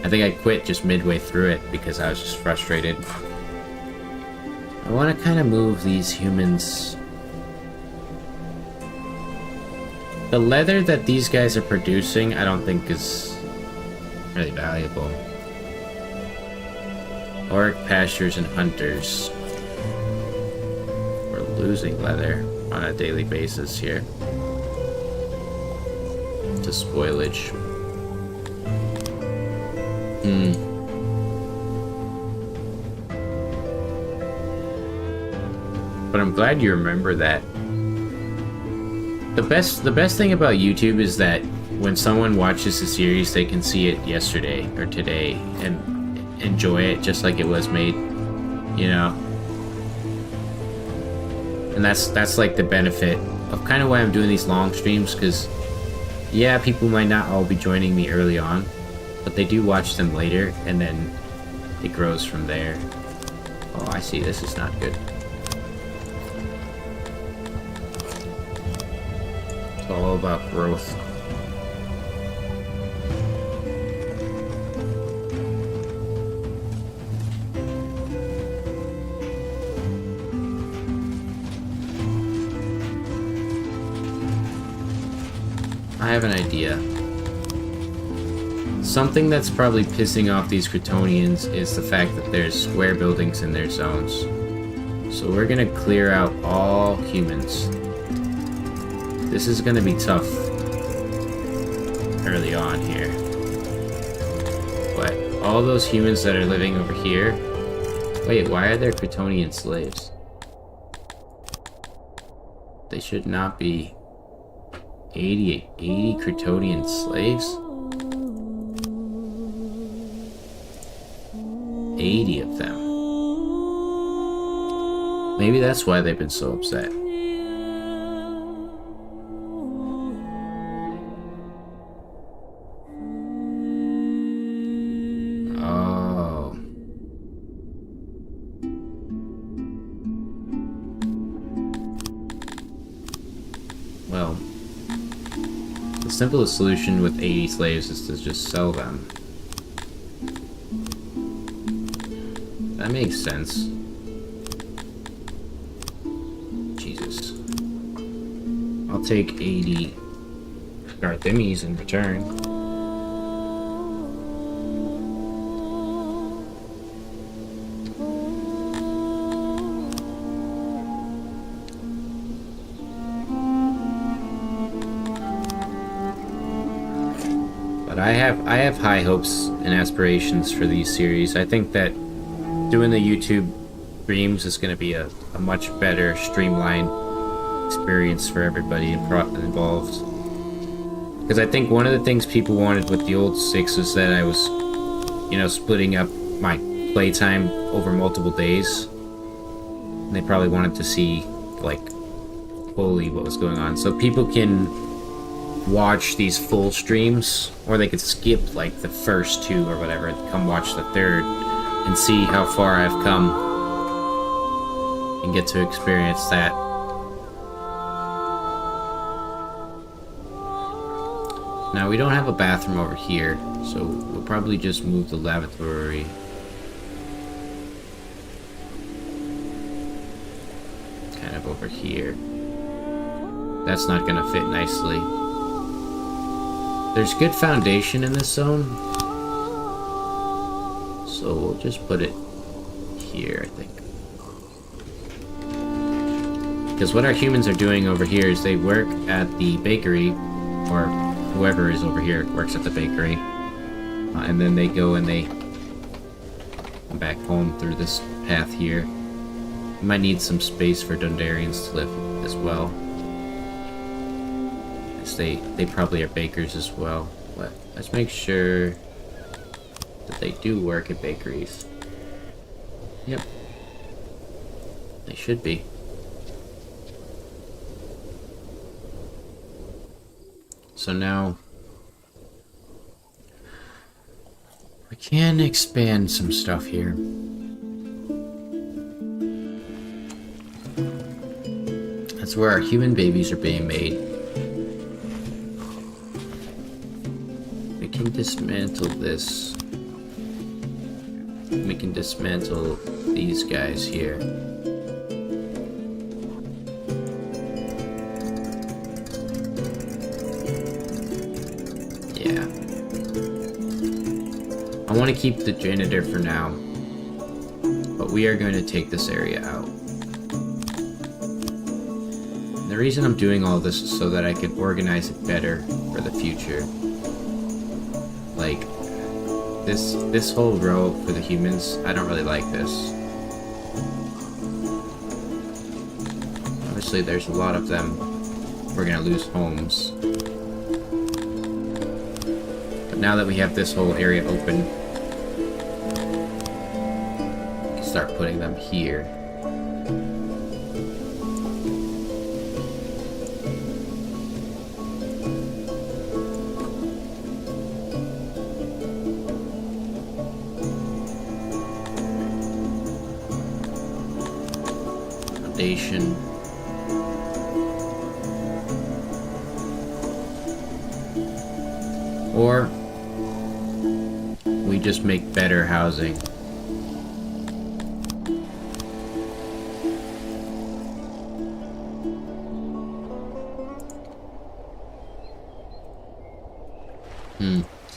I think I quit just midway through it because I was just frustrated. I want to kind of move these humans. The leather that these guys are producing, I don't think is really valuable. Orc pastures and hunters. We're losing leather on a daily basis here. to spoilage. But I'm glad you remember that. The best thing about YouTube is that when someone watches a series, they can see it yesterday or today and enjoy it just like it was made, you know? And that's like the benefit of kind of why I'm doing these long streams, because yeah, people might not all be joining me early on, but they do watch them later, and then it grows from there. Oh, I see, this is not good. It's all about growth. I have an idea. Something that's probably pissing off these Kryptonians is the fact that there's square buildings in their zones. So we're gonna clear out all humans. This is gonna be tough early on here. But all those humans that are living over here... Wait, why are there Kryptonian slaves? They should not be... 80 Kryptonian slaves? 80 of them. Maybe that's why they've been so upset. Oh. Well, the simplest solution with 80 slaves is to just sell them. That makes sense. Jesus. I'll take 80 Garthemis in return. But I have high hopes and aspirations for these series. I think that doing the YouTube streams is going to be a much better, streamlined experience for everybody involved. Because I think one of the things people wanted with the old 6 was that I was, you know, splitting up my playtime over multiple days. And they probably wanted to see, like, fully what was going on. So people can watch these full streams, or they could skip, like, the first 2 or whatever, and come watch the 3rd. And see how far I've come and get to experience that. Now we don't have a bathroom over here, so we'll probably just move the lavatory kind of over here. That's not gonna fit nicely. There's good foundation in this zone, so we'll just put it here, I think. Because what our humans are doing over here is they work at the bakery, or whoever is over here works at the bakery, and then they go and they come back home through this path here. We might need some space for Dundarians to live as well, as they probably are bakers as well. But let's make sure that they do work at bakeries. Yep. They should be. So now we can expand some stuff here. That's where our human babies are being made. We can dismantle this. We can dismantle these guys here. Yeah. I want to keep the janitor for now, but we are going to take this area out. And the reason I'm doing all this is so that I can organize it better for the future. Like, this whole row for the humans, I don't really like this. Obviously, there's a lot of them. We're gonna lose homes. But now that we have this whole area open, we can start putting them here. Foundation. Or we just make better housing.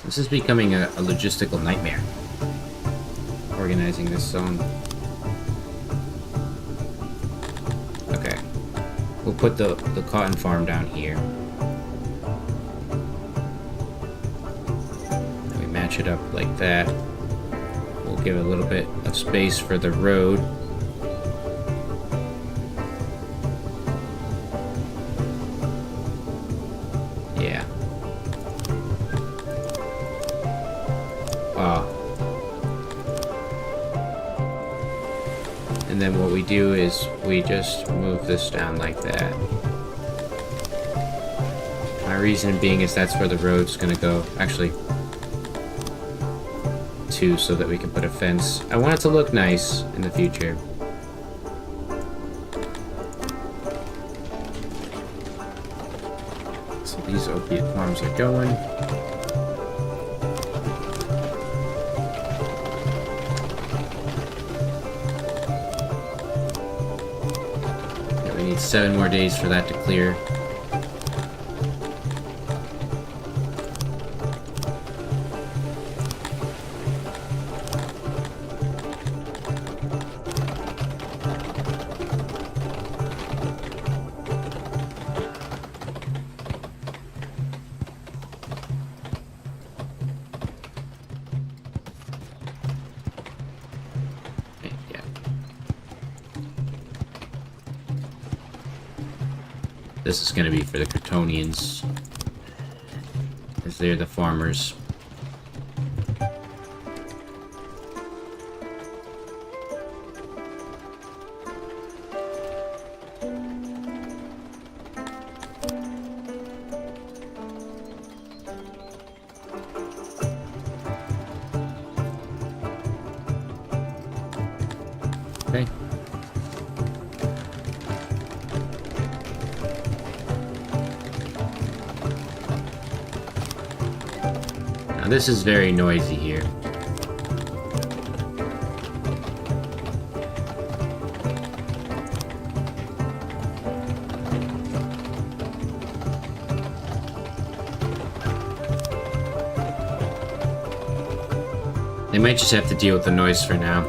This is becoming a logistical nightmare. Organizing this zone. Okay. We'll put the cotton farm down here. Match it up like that. We'll give a little bit of space for the road. Yeah. And then what we do is we just move this down like that. My reason being is that's where the road's gonna go. Actually, so that we can put a fence. I want it to look nice in the future. So these opiate farms are going. Yeah, we need 7 more days for that to clear. This is going to be for the Kryptonians, as they're the farmers. Okay. Now this is very noisy here. They might just have to deal with the noise for now.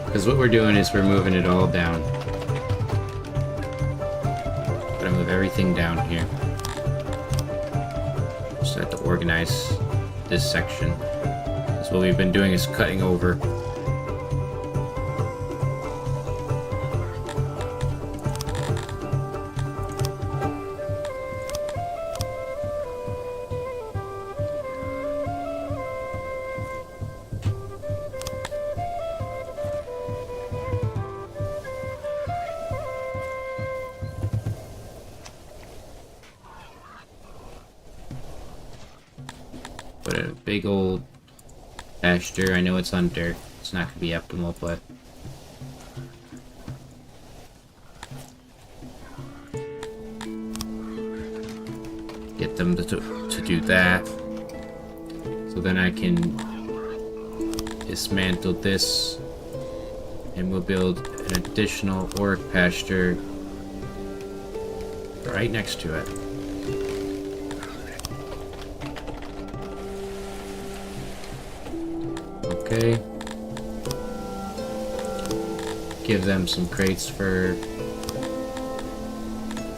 Because what we're doing is we're moving it all down. Gotta move everything down here. Just have to organize this section. Because what we've been doing is cutting over. Put a big old pasture. I know it's on dirt. It's not going to be optimal, but get them to do that. So then I can dismantle this and we'll build an additional orc pasture right next to it. Okay. Give them some crates for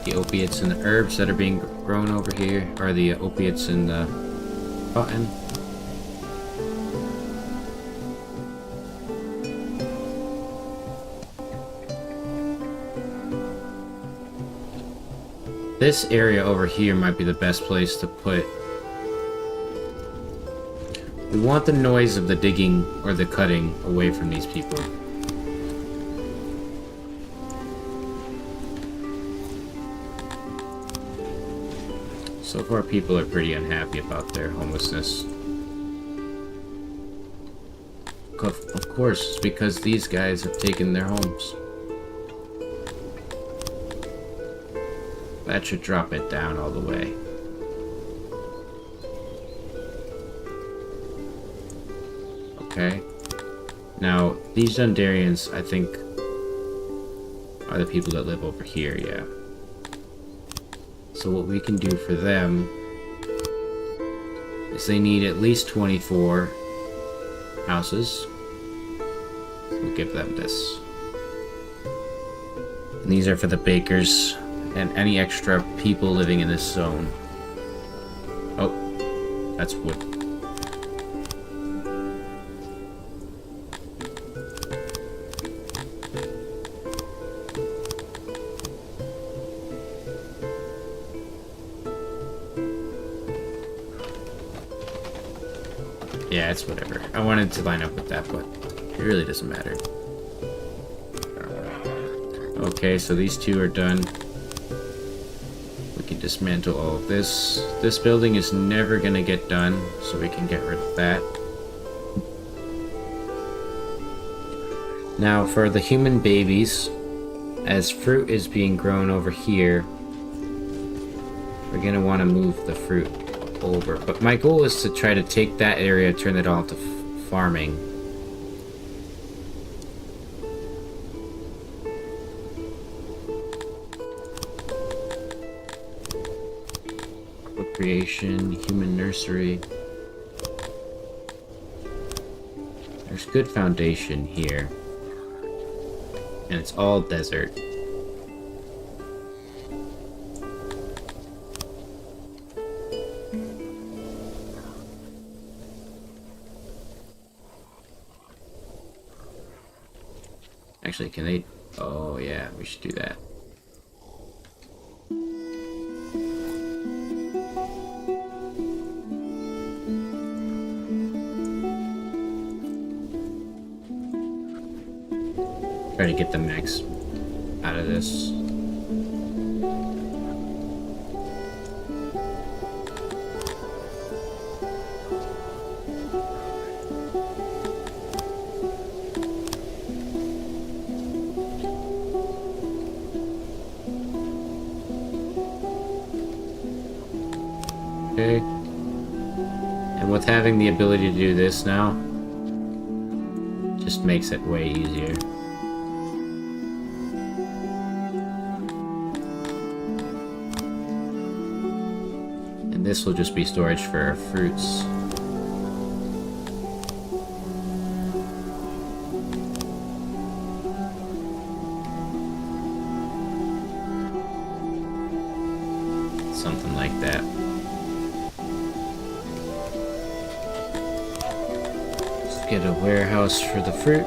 the opiates and the herbs that are being grown over here, or the opiates and the cotton. This area over here might be the best place to put. We want the noise of the digging or the cutting away from these people. So far, people are pretty unhappy about their homelessness. Of course, it's because these guys have taken their homes. That should drop it down all the way. Okay. Now, these Dundarians, I think, are the people that live over here, yeah. So what we can do for them is they need at least 24 houses. We'll give them this. And these are for the bakers and any extra people living in this zone. Oh, that's wood. Yeah, it's whatever. I wanted to line up with that, but it really doesn't matter. Okay, so these two are done. We can dismantle all of this. This building is never gonna get done, so we can get rid of that. Now, for the human babies, as fruit is being grown over here, we're gonna want to move the fruit over. But my goal is to try to take that area, turn it all to farming. Creation, human nursery. There's good foundation here. And it's all desert. Actually, can they... Oh, yeah, we should do that. Try to get the max out of this. Okay. And with having the ability to do this now, just makes it way easier. And this will just be storage for our fruits. Something like that. Let's get a warehouse for the fruit.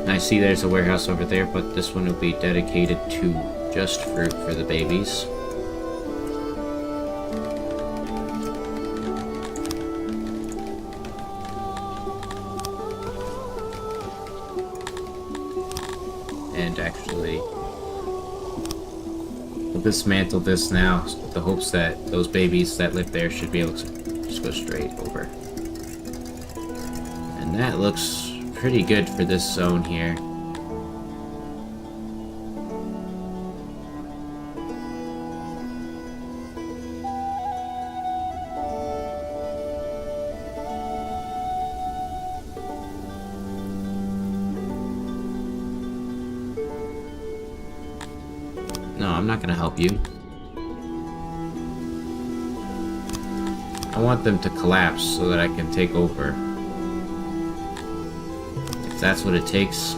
And I see there's a warehouse over there, but this one will be dedicated to just fruit for the babies. And actually, we'll dismantle this now with the hopes that those babies that live there should be able to just go straight over. And that looks pretty good for this zone here. No, I'm not gonna help you. I want them to collapse so that I can take over. If that's what it takes,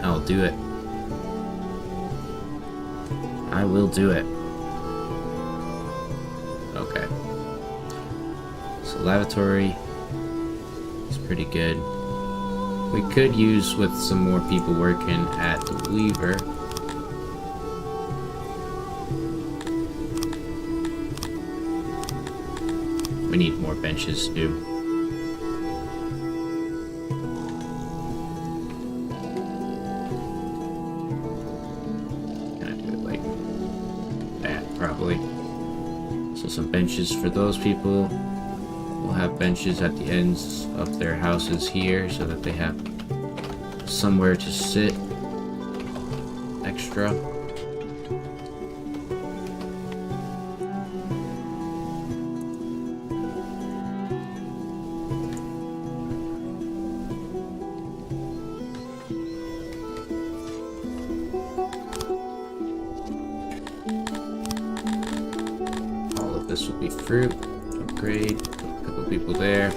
I'll do it. I will do it. Okay. So lavatory is pretty good. We could use with some more people working at the Weaver. We need more benches too. Gonna do it like that probably. So some benches for those people. We'll have benches at the ends of their houses here so that they have somewhere to sit extra. All of this will be fruit. Upgrade. People there.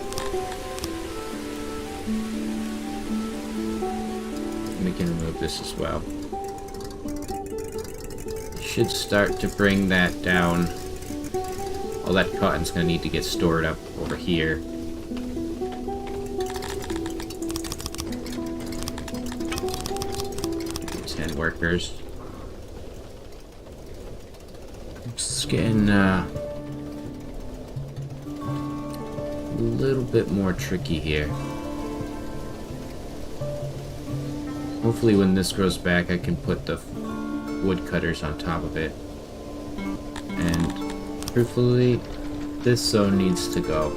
And we can remove this as well. Should start to bring that down. All that cotton's gonna need to get stored up over here. 10 workers. It's getting a little bit more tricky here. Hopefully when this grows back I can put the woodcutters on top of it. And truthfully, this zone needs to go.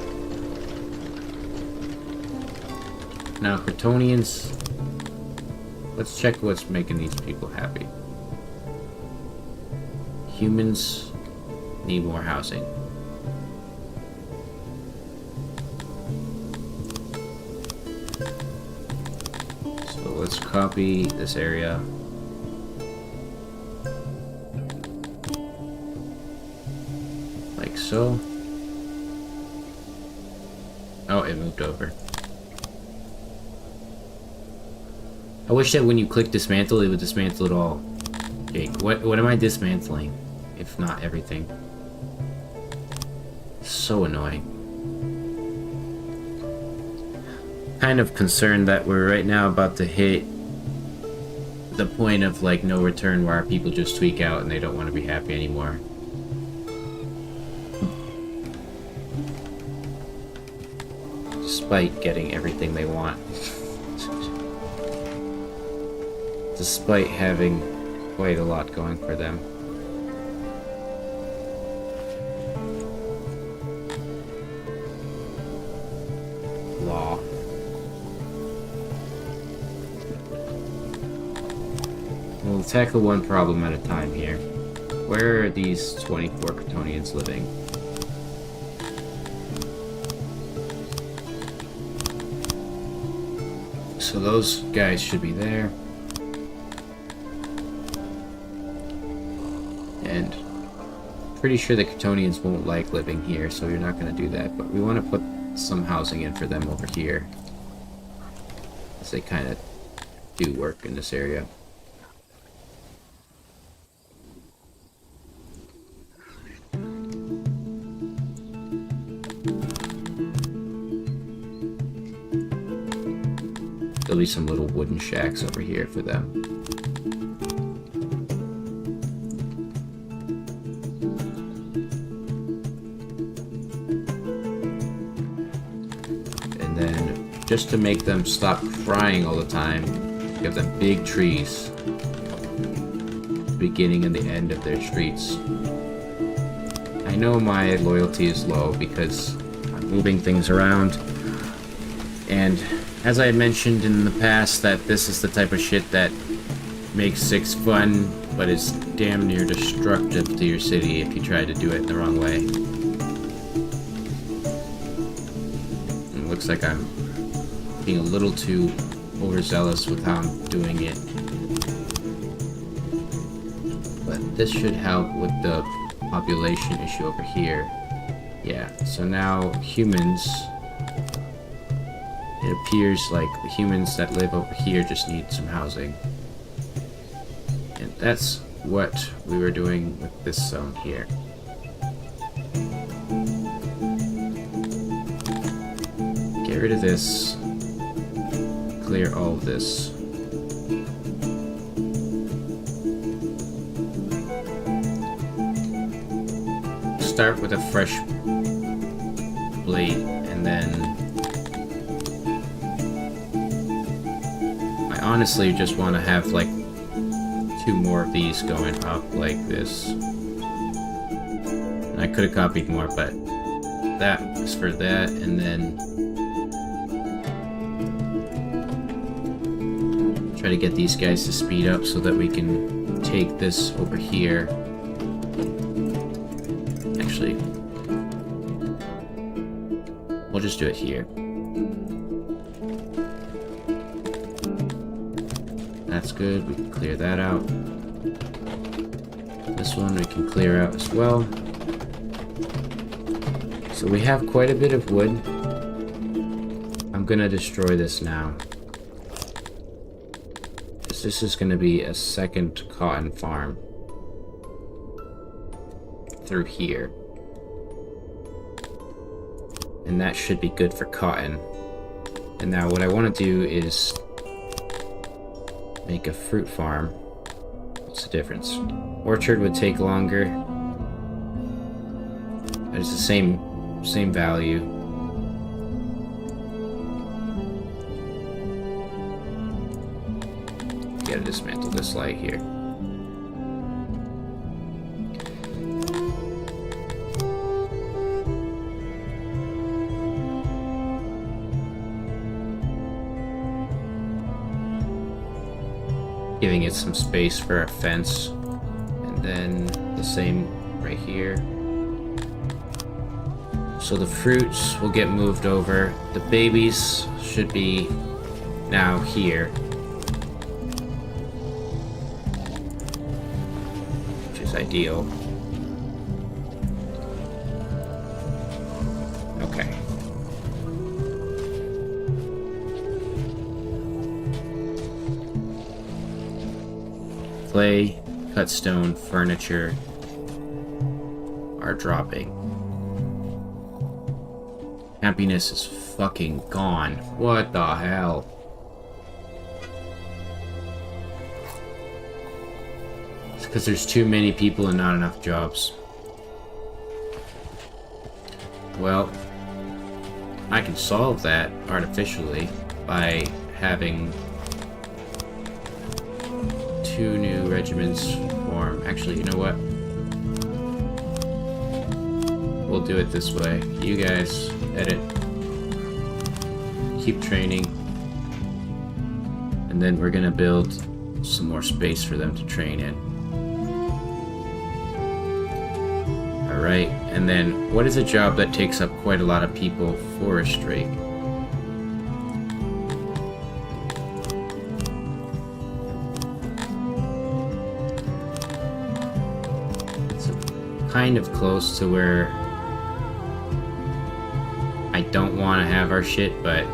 Now Kryptonians, let's check what's making these people happy. Humans need more housing. Let's copy this area. Like so. Oh, it moved over. I wish that when you click dismantle, it would dismantle it all. Jake, what am I dismantling? If not everything. So annoying. Kind of concerned that we're right now about to hit the point of like no return where our people just tweak out and they don't want to be happy anymore. Despite getting everything they want. Despite having quite a lot going for them. Law. We'll tackle one problem at a time here. Where are these 24 Kryptonians living? So those guys should be there. And pretty sure the Kryptonians won't like living here, so you're not going to do that. But we want to put some housing in for them over here, as they kind of do work in this area. There'll be some little wooden shacks over here for them. And then, just to make them stop crying all the time, give them big trees. Beginning and the end of their streets. I know my loyalty is low because I'm moving things around. And as I had mentioned in the past, that this is the type of shit that makes 6 fun, but is damn near destructive to your city if you try to do it the wrong way. It looks like I'm being a little too overzealous with how I'm doing it. But this should help with the population issue over here. Yeah, so now humans... It appears like the humans that live over here just need some housing. And that's what we were doing with this zone here. Get rid of this. Clear all of this. Start with a fresh blade, and then I honestly just want to have like 2 more of these going up like this. And I could have copied more, but that was for that, and then try to get these guys to speed up so that we can take this over here. Actually, we'll just do it here. That's good, we can clear that out. This one we can clear out as well. So we have quite a bit of wood. I'm gonna destroy this now. This is gonna be a second cotton farm through here. And that should be good for cotton. And now what I want to do is make a fruit farm. What's the difference? Orchard would take longer. But it's the same value. Gotta dismantle this light here. Giving it some space for a fence, and then the same right here. So the fruits will get moved over. The babies should be now here, which is ideal. Okay. Clay, cut stone, furniture are dropping. Happiness is fucking gone. What the hell? It's because there's too many people and not enough jobs. Well, I can solve that artificially by having 2 new regiments form. Actually, you know what? We'll do it this way. You guys edit, keep training, and then we're gonna build some more space for them to train in. Alright, and then what is a job that takes up quite a lot of people? Forestry. It's kind of close to where I don't want to have our shit, but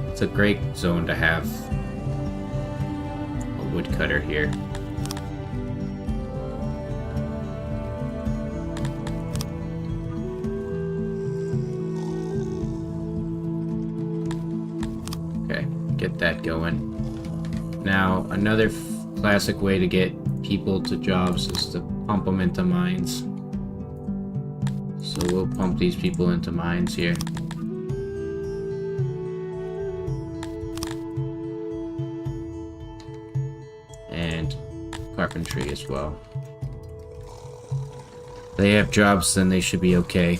it's a great zone to have a woodcutter here. Okay, get that going. Now, another classic way to get people to jobs is to pump them into mines. So we'll pump these people into mines here. And carpentry as well. If they have jobs, then they should be okay.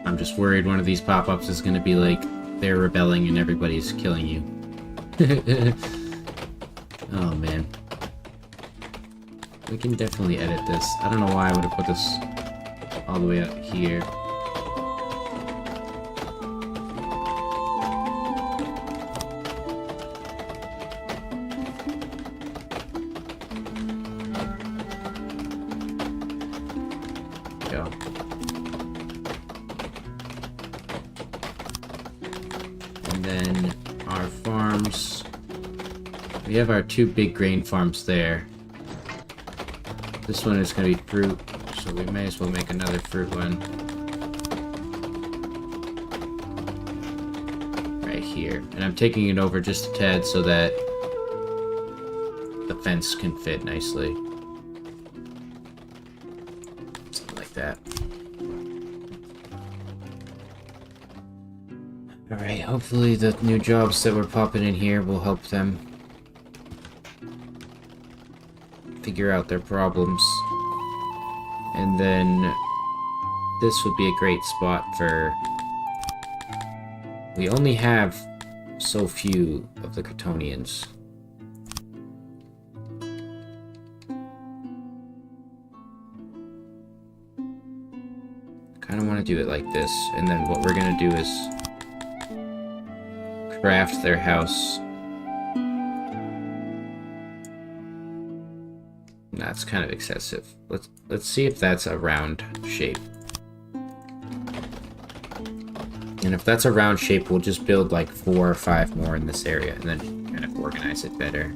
I'm just worried one of these pop-ups is going to be like, they're rebelling and everybody's killing you. Oh man. We can definitely edit this. I don't know why I would have put this all the way up here. go. And then our farms. We have our 2 big grain farms there. This one is going to be fruit, so we may as well make another fruit one. Right here. And I'm taking it over just a tad so that the fence can fit nicely. Something like that. Alright, hopefully the new jobs that we're popping in here will help them figure out their problems. And then this would be a great spot for... We only have so few of the Kryptonians. Kind of want to do it like this, and then what we're gonna do is craft their house. That's kind of excessive. Let's see if that's a round shape. And if that's a round shape, we'll just build like 4 or 5 more in this area, and then kind of organize it better.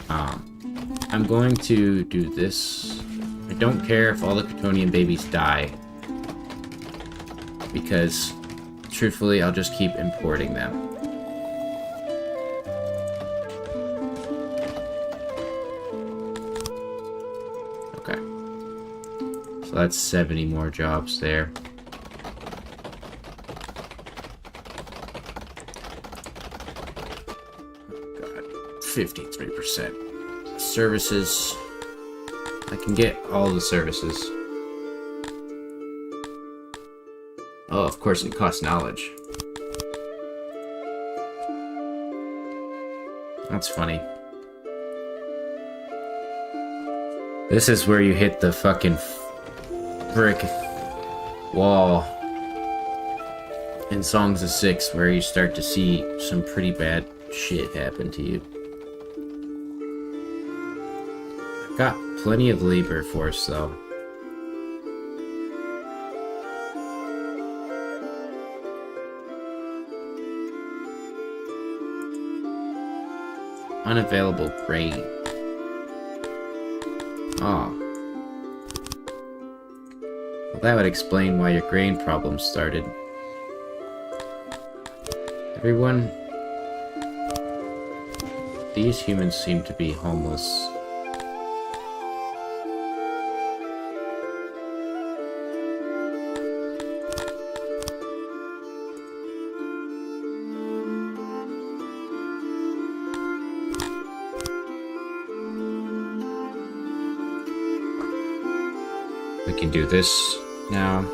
I'm going to do this. I don't care if all the Kryptonian babies die, because truthfully, I'll just keep importing them. Okay. So that's 70 more jobs there. God, 53%. Services. I can get all the services. Oh, of course it costs knowledge. That's funny. This is where you hit the fucking brick wall in Songs of Six, where you start to see some pretty bad shit happen to you. I've got plenty of labor force, though. Unavailable grain. Oh. Well, that would explain why your grain problem started. Everyone... These humans seem to be homeless. We can do this now.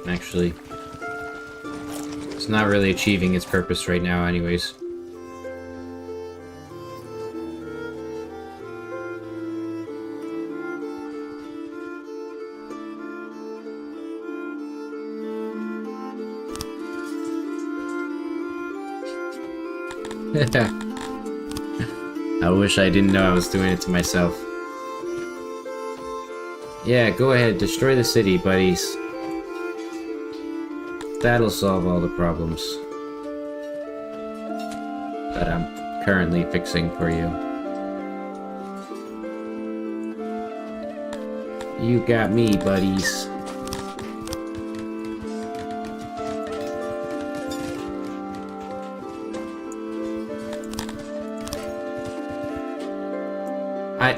Actually, it's not really achieving its purpose right now anyways. I wish I didn't know I was doing it to myself. Yeah, go ahead, destroy the city, buddies. That'll solve all the problems that I'm currently fixing for you. You got me, buddies.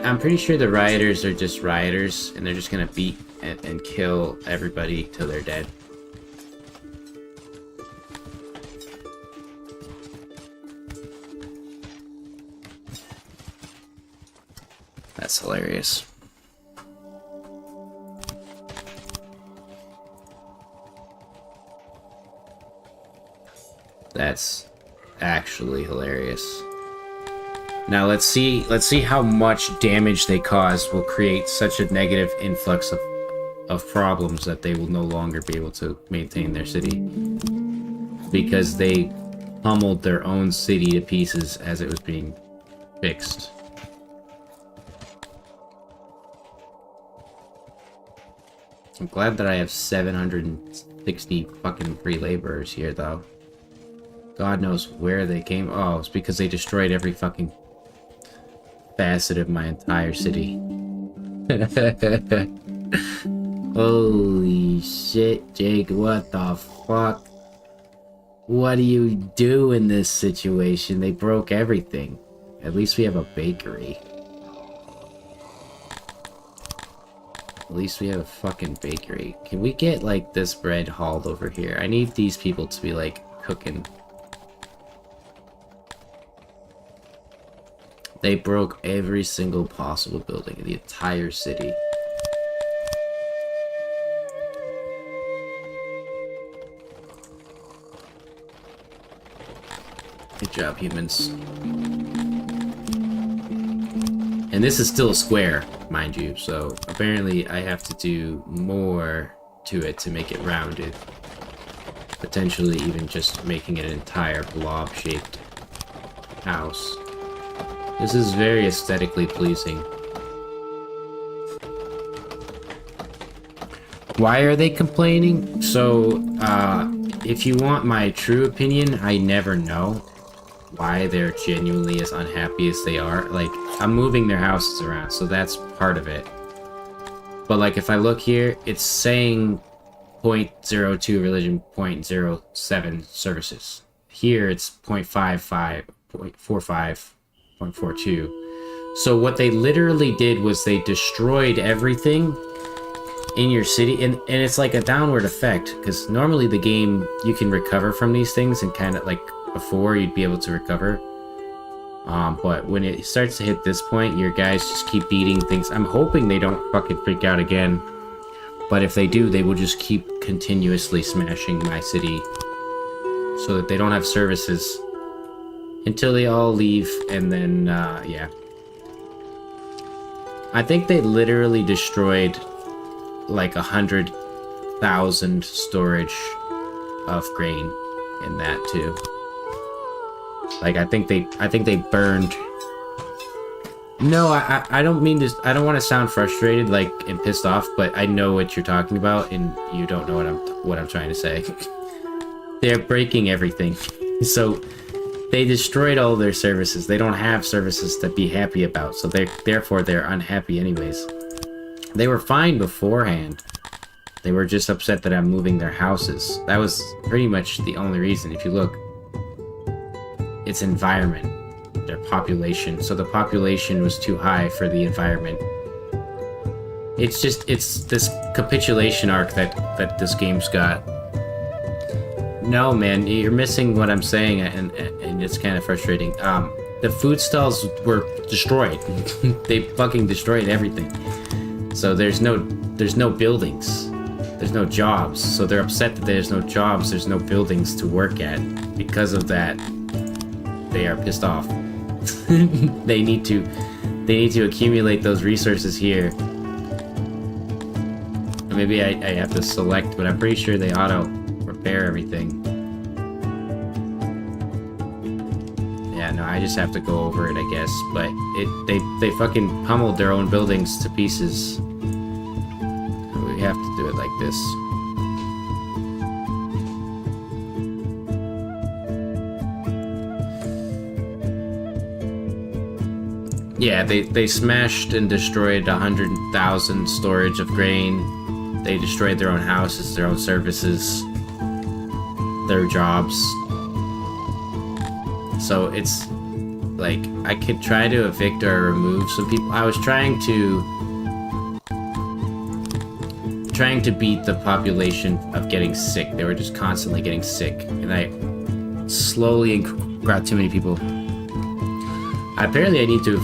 I'm pretty sure the rioters are just rioters, and they're just gonna beat and kill everybody till they're dead. That's hilarious. That's actually hilarious. Now let's see how much damage they cause will create such a negative influx of of problems that they will no longer be able to maintain their city. Because they pummeled their own city to pieces as it was being fixed. I'm glad that I have 760 fucking free laborers here, though. God knows where they came. Oh, it's because they destroyed every fucking facet of my entire city. Holy shit, Jake, what the fuck? What do you do in this situation? They broke everything. At least we have a bakery. At least we have a fucking bakery. Can we get, like, this bread hauled over here? I need these people to be, like, cooking. They broke every single possible building in the entire city. Good job, humans. And this is still a square, mind you, so apparently I have to do more to it to make it rounded. Potentially even just making it an entire blob-shaped house. This is very aesthetically pleasing. Why are they complaining? So, if you want my true opinion, I never know why they're genuinely as unhappy as they are. Like, I'm moving their houses around, so that's part of it. But, like, if I look here, it's saying 0.02 religion, 0.07 services. Here, it's 0.55, 0.45, 0.42. So what they literally did was they destroyed everything in your city, and it's like a downward effect, because normally the game, you can recover from these things, and kind of like before you'd be able to recover. But when it starts to hit this point, your guys just keep beating things. I'm hoping they don't fucking freak out again. But if they do, they will just keep continuously smashing my city so that they don't have services until they all leave, and then, yeah. I think they literally destroyed like 100,000 storage of grain in that too. Like, I think they burned. No, I don't mean to. I don't want to sound frustrated, like, and pissed off, but I know what you're talking about, and you don't know what I'm trying to say. They're breaking everything, so they destroyed all their services. They don't have services to be happy about, so therefore they're unhappy anyways. They were fine beforehand. They were just upset that I'm moving their houses. That was pretty much the only reason. If you look, it's environment. Their population. So the population was too high for the environment. It's this capitulation arc that this game's got. No, man, you're missing what I'm saying, and it's kind of frustrating. The food stalls were destroyed. They fucking destroyed everything. So there's no buildings. There's no jobs. So they're upset that there's no jobs, there's no buildings to work at. Because of that, they are pissed off. They need to accumulate those resources here. Maybe I have to select, but I'm pretty sure they auto repair everything. Yeah, no, I just have to go over it, I guess. But they fucking pummeled their own buildings to pieces. We have to do it like this. Yeah, they smashed and destroyed 100,000 storage of grain. They destroyed their own houses, their own services, their jobs. So it's like, I could try to evict or remove some people. I was trying to beat the population of getting sick. They were just constantly getting sick, and I slowly got too many people. Apparently I need to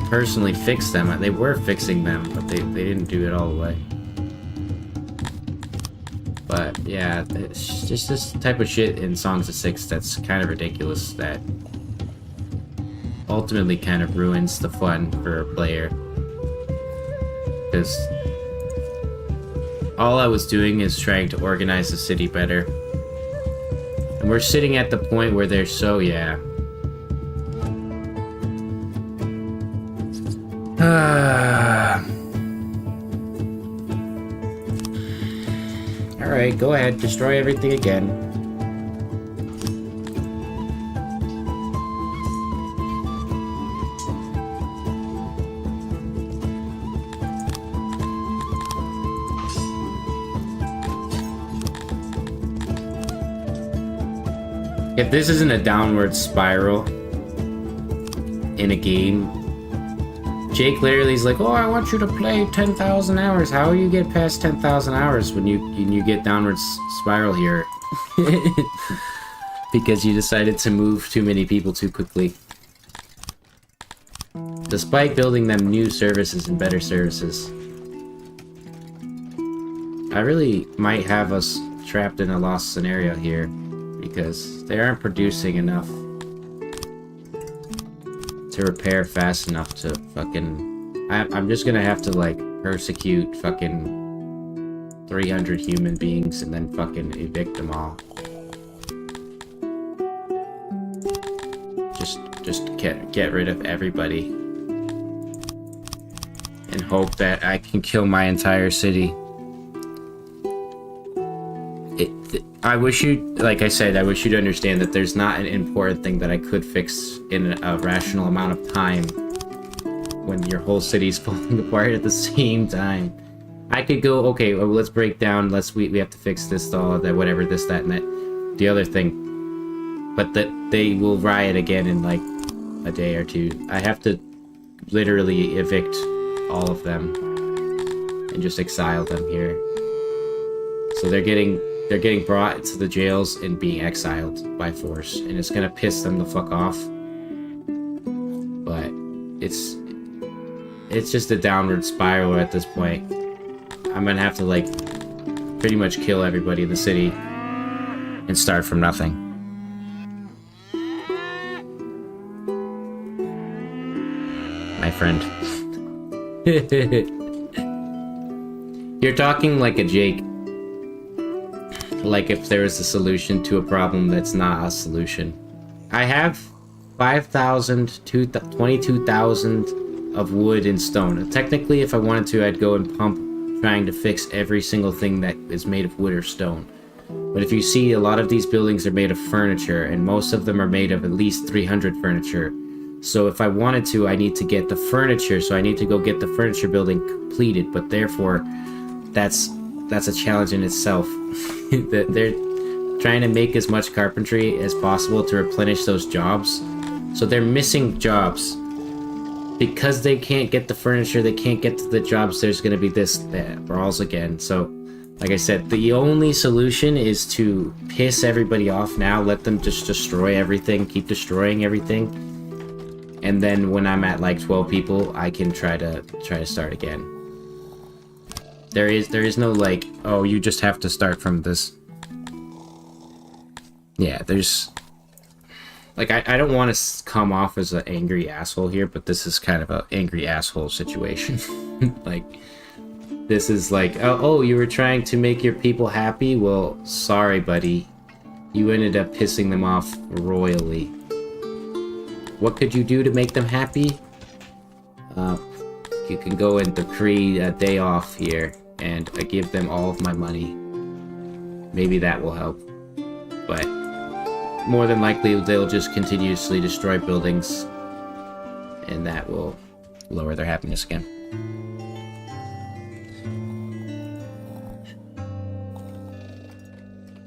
personally fix them. They were fixing them, but they didn't do it all the way. But yeah, it's just this type of shit in Songs of Six that's kind of ridiculous, that ultimately kind of ruins the fun for a player. Because all I was doing is trying to organize the city better. And we're sitting at the point where they're so, yeah. Alright, go ahead, destroy everything again. If this isn't a downward spiral in a game, Jake literally is like, oh, I want you to play 10,000 hours. How will you get past 10,000 hours when you get downward spiral here? Because you decided to move too many people too quickly. Despite building them new services and better services. I really might have us trapped in a lost scenario here. Because they aren't producing enough to repair fast enough to fucking... I'm just gonna have to, like, persecute fucking 300 human beings and then fucking evict them all. Just get rid of everybody. And hope that I can kill my entire city. I wish you, like I said, I wish you'd understand that there's not an important thing that I could fix in a rational amount of time when your whole city's falling apart at the same time. I could go, okay, well, let's break down, we have to fix this, all that, whatever, this, that, and that, the other thing. But that they will riot again in like a day or two. I have to literally evict all of them and just exile them here. So they're getting brought to the jails and being exiled by force, and it's gonna piss them the fuck off. But it's just a downward spiral at this point. I'm gonna have to like pretty much kill everybody in the city and start from nothing. My friend. You're talking like a Jake. Like if there is a solution to a problem that's not a solution. I have 5,000, 22,000 of wood and stone. Technically, if I wanted to, I'd go and pump trying to fix every single thing that is made of wood or stone. But if you see, a lot of these buildings are made of furniture, and most of them are made of at least 300 furniture. So if I wanted to, I need to get the furniture, so I need to go get the furniture building completed, but therefore, that's a challenge in itself. They're trying to make as much carpentry as possible to replenish those jobs. So they're missing jobs. Because they can't get the furniture, they can't get to the jobs, there's gonna be this brawls again. So, like I said, the only solution is to piss everybody off now, let them just destroy everything, keep destroying everything. And then when I'm at like 12 people, I can try to start again. There is no like, oh, you just have to start from this. Yeah, there's... Like, I don't want to come off as an angry asshole here, but this is kind of an angry asshole situation. Like, this is like, oh, you were trying to make your people happy? Well, sorry, buddy. You ended up pissing them off royally. What could you do to make them happy? You can go and decree a day off here, and I give them all of my money. Maybe that will help. But more than likely, they'll just continuously destroy buildings, and that will lower their happiness again.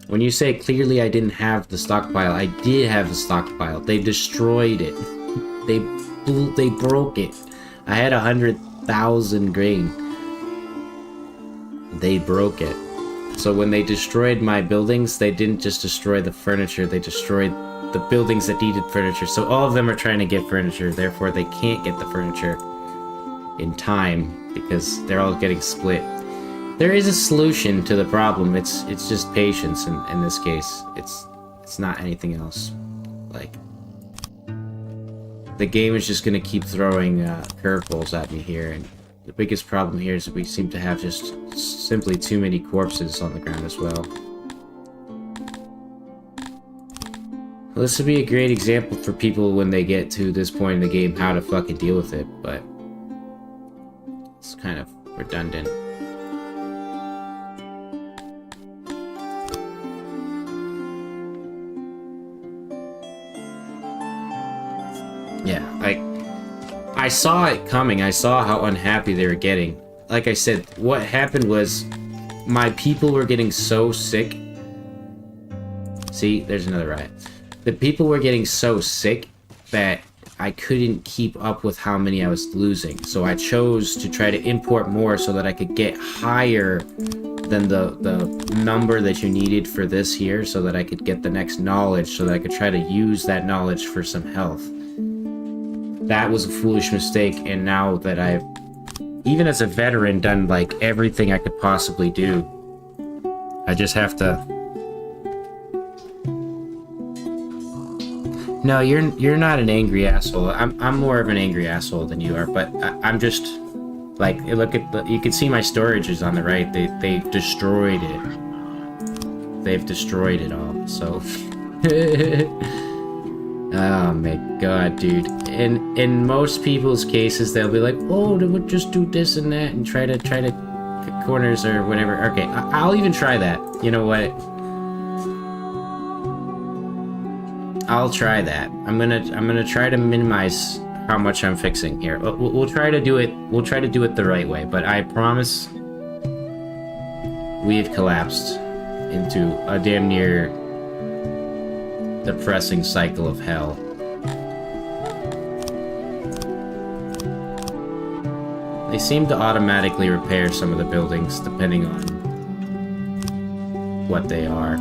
When you say clearly I didn't have the stockpile, I did have the stockpile. They destroyed it. They broke it. I had 100,000 grain. They broke it. So when they destroyed my buildings, they didn't just destroy the furniture, they destroyed the buildings that needed furniture. So all of them are trying to get furniture, therefore they can't get the furniture in time because they're all getting split. There is a solution to the problem. It's just patience in this case. It's not anything else. Like, the game is just gonna keep throwing curveballs at me here, and The biggest problem here is that we seem to have just simply too many corpses on the ground as well. Well, this would be a great example for people when they get to this point in the game how to fucking deal with it, but it's kind of redundant. Yeah, I saw it coming. I saw how unhappy they were getting. Like I said, what happened was my people were getting so sick. See, there's another riot. The people were getting so sick that I couldn't keep up with how many I was losing. So I chose to try to import more so that I could get higher than the number that you needed for this here, so that I could get the next knowledge, so that I could try to use that knowledge for some health. That was a foolish mistake, and now that I've, even as a veteran, done like everything I could possibly do, I just have to... No, you're not an angry asshole. I'm more of an angry asshole than you are, but I'm just like, look at the, you can see my storage is on the right. They've destroyed it. They've destroyed it all. So oh my god, dude. In most people's cases, they'll be like, oh, they would just do this and that and try to cut corners or whatever. Okay, I'll even try that. You know what? I'll try that. I'm gonna try to minimize how much I'm fixing here. We'll try to do it. We'll try to do it the right way. But I promise, we have collapsed into a damn near depressing cycle of hell. They seem to automatically repair some of the buildings depending on what they are.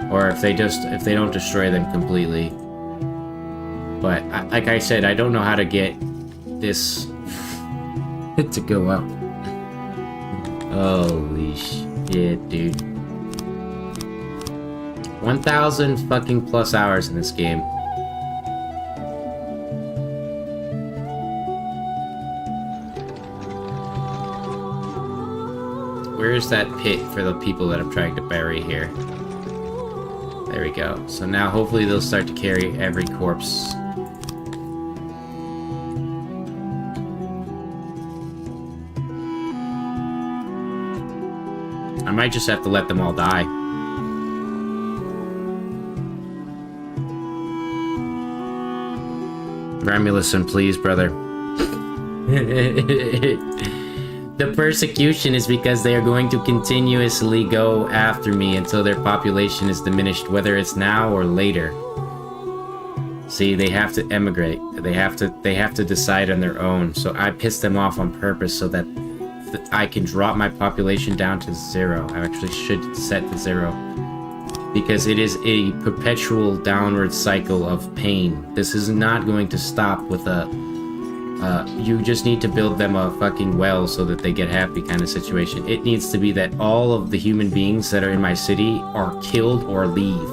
Or if they don't destroy them completely. But like I said, I don't know how to get this to go up. Holy shit, dude. 1,000 fucking plus hours in this game. Where is that pit for the people that I'm trying to bury here? There we go. So now hopefully they'll start to carry every corpse. I might just have to let them all die. Romulus, please, brother. The persecution is because they are going to continuously go after me until their population is diminished, whether it's now or later. See, they have to emigrate. They have to decide on their own. So I pissed them off on purpose so that I can drop my population down to 0. I actually should set to 0. Because it is a perpetual downward cycle of pain. This is not going to stop with a you just need to build them a fucking well so that they get happy kind of situation. It needs to be that all of the human beings that are in my city are killed or leave.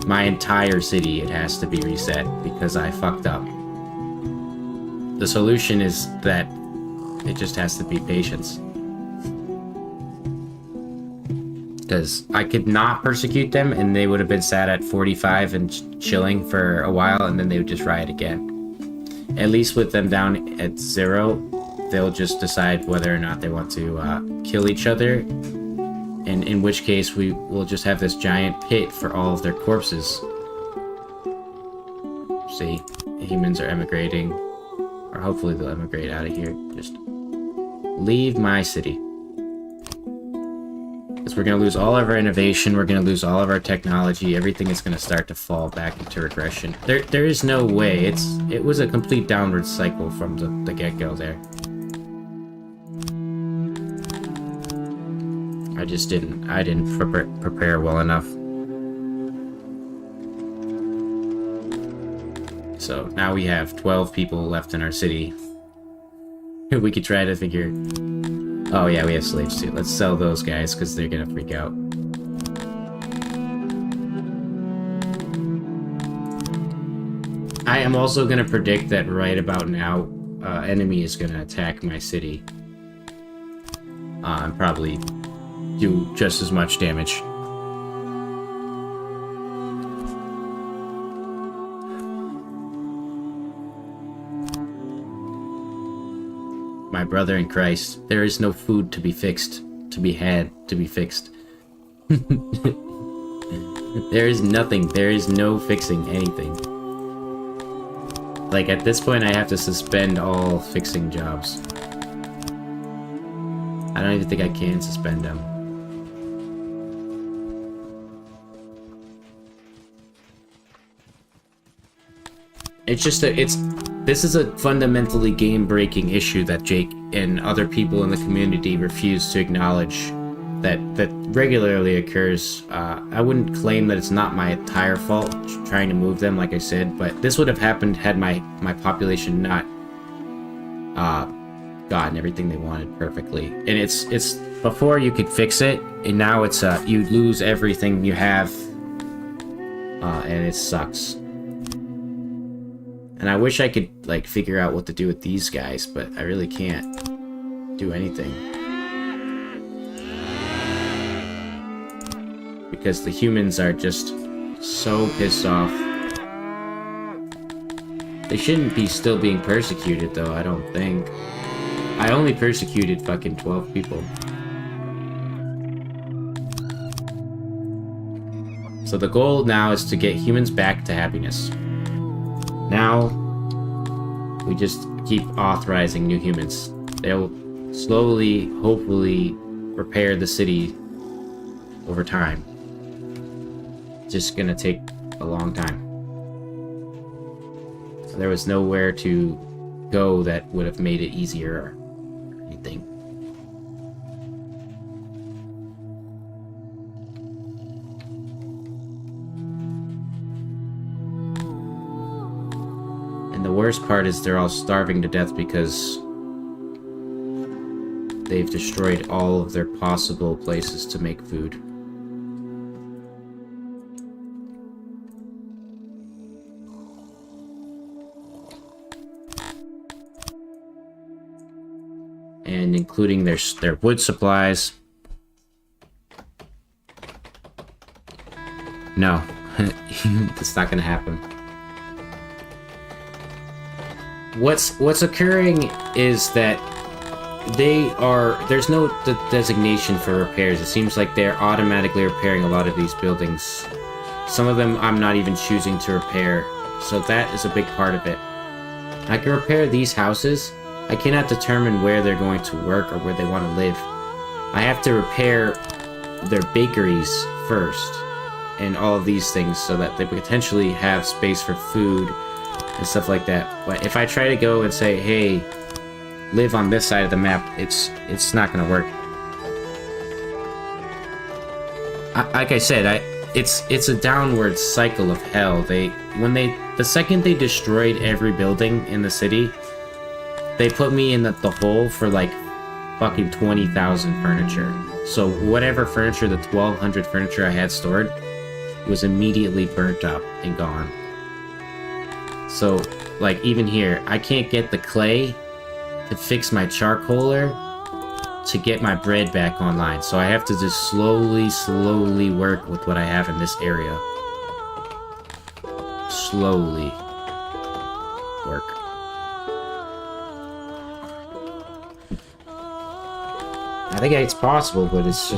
My entire city, it has to be reset because I fucked up. The solution is that it just has to be patience. Because I could not persecute them and they would have been sat at 45 and chilling for a while and then they would just riot again. At least with them down at 0, they'll just decide whether or not they want to kill each other. And in which case we will just have this giant pit for all of their corpses. See, humans are emigrating. Or hopefully they'll emigrate out of here. Just leave my city. Because we're going to lose all of our innovation, we're going to lose all of our technology, everything is going to start to fall back into regression. There is no way. It was a complete downward cycle from the get-go there. I didn't prepare well enough. So now we have 12 people left in our city. We could try to figure... Oh yeah, we have slaves too. Let's sell those guys, because they're gonna freak out. I am also gonna predict that right about now, enemy is gonna attack my city. And probably do just as much damage. My brother in Christ, there is no food to be fixed, to be had, to be fixed. There is nothing, there is no fixing anything. Like, at this point, I have to suspend all fixing jobs. I don't even think I can suspend them. It's just that this is a fundamentally game-breaking issue that Jake and other people in the community refuse to acknowledge that regularly occurs. I wouldn't claim that it's not my entire fault trying to move them, like I said, but this would have happened had my population not gotten everything they wanted perfectly. And it's before you could fix it, and now it's you lose everything you have, and it sucks. And I wish I could, like, figure out what to do with these guys, but I really can't do anything. Because the humans are just so pissed off. They shouldn't be still being persecuted, though, I don't think. I only persecuted fucking 12 people. So the goal now is to get humans back to happiness. Now, we just keep authorizing new humans. They'll slowly, hopefully, repair the city over time. It's just gonna take a long time. There was nowhere to go that would have made it easier or anything. And the worst part is they're all starving to death because they've destroyed all of their possible places to make food. And including their wood supplies. No, that's not gonna happen. What's occurring is that there's no designation for repairs. It seems like they're automatically repairing a lot of these buildings. Some of them I'm not even choosing to repair, so that is a big part of it. I can repair these houses. I cannot determine where they're going to work or where they want to live. I have to repair their bakeries first and all of these things so that they potentially have space for food and stuff like that. But if I try to go and say, hey, live on this side of the map, it's not gonna work. Like I said, it's a downward cycle of hell. The second they destroyed every building in the city, they put me in the hole for like fucking 20,000 furniture. So whatever furniture, the 1,200 furniture I had stored, was immediately burnt up and gone. So, like, even here, I can't get the clay to fix my charcoaler to get my bread back online. So I have to just slowly work with what I have in this area. Slowly work. I think it's possible, but it's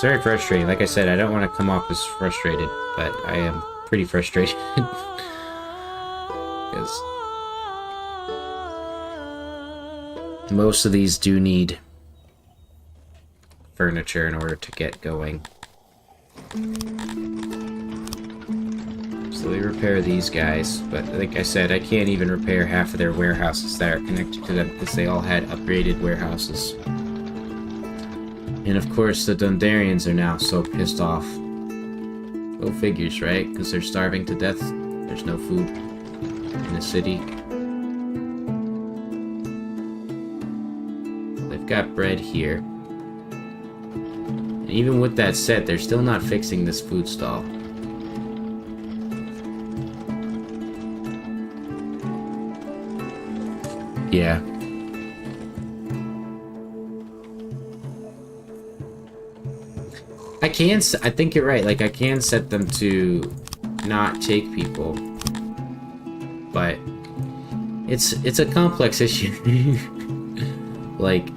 very frustrating. Like I said, I don't want to come off as frustrated, but I am pretty frustrated. Because most of these do need furniture in order to get going. So we repair these guys, but like I said, I can't even repair half of their warehouses that are connected to them because they all had upgraded warehouses. And of course, the Dundarians are now so pissed off. Go figures, right? Because they're starving to death. There's no food in the city. They've got bread here. And even with that said, they're still not fixing this food stall. Yeah. I think you're right. Like, I can set them to not take people. But it's a complex issue. Like,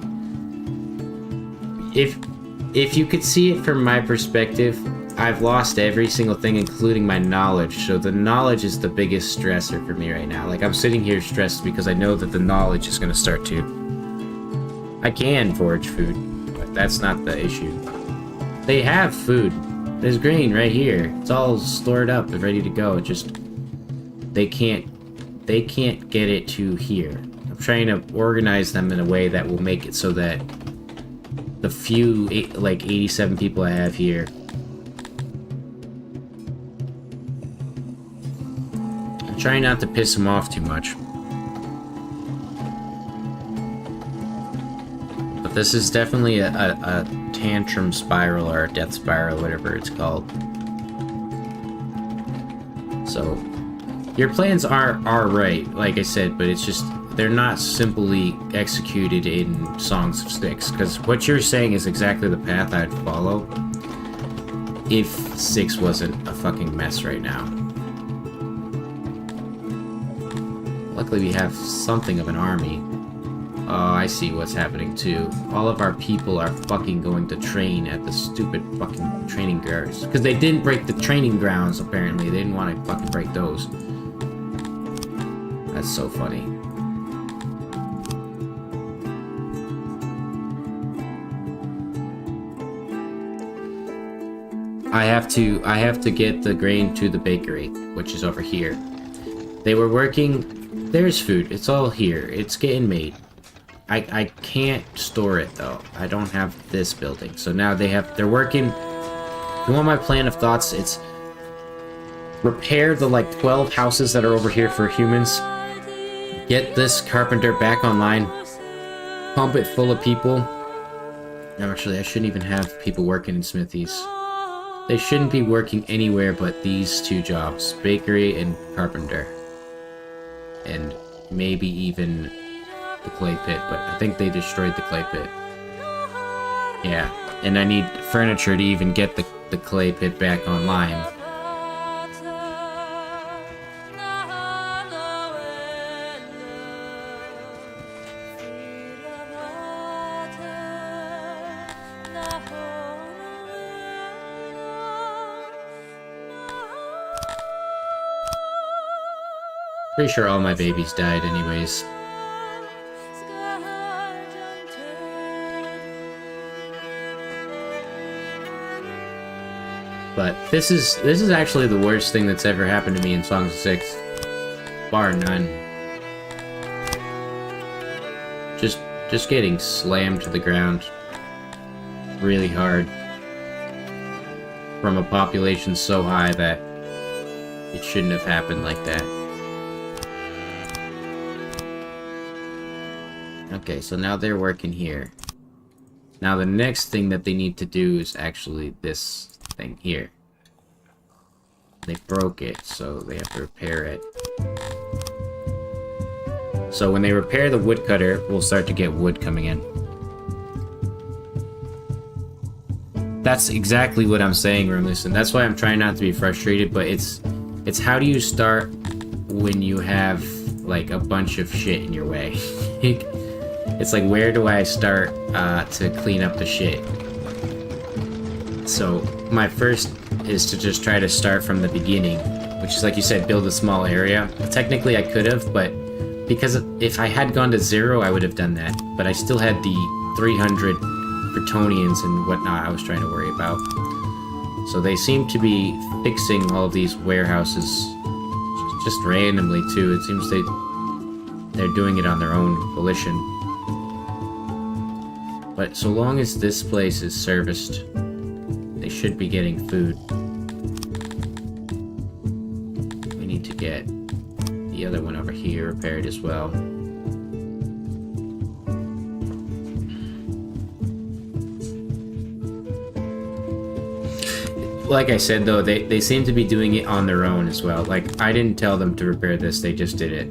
if you could see it from my perspective, I've lost every single thing, including my knowledge. So the knowledge is the biggest stressor for me right now. Like, I'm sitting here stressed because I know that the knowledge is going to start to... I can forage food, but that's not the issue. They have food. There's grain right here. It's all stored up and ready to go. It just... They can't get it to here. I'm trying to organize them in a way that will make it so that the few, like 87 people I have here, I'm trying not to piss them off too much. But this is definitely a tantrum spiral or a death spiral, whatever it's called. So, your plans are right, like I said, but it's just, they're not simply executed in Songs of Styx, because what you're saying is exactly the path I'd follow if Styx wasn't a fucking mess right now. Luckily we have something of an army. Oh, I see what's happening too. All of our people are fucking going to train at the stupid fucking training grounds. Because they didn't break the training grounds, apparently. They didn't want to fucking break those. That's so funny. I have to get the grain to the bakery, which is over here. They were working. There's food. It's all here. It's getting made. I can't store it though. I don't have this building. So now they're working. If you want my plan of thoughts, it's repair the like 12 houses that are over here for humans. Get this carpenter back online. Pump it full of people. No, actually, I shouldn't even have people working in smithies. They shouldn't be working anywhere but these two jobs. Bakery and carpenter. And maybe even the clay pit, but I think they destroyed the clay pit. Yeah, and I need furniture to even get the clay pit back online. Pretty sure all my babies died anyways. But this is actually the worst thing that's ever happened to me in Songs of Styx. Bar none. Just getting slammed to the ground really hard from a population so high that it shouldn't have happened like that. Okay, so now they're working here. Now the next thing that they need to do is actually this thing here. They broke it, so they have to repair it. So when they repair the woodcutter, we'll start to get wood coming in. That's exactly what I'm saying, Roomless, and that's why I'm trying not to be frustrated, but it's how do you start when you have like a bunch of shit in your way? It's like, where do I start to clean up the shit? So my first is to just try to start from the beginning, which is, like you said, build a small area. Technically I could have, but because if I had gone to 0, I would have done that. But I still had the 300 Bretonnians and whatnot I was trying to worry about. So they seem to be fixing all of these warehouses just randomly too. It seems they're doing it on their own volition. But so long as this place is serviced, they should be getting food. We need to get the other one over here repaired as well. Like I said though, they seem to be doing it on their own as well. Like, I didn't tell them to repair this, they just did it.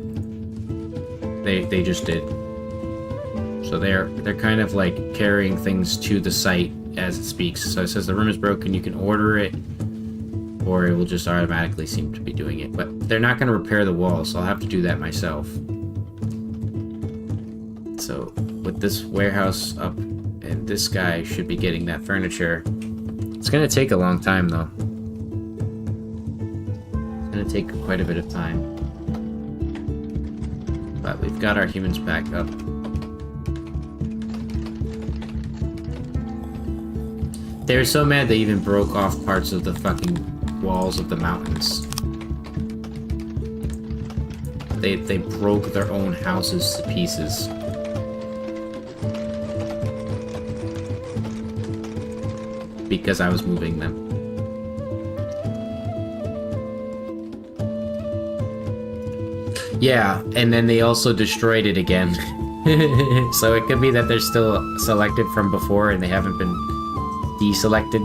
They just did. So they're kind of like carrying things to the site as it speaks. So it says the room is broken. You can order it, or it will just automatically seem to be doing it. But they're not going to repair the walls, so I'll have to do that myself. So with this warehouse up, and this guy should be getting that furniture. It's going to take a long time, though. It's going to take quite a bit of time. But we've got our humans back up. They were so mad they even broke off parts of the fucking walls of the mountains. They broke their own houses to pieces. Because I was moving them. Yeah, and then they also destroyed it again. So it could be that they're still selected from before and they haven't been deselected.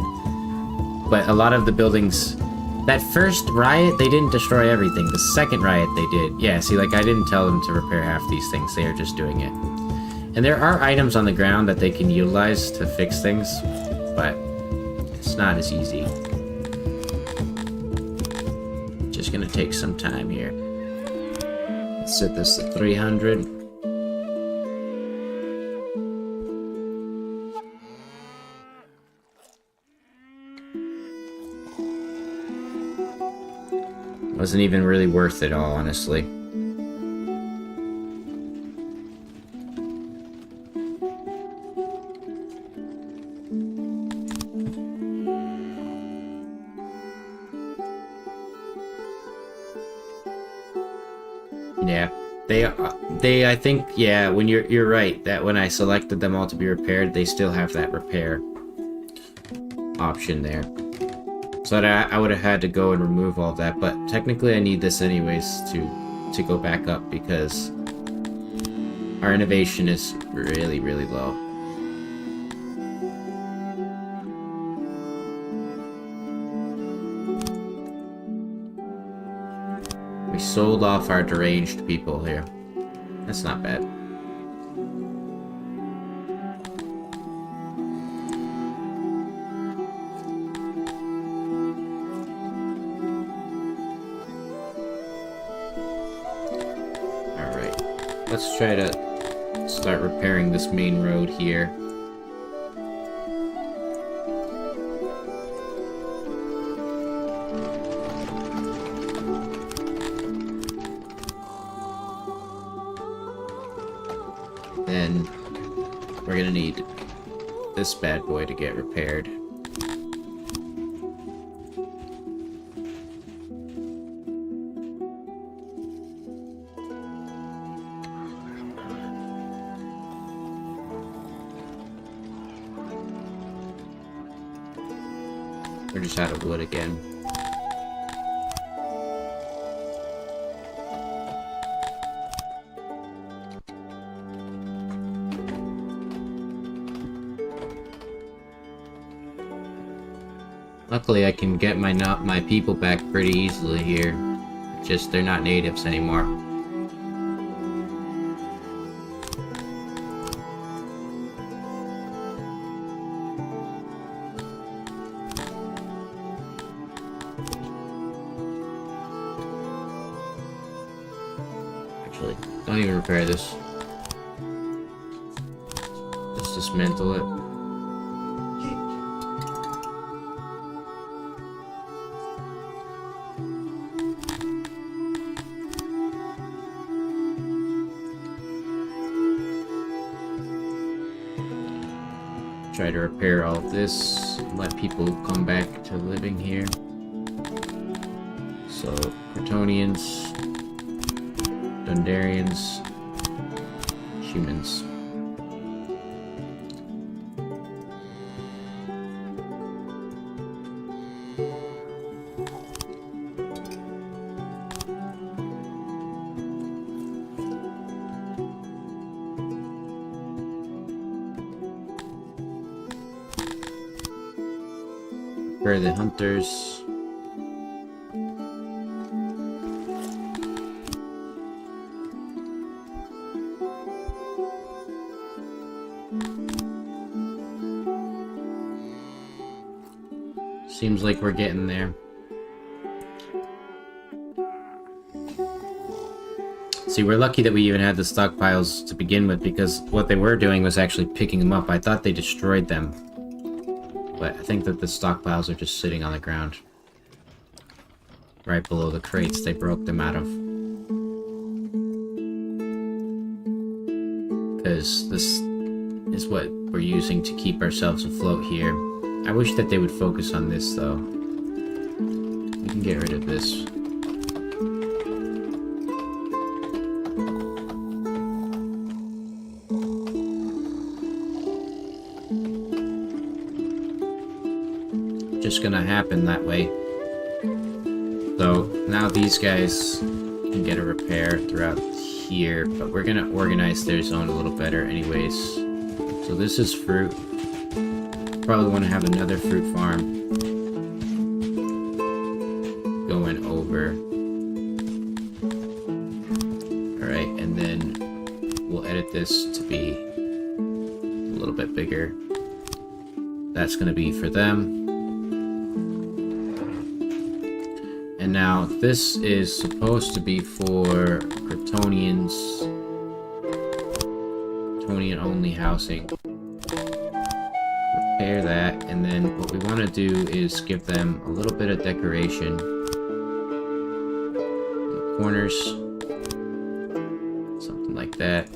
But a lot of the buildings... That first riot, they didn't destroy everything. The second riot, they did. Yeah, see, like, I didn't tell them to repair half these things. They are just doing it. And there are items on the ground that they can utilize to fix things, but it's not as easy. Just gonna take some time here. Let's set this to 300. Wasn't even really worth it all, honestly. Yeah, they I think, yeah, when you're right, that when I selected them all to be repaired, they still have that repair option there. So that I would have had to go and remove all of that, but technically I need this anyways to go back up because our innovation is really, really low. We sold off our deranged people here. That's not bad. Let's try to start repairing this main road here. Then we're gonna need this bad boy to get repaired. We're just out of wood again. Luckily, I can get my people back pretty easily here. Just they're not natives anymore. Actually, don't even repair this. Just dismantle it. Try to repair all of this, let people come back to living here. So, Bretonnians, Dundarians, humans. Repair the hunters. Seems like we're getting there. See, we're lucky that we even had the stockpiles to begin with, because what they were doing was actually picking them up. I thought they destroyed them. But I think that the stockpiles are just sitting on the ground. Right below the crates they broke them out of. Because this is what we're using to keep ourselves afloat here. I wish that they would focus on this, though. We can get rid of this. Just gonna happen that way. So now these guys can get a repair throughout here, but we're gonna organize their zone a little better anyways. So this is fruit. Probably want to have another fruit farm going over. Alright, and then we'll edit this to be a little bit bigger. That's gonna be for them. And now, this is supposed to be for Kryptonians. Kryptonian only housing. Repair that, and then what we want to do is give them a little bit of decoration. In the corners. Something like that.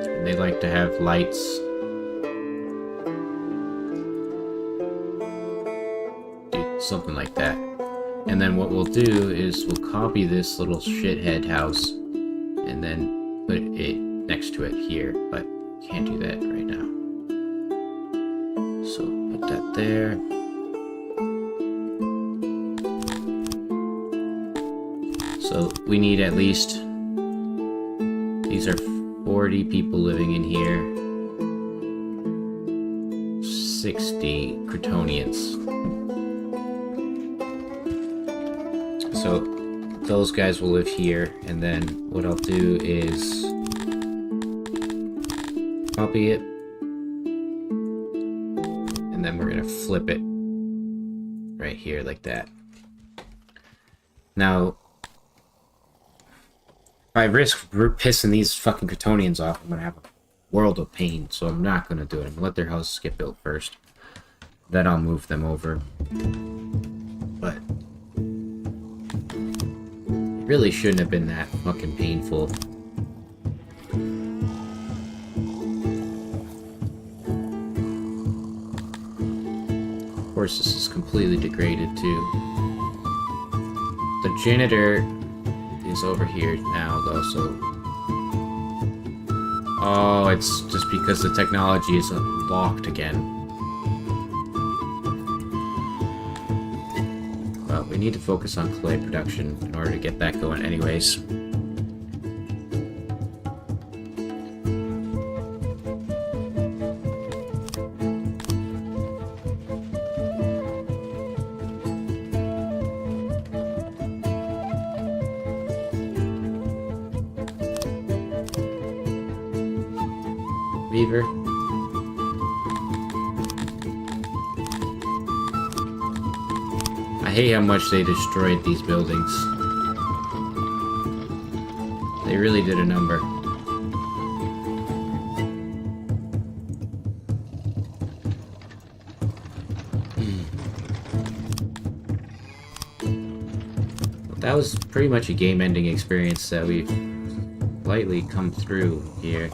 And they like to have lights. Something like that. And then what we'll do is we'll copy this little shithead house and then put it next to it here, but can't do that right now. So put that there. So we need at least, these are 40 people living in here. 60 Kryptonians. So those guys will live here, and then what I'll do is copy it, and then we're gonna flip it right here like that. Now, if I risk pissing these fucking Kryptonians off, I'm gonna have a world of pain, so I'm not gonna do it. I'm gonna let their houses get built first. Then I'll move them over. But really shouldn't have been that fucking painful. Of course, this is completely degraded too. The janitor is over here now, though, so... Oh, it's just because the technology is locked again. We need to focus on clay production in order to get that going anyways. Beaver. I hate how much they destroyed these buildings. They really did a number. That was pretty much a game-ending experience that we've lightly come through here.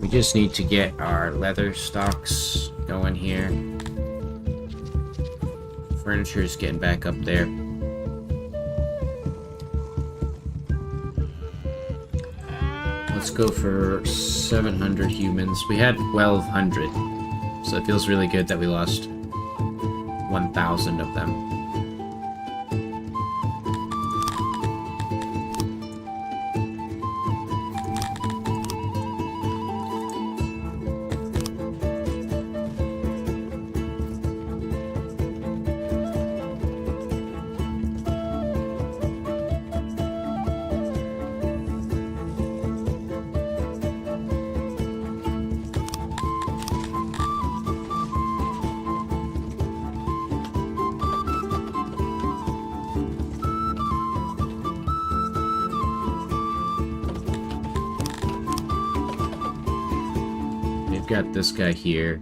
We just need to get our leather stocks going here. Furniture is getting back up there. Let's go for 700 humans. We had 1,200, so it feels really good that we lost 1,000 of them. got this guy here.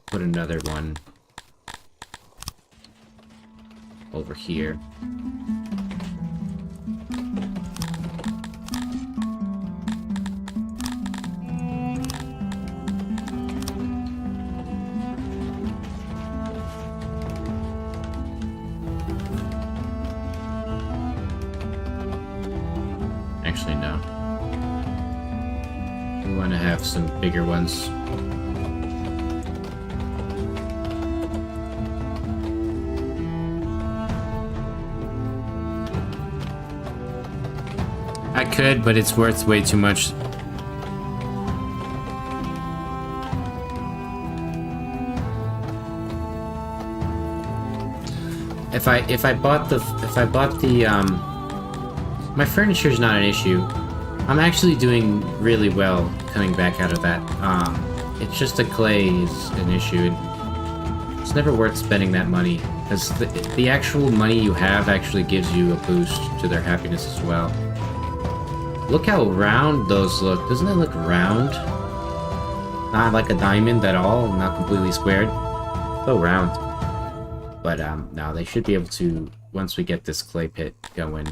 Put another one over here. Actually, no. We want to have some bigger ones. I could, but it's worth way too much. If I bought the my furniture's not an issue. I'm actually doing really well coming back out of that. It's just the clay is an issue. It's never worth spending that money, because the actual money you have actually gives you a boost to their happiness as well. Look how round those look. Doesn't it look round? Not like a diamond at all, not completely squared. So round. But no, they should be able to, once we get this clay pit going,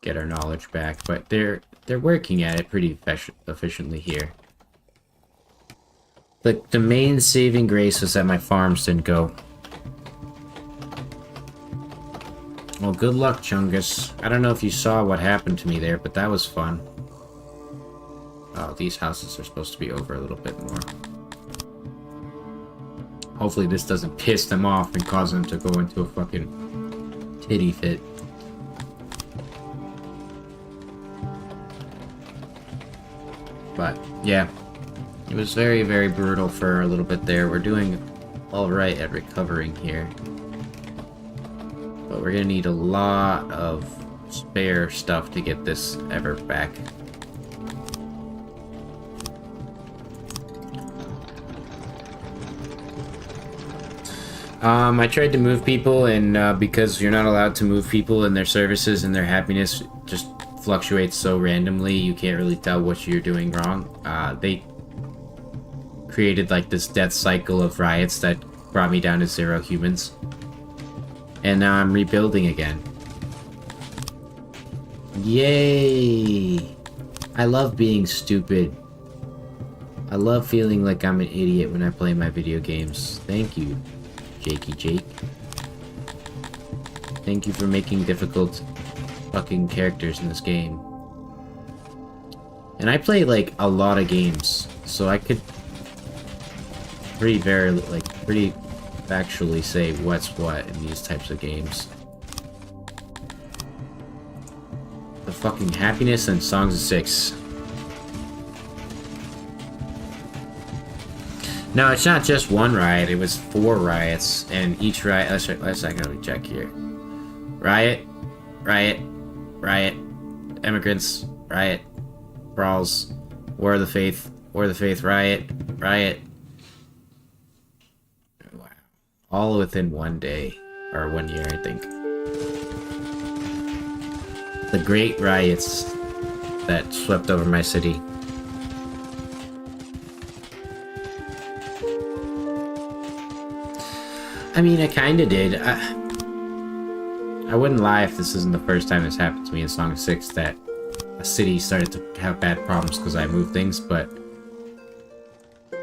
get our knowledge back. But they're working at it pretty efficiently here. The main saving grace was that my farms didn't go. Well, good luck, Chungus. I don't know if you saw what happened to me there, but that was fun. Oh, these houses are supposed to be over a little bit more. Hopefully this doesn't piss them off and cause them to go into a fucking titty fit. But, yeah. It was very, very brutal for a little bit there. We're doing alright at recovering here. But we're gonna need a lot of spare stuff to get this ever back. I tried to move people, and because you're not allowed to move people and their services and their happiness just fluctuates so randomly, you can't really tell what you're doing wrong. They created like this death cycle of riots that brought me down to 0 humans. And now I'm rebuilding again. Yay! I love being stupid. I love feeling like I'm an idiot when I play my video games. Thank you, Jakey Jake. Thank you for making difficult fucking characters in this game. And I play like a lot of games, so I could pretty factually say what's what in these types of games. The fucking happiness and Songs of Six. No, it's not just one riot, it was 4 riots, and each riot, let's actually check here. Riot, immigrants, riot, brawls, War of the Faith, riot. Wow. All within one day, or 1 year, I think. The great riots that swept over my city. I mean, I kinda did. I wouldn't lie if this isn't the first time this happened to me in Song 6, that a city started to have bad problems because I moved things, but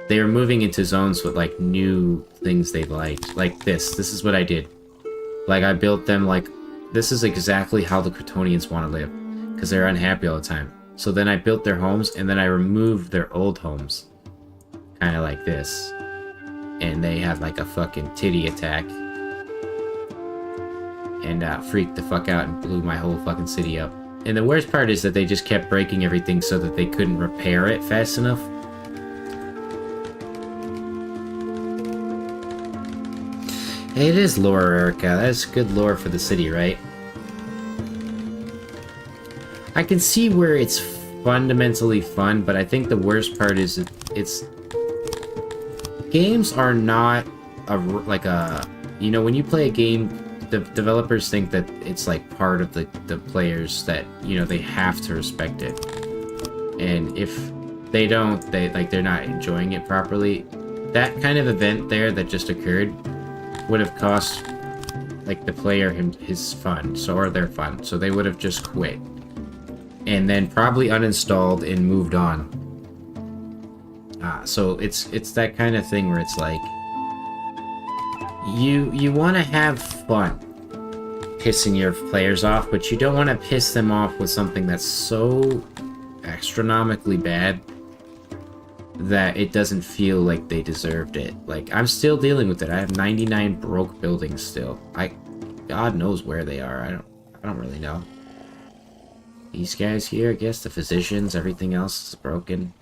they were moving into zones with, like, new things they liked. Like this. This is what I did. Like, I built them, like, this is exactly how the Kryptonians want to live, because they're unhappy all the time. So then I built their homes, and then I removed their old homes. Kind of like this. And they had like a fucking titty attack. And freaked the fuck out and blew my whole fucking city up. And the worst part is that they just kept breaking everything so that they couldn't repair it fast enough. It is lore, Erica. That's good lore for the city, right? I can see where it's fundamentally fun, but I think the worst part is that it's... Games are not you know, when you play a game, the developers think that it's like part of the players, that, you know, they have to respect it. And if they're not enjoying it properly. That kind of event there that just occurred would have cost like the player his fun, or their fun. So they would have just quit. And then probably uninstalled and moved on. So it's that kind of thing where it's like you want to have fun pissing your players off, but you don't want to piss them off with something that's so astronomically bad that it doesn't feel like they deserved it. Like, I'm still dealing with it. I have 99 broke buildings still. God knows where they are. I don't really know. These guys here, I guess, the physicians, everything else is broken.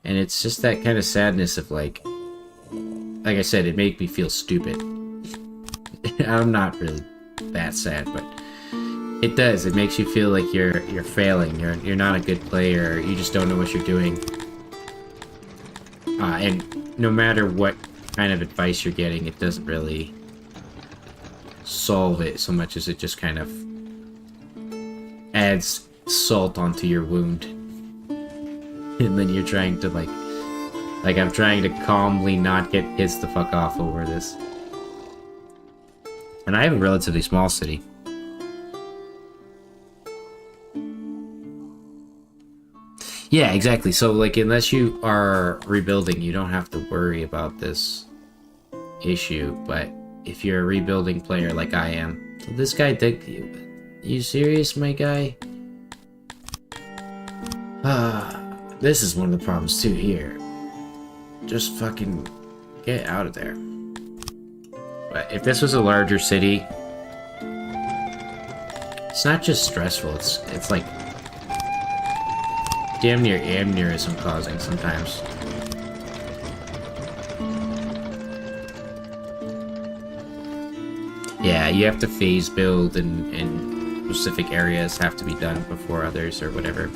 And it's just that kind of sadness of like I said, it made me feel stupid. I'm not really that sad, but it does. It makes you feel like you're failing. You're not a good player. You just don't know what you're doing. And no matter what kind of advice you're getting, it doesn't really solve it so much as it just kind of adds salt onto your wound. And then you're trying to like I'm trying to calmly not get pissed the fuck off over this. And I have a relatively small city. Yeah, exactly. So, like, unless you are rebuilding, you don't have to worry about this issue. But if you're a rebuilding player like I am... So this guy did... You serious, my guy? This is one of the problems, too, here. Just fucking get out of there. But if this was a larger city... It's not just stressful, it's like... damn near aneurysm causing sometimes. Yeah, you have to phase build and specific areas have to be done before others or whatever.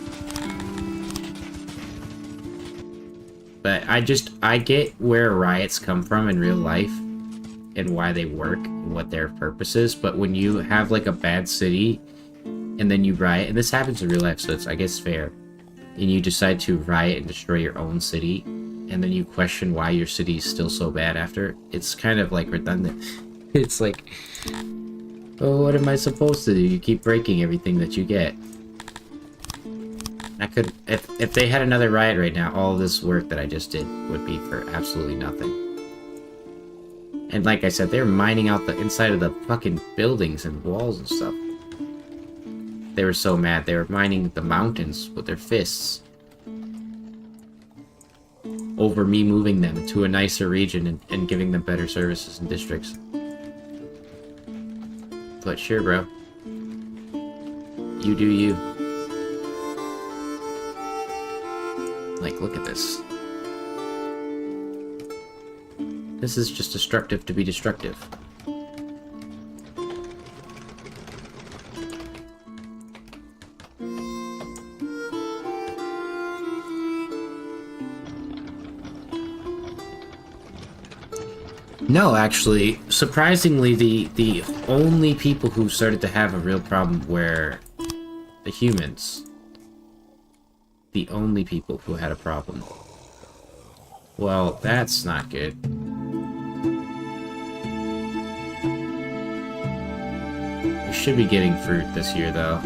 But I get where riots come from in real life and why they work and what their purpose is, but when you have like a bad city and then you riot, and this happens in real life, so it's, I guess, fair, and you decide to riot and destroy your own city, and then you question why your city is still so bad after, it's kind of like redundant. It's like, oh, what am I supposed to do? You keep breaking everything that you get. I could, if they had another riot right now, all this work that I just did would be for absolutely nothing. And like I said, they're mining out the inside of the fucking buildings and walls and stuff. They were so mad, they were mining the mountains with their fists. Over me moving them to a nicer region and giving them better services and districts. But sure, bro. You do you. Like, look at this. This is just destructive to be destructive. No, actually, surprisingly, the only people who started to have a real problem were the humans. The only people who had a problem. Well, that's not good. We should be getting fruit this year, though.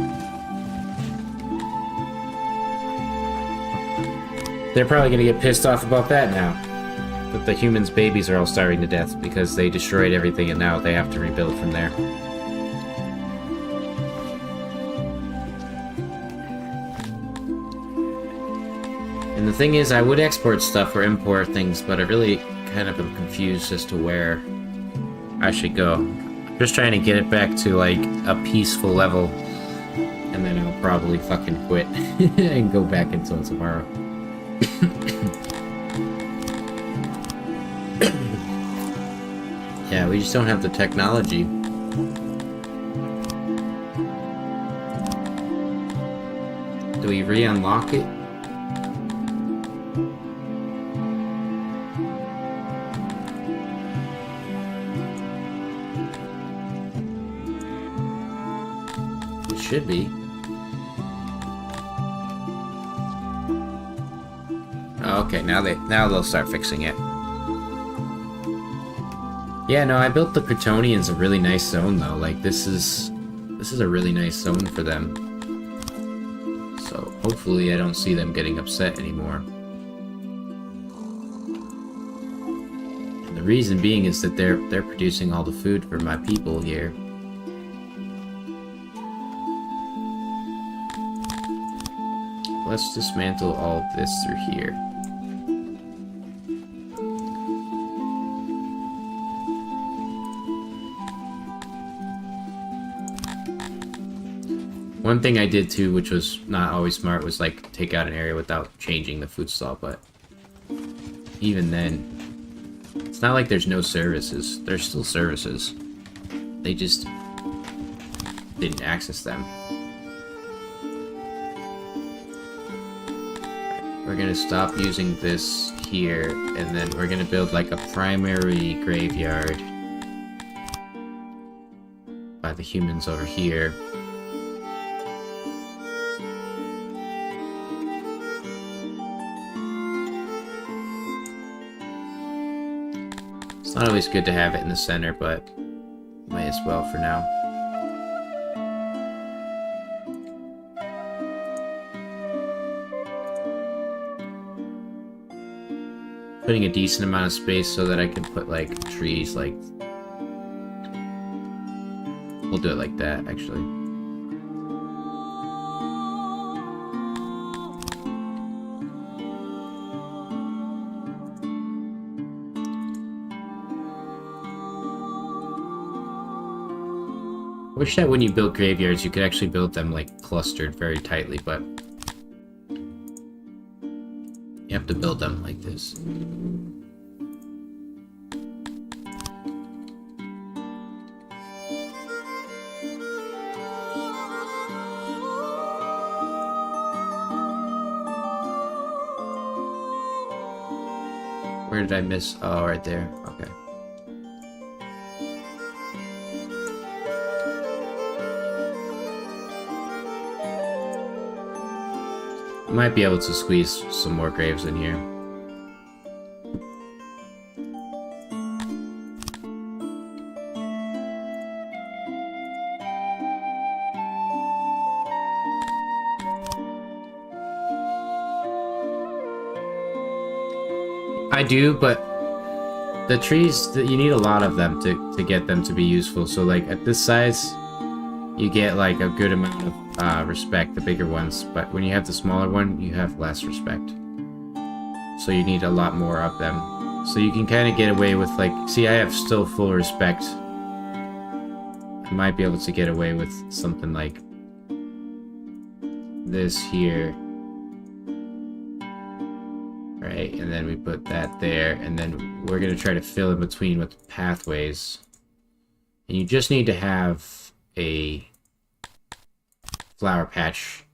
They're probably gonna get pissed off about that now. That the humans' babies are all starving to death because they destroyed everything and now they have to rebuild from there. And the thing is, I would export stuff or import things, but I really kind of am confused as to where I should go. I'm just trying to get it back to, like, a peaceful level, and then I'll probably fucking quit and go back until tomorrow. Yeah, we just don't have the technology. Do we re-unlock it? It should be. Okay, now they'll start fixing it. Yeah, no, I built the Kryptonians a really nice zone though. Like this is a really nice zone for them. So hopefully I don't see them getting upset anymore. And the reason being is that they're producing all the food for my people here. Let's dismantle all of this through here. One thing I did too, which was not always smart, was like take out an area without changing the food stall, but even then, it's not like there's no services. There's still services. They just didn't access them. We're gonna stop using this here, and then we're gonna build like a primary graveyard by the humans over here. It's not always good to have it in the center, but might as well for now. Putting a decent amount of space so that I can put like trees, like we'll do it like that actually. I wish that when you build graveyards you could actually build them like clustered very tightly, but you have to build them like this. Where did I miss? Oh, right there. Okay. Might be able to squeeze some more graves in here. I do, but the trees, you need a lot of them to get them to be useful. So like at this size, you get like a good amount of respect, the bigger ones, but when you have the smaller one, you have less respect. So you need a lot more of them. So you can kind of get away with like, see, I have still full respect. I might be able to get away with something like this here. Right, and then we put that there, and then we're gonna try to fill in between with pathways. And you just need to have a flower patch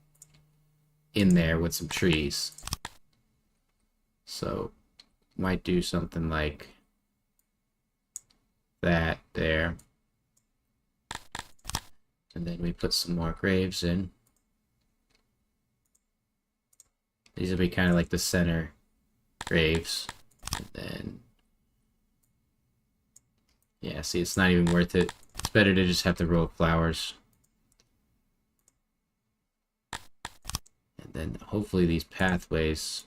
in there with some trees. So might do something like that there. And then we put some more graves in. These will be kind of like the center graves. And then yeah, see, it's not even worth it. It's better to just have the row of flowers. And then hopefully these pathways.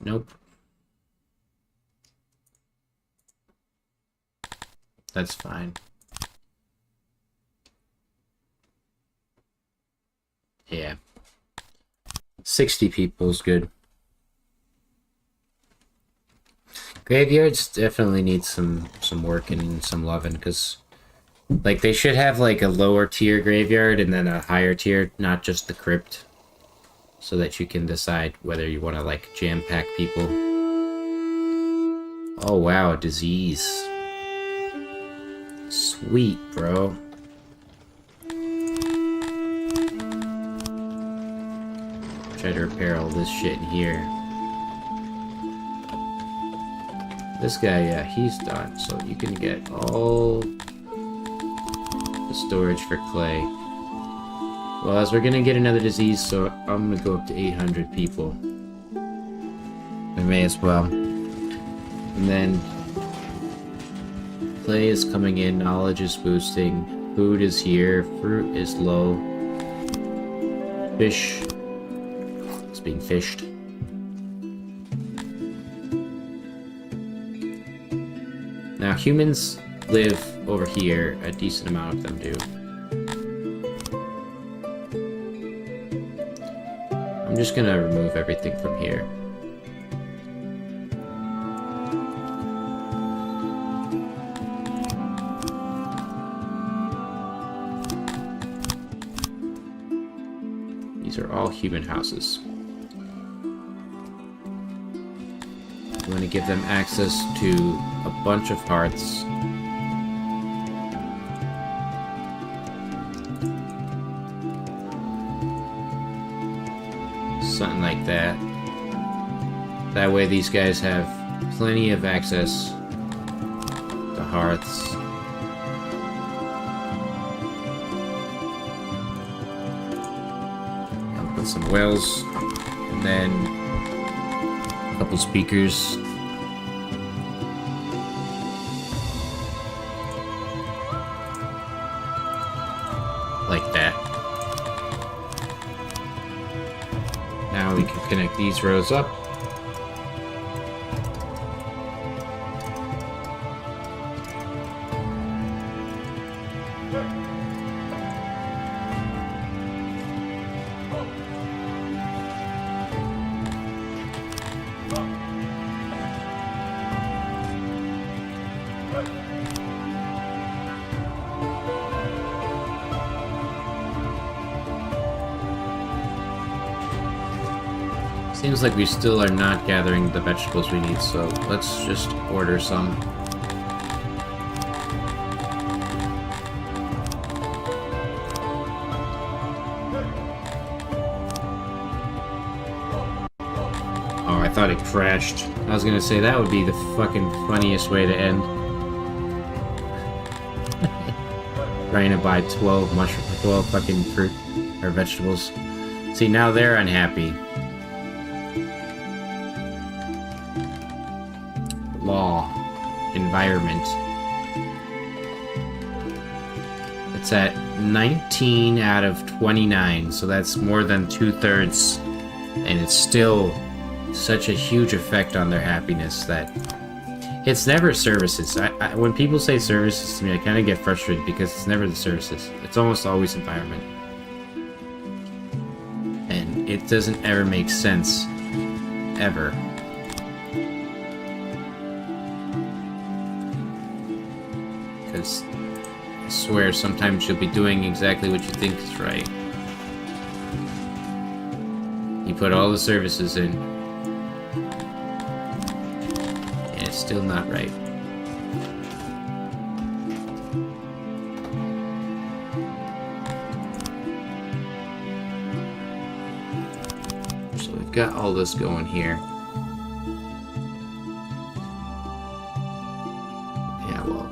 Nope. That's fine. Yeah. 60 people is good. Graveyards definitely need some work and some loving, because like they should have like a lower tier graveyard and then a higher tier, not just the crypt, so that you can decide whether you want to like jam pack people. Oh wow, disease. Sweet, bro. Try to repair all this shit in here. This guy, yeah, he's done, so you can get all the storage for clay. Well, as we're gonna get another disease, so I'm gonna go up to 800 people. I may as well. And then play is coming in, knowledge is boosting, food is here, fruit is low, fish is being fished. Now humans live over here, a decent amount of them do. I'm just gonna remove everything from here. These are all human houses. I'm going to give them access to a bunch of hearths. Something like that. That way these guys have plenty of access to hearths. I'll put some wells, and then a couple speakers. Like that. Now we can connect these rows up. Seems like we still are not gathering the vegetables we need, so let's just order some. Oh, I thought it crashed. I was gonna say that would be the fucking funniest way to end. Trying to buy 12 fucking fruit or vegetables. See, now they're unhappy. Law, environment. It's at 19 out of 29, so that's more than 2/3, and it's still such a huge effect on their happiness that it's never services. When people say services to me, I kind of get frustrated because it's never the services. It's almost always environment, and it doesn't ever make sense, ever. Because I swear sometimes you'll be doing exactly what you think is right. You put all the services in, and it's still not right. So we've got all this going here.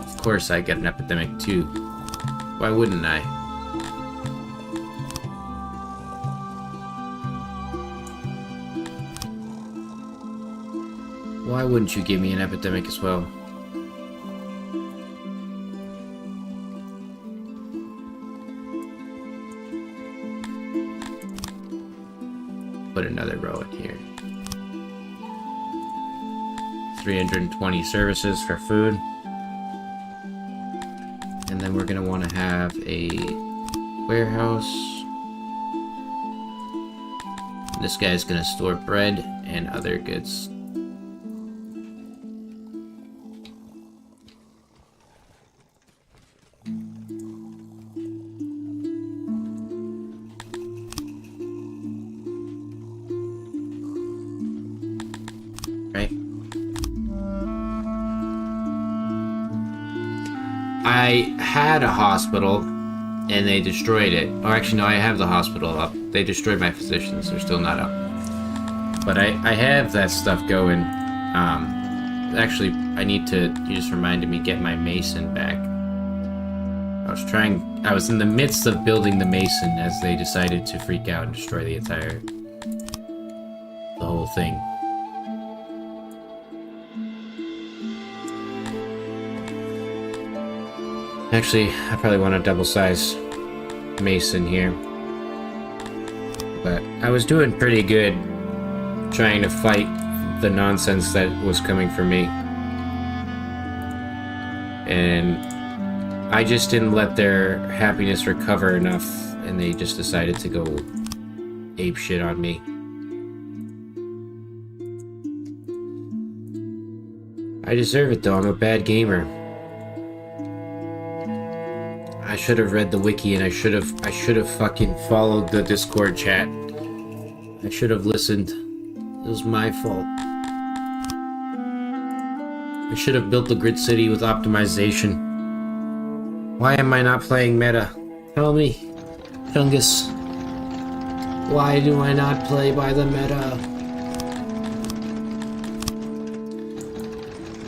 Of course I get an epidemic too. Why wouldn't I? Why wouldn't you give me an epidemic as well? Put another row in here. 320 services for food. And then we're going to want to have a warehouse. This guy's going to store bread and other goods. Right? I had a hospital, and they destroyed it. Or actually, no, I have the hospital up. They destroyed my physicians. They're still not up. But I have that stuff going. Actually, I need to, you just reminded me, get my mason back. I was in the midst of building the mason as they decided to freak out and destroy the whole thing. Actually, I probably want a double-sized mason here. But I was doing pretty good trying to fight the nonsense that was coming for me. And I just didn't let their happiness recover enough, and they just decided to go ape shit on me. I deserve it though, I'm a bad gamer. I should have read the wiki and I should have fucking followed the Discord chat. I should have listened. It was my fault. I should have built the grid city with optimization. Why am I not playing meta? Tell me, Chungus. Why do I not play by the meta?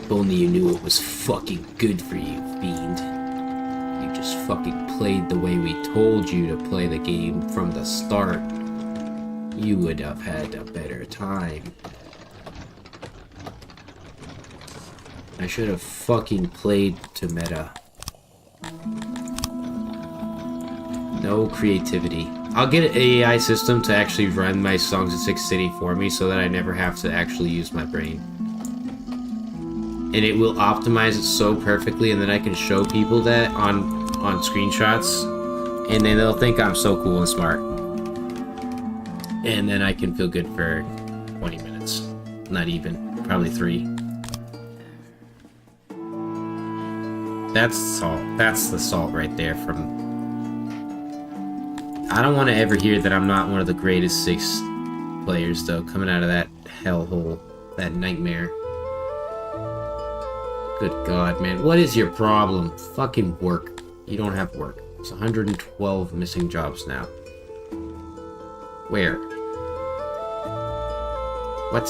If only you knew it was fucking good for you, fiend. You just fucking played the way we told you to play the game from the start. You would have had a better time. I should have fucking played to meta. No creativity. I'll get an AI system to actually run my Songs of Six City for me so that I never have to actually use my brain. And it will optimize it so perfectly, and then I can show people that on screenshots, and then they'll think I'm so cool and smart. And then I can feel good for 20 minutes. Not even. Probably 3. That's salt. That's the salt right there from... I don't want to ever hear that I'm not one of the greatest 6 players, though, coming out of that hellhole. That nightmare. Good God, man. What is your problem? Fucking work. You don't have work. It's 112 missing jobs now. Where? What?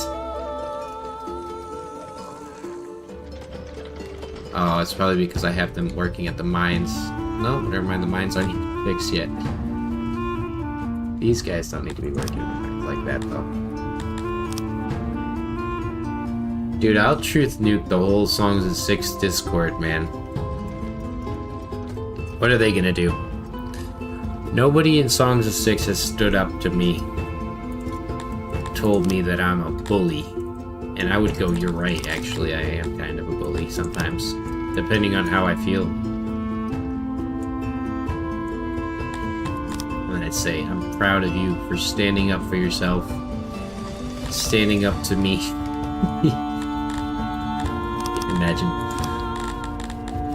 Oh, it's probably because I have them working at the mines. No, never mind, the mines aren't fixed yet. These guys don't need to be working like that, though. Dude, I'll truth nuke the whole Songs of Six Discord, man. What are they gonna do? Nobody in Songs of Six has stood up to me, told me that I'm a bully. And I would go, you're right, actually, I am kind of a bully sometimes, depending on how I feel. And then I'd say, I'm proud of you for standing up for yourself, standing up to me. Imagine.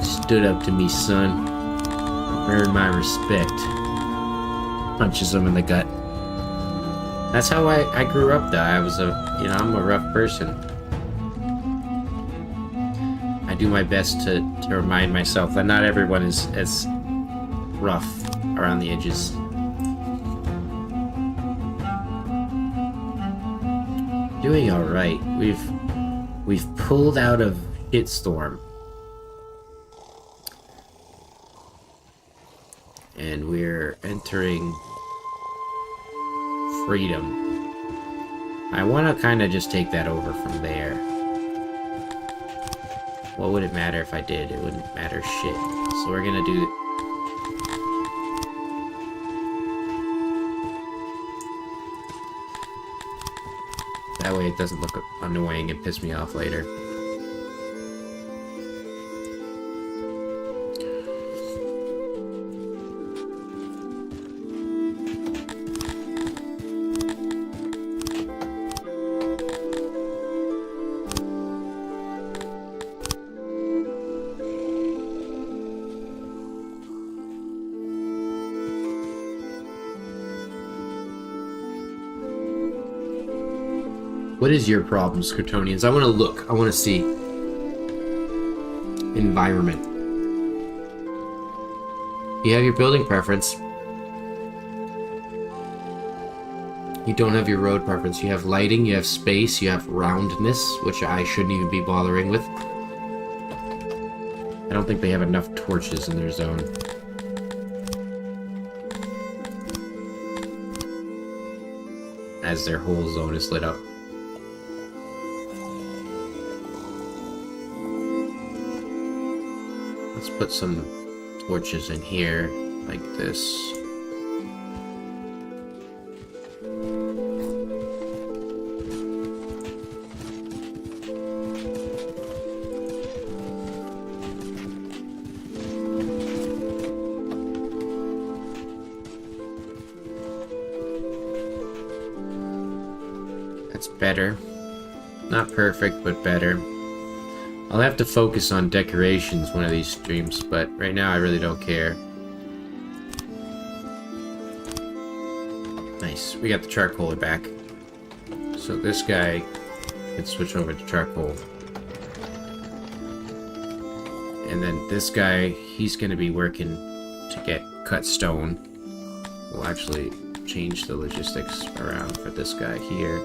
Stood up to me, son. Earned my respect. Punches him in the gut. That's how I grew up, though. I was I'm a rough person. I do my best to remind myself that not everyone is as rough around the edges. Doing alright. We've pulled out of Hitstorm. And we're entering freedom. I want to kind of just take that over from there. What would it matter if I did? It wouldn't matter shit. So we're gonna do... That way it doesn't look annoying and piss me off later. What is your problem, Skirtonians? I want to look. I want to see. Environment. You have your building preference. You don't have your road preference. You have lighting, you have space, you have roundness, which I shouldn't even be bothering with. I don't think they have enough torches in their zone. As their whole zone is lit up. Let's put some torches in here, like this. That's better. Not perfect, but better. I'll have to focus on decorations one of these streams, but right now I really don't care. Nice. We got the charcoaler back. So this guy can switch over to charcoal. And then this guy, he's going to be working to get cut stone. We'll actually change the logistics around for this guy here.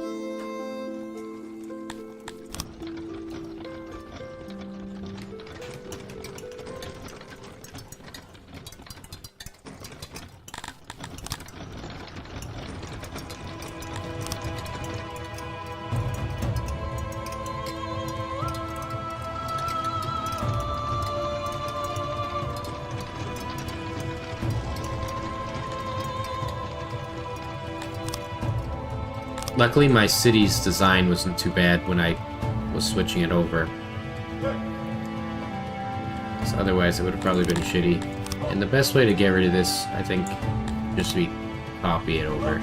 Luckily, my city's design wasn't too bad when I was switching it over. So otherwise, it would have probably been shitty. And the best way to get rid of this, I think, just be copy it over.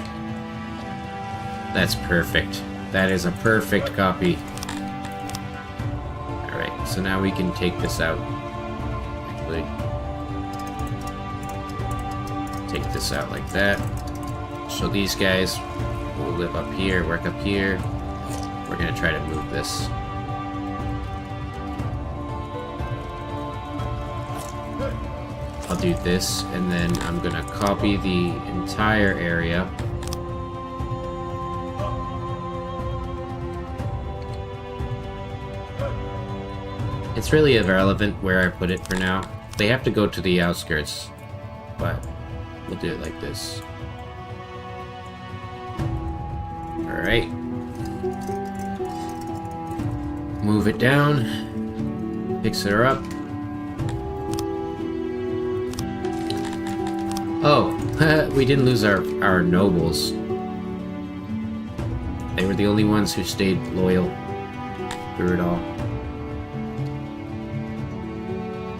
That's perfect. That is a perfect copy. Alright, so now we can take this out. Actually, take this out like that. So these guys will live up here, work up here. We're gonna try to move this. I'll do this, and then I'm gonna copy the entire area. It's really irrelevant where I put it for now. They have to go to the outskirts, but we'll do it like this. Alright. Move it down. Fix her up. Oh, we didn't lose our nobles. They were the only ones who stayed loyal through it all.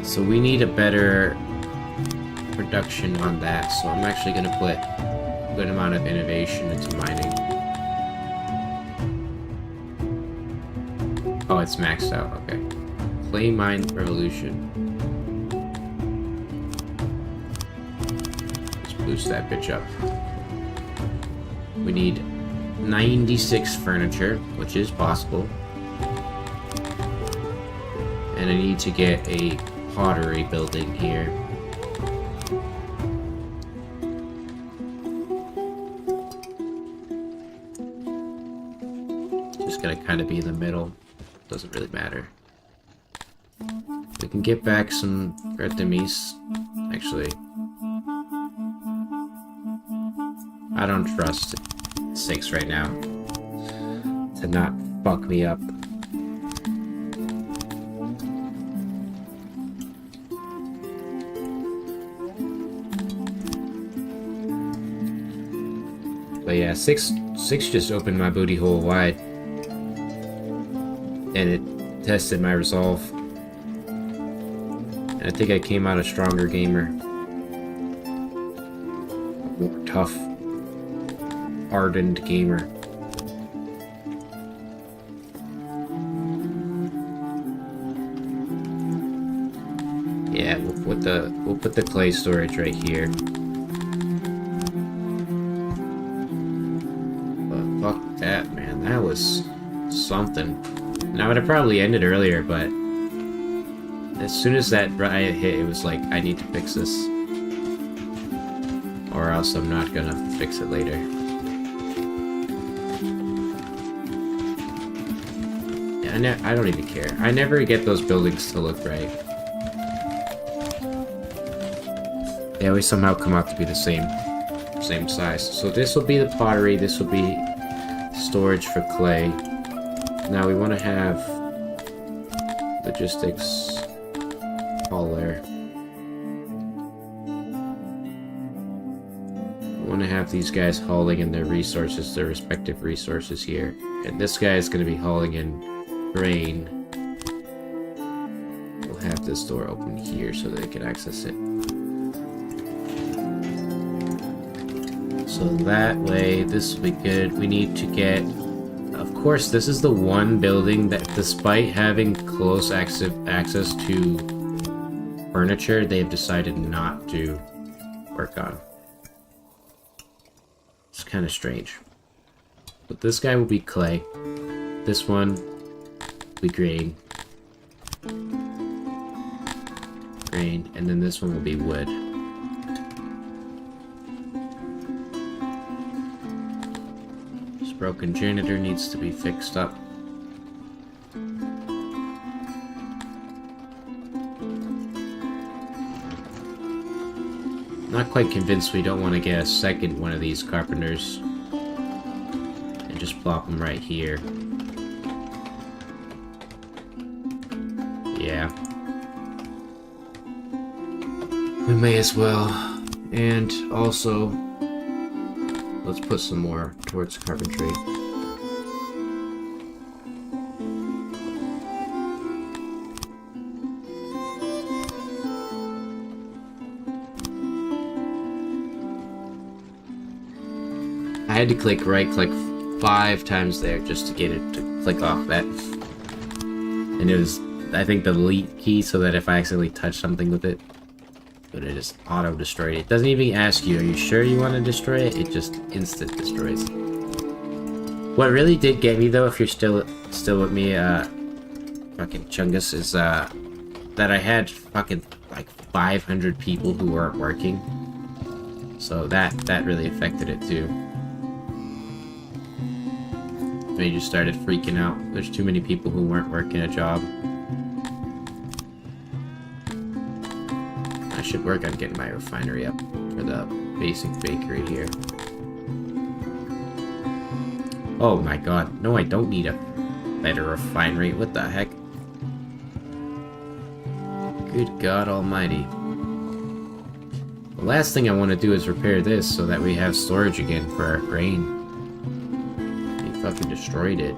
So we need a better production on that, so I'm actually going to put a good amount of innovation into mining. Oh, it's maxed out, okay. Clay mine revolution. Let's boost that bitch up. We need 96 furniture, which is possible. And I need to get a pottery building here. Just gotta kind of be in the middle. Doesn't really matter. We can get back some Artemis. Actually, I don't trust 6 right now to not fuck me up. But yeah, 6 just opened my booty hole wide. And it tested my resolve. And I think I came out a stronger gamer. A more tough, hardened gamer. Yeah, we'll put the clay storage right here. But fuck that, man. That was something. And I would have probably ended earlier, but as soon as that riot hit, it was like, I need to fix this. Or else I'm not gonna fix it later. Yeah, I don't even care. I never get those buildings to look right. They always somehow come out to be the same size. So this will be the pottery, this will be storage for clay. Now we want to have logistics all there. want to have these guys hauling in their resources, their respective resources here. And this guy is going to be hauling in grain. We'll have this door open here so that they can access it. So that way, this will be good. We need to get... Of course, this is the one building that, despite having close access to furniture, they've decided not to work on. It's kind of strange. But this guy will be clay. This one will be grain. Grain. And then this one will be wood. This broken janitor needs to be fixed up. Not quite convinced we don't want to get a second one of these carpenters and just plop them right here. Yeah. We may as well. And also, let's put some more towards carpentry. I had to right click 5 times there just to get it to click off that. And it was, I think, the delete key so that if I accidentally touch something with it, it would have just auto-destroyed it. It doesn't even ask you, are you sure you want to destroy it? It just instant destroys it. What really did get me though, if you're still with me, fucking Chungus, is that I had fucking like 500 people who weren't working. So that really affected it too. They just started freaking out. There's too many people who weren't working a job. I should work on getting my refinery up for the basic bakery here. Oh my god. No, I don't need a better refinery. What the heck? Good God almighty. The last thing I want to do is repair this so that we have storage again for our grain. Fucking destroyed it.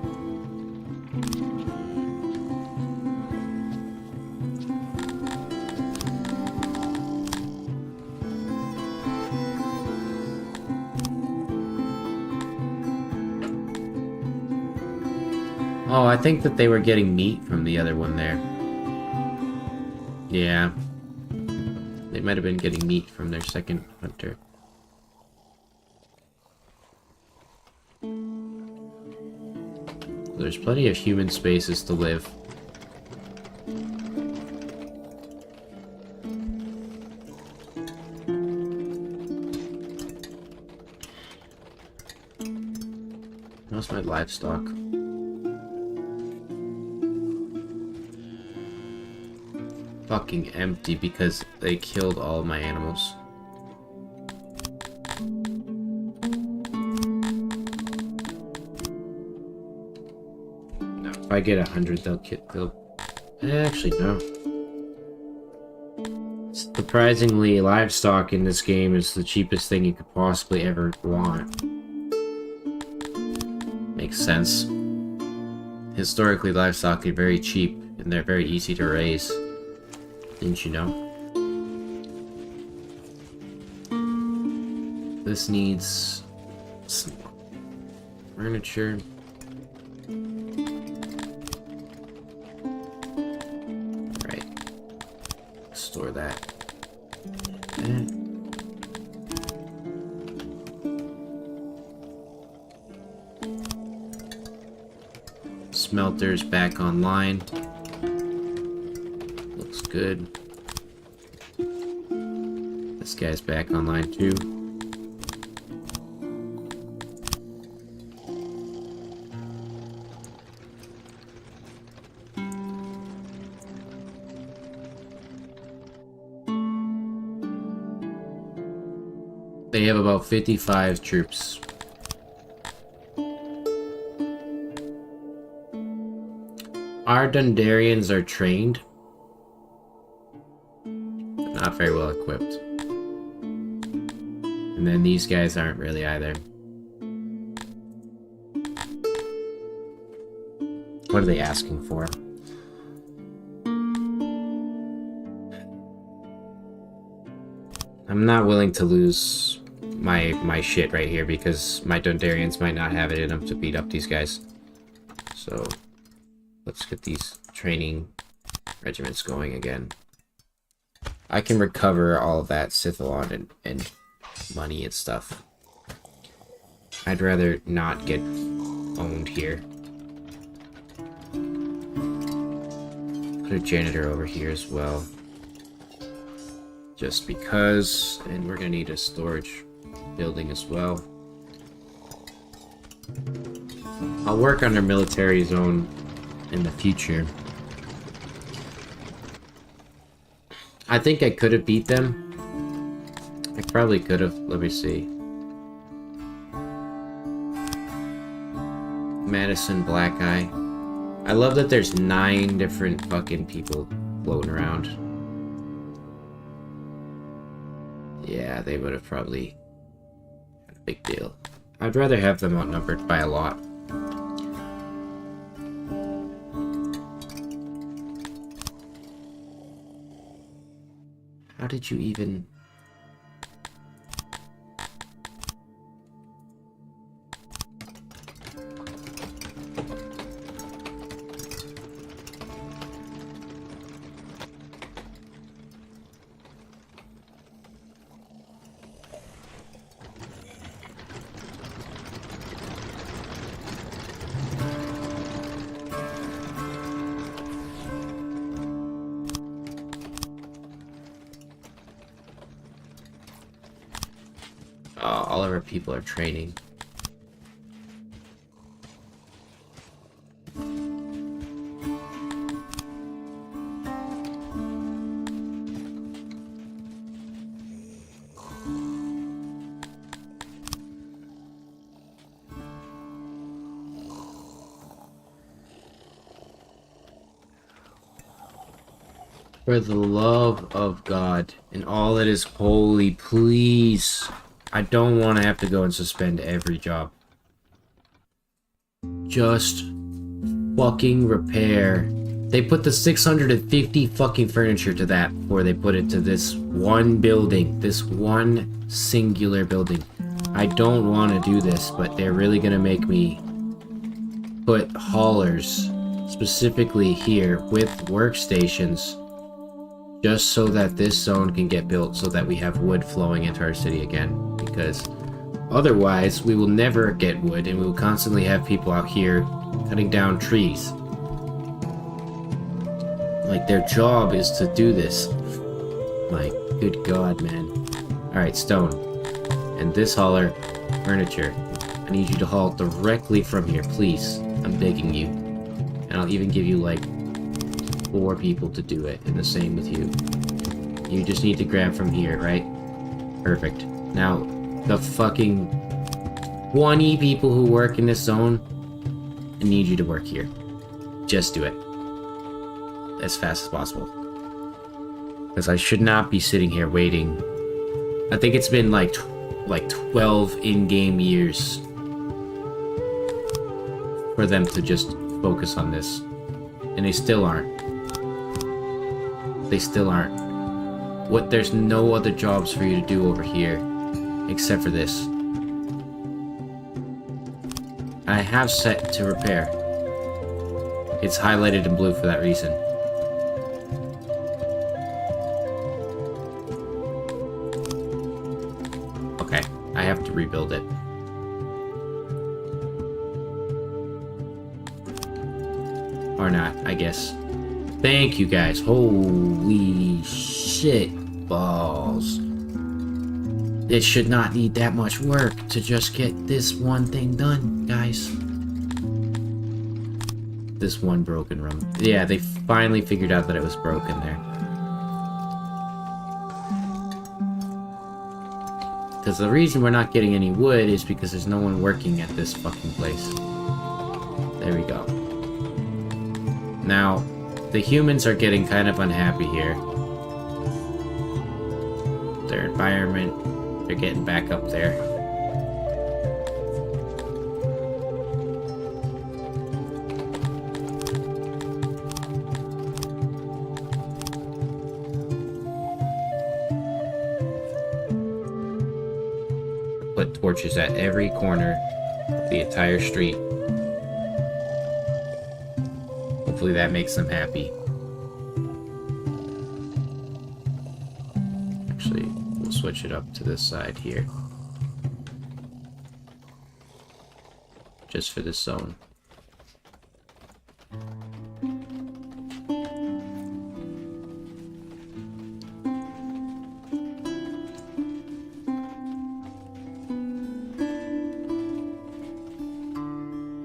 Oh, I think that they were getting meat from the other one there. Yeah. They might have been getting meat from their second hunter. There's plenty of human spaces to live. How's my livestock? Fucking empty because they killed all of my animals. If I get 100, they'll... Actually, no. Surprisingly, livestock in this game is the cheapest thing you could possibly ever want. Makes sense. Historically, livestock are very cheap, and they're very easy to raise. Didn't you know? This needs... some furniture. Store that. Smelter's back online. Looks good. This guy's back online too. They have about 55 troops. Our Dundarians are trained, but not very well equipped. And then these guys aren't really either. What are they asking for? I'm not willing to lose my shit right here because my Dundarians might not have it in them to beat up these guys. So let's get these training regiments going again. I can recover all of that Sithalon and money and stuff. I'd rather not get owned here. Put a janitor over here as well. Just because, and we're gonna need a storage building as well. I'll work on their military zone in the future. I think I could have beat them. I probably could have. Let me see. Madison Black Eye. I love that there's 9 different fucking people floating around. Yeah, they would have probably had a big deal. I'd rather have them outnumbered by a lot. How did you even... all of our people are training. For the love of God and all that is holy, please. I don't want to have to go and suspend every job. Just fucking repair. They put the 650 fucking furniture to that before they put it to this one building. This one singular building. I don't want to do this, but they're really gonna make me put haulers specifically here with workstations just so that this zone can get built so that we have wood flowing into our city again. Because otherwise, we will never get wood and we will constantly have people out here cutting down trees. Like, their job is to do this. My good God, man. Alright, stone. And this hauler, furniture. I need you to haul directly from here, please. I'm begging you. And I'll even give you, like, 4 people to do it, and the same with you. You just need to grab from here, right? Perfect. Now, the fucking 20 people who work in this zone, I need you to work here. Just do it. As fast as possible. Because I should not be sitting here waiting. I think it's been like 12 in-game years for them to just focus on this. And they still aren't. They still aren't. There's no other jobs for you to do over here except for this. I have set to repair. It's highlighted in blue for that reason. Okay, I have to rebuild it. Or not, I guess. Thank you guys. Holy shit balls. It should not need that much work to just get this one thing done, guys. This one broken room. Yeah, they finally figured out that it was broken there. Because the reason we're not getting any wood is because there's no one working at this fucking place. There we go. Now, the humans are getting kind of unhappy here. Their environment, They're getting back up there. Put torches at every corner of the entire street. Hopefully that makes them happy. Actually, we'll switch it up to this side here. Just for this zone.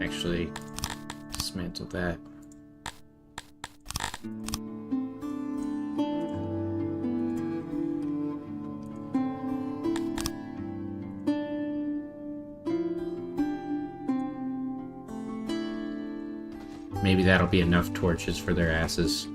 Actually, dismantle that. Maybe that'll be enough torches for their asses.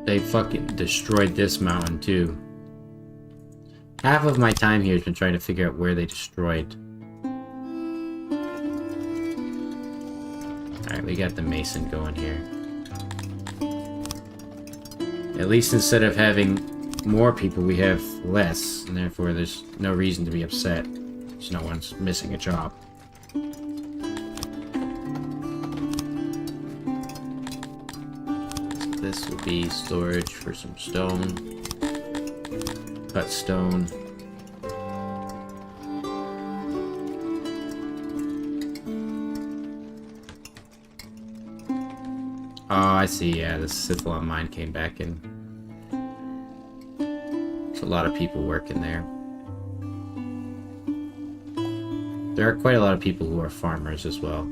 They fucking destroyed this mountain too. Half of my time here has been trying to figure out where they destroyed. Alright, we got the mason going here. At least instead of having more people, we have less, and therefore there's no reason to be upset. Because no one's missing a job. This will be storage for some stone. Cut stone. Oh, I see, yeah, the Scythalon mine came back in. There's a lot of people working there. There are quite a lot of people who are farmers as well.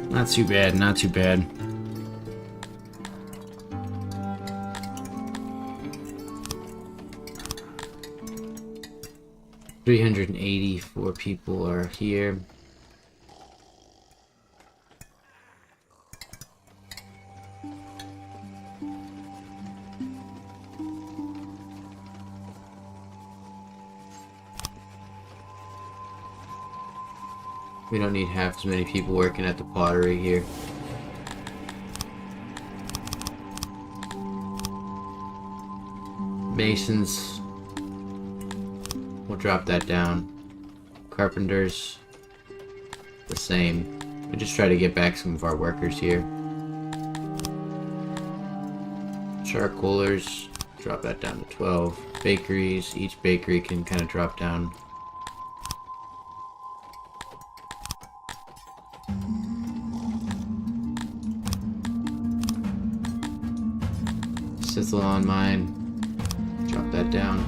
Not too bad, not too bad. $384 people are here. We don't need half as many people working at the pottery here. Masons. We'll drop that down. Carpenters. The same. We just try to get back some of our workers here. Charcoalers. Drop that down to 12. Bakeries. Each bakery can kind of drop down. Scythalon mine. Drop that down.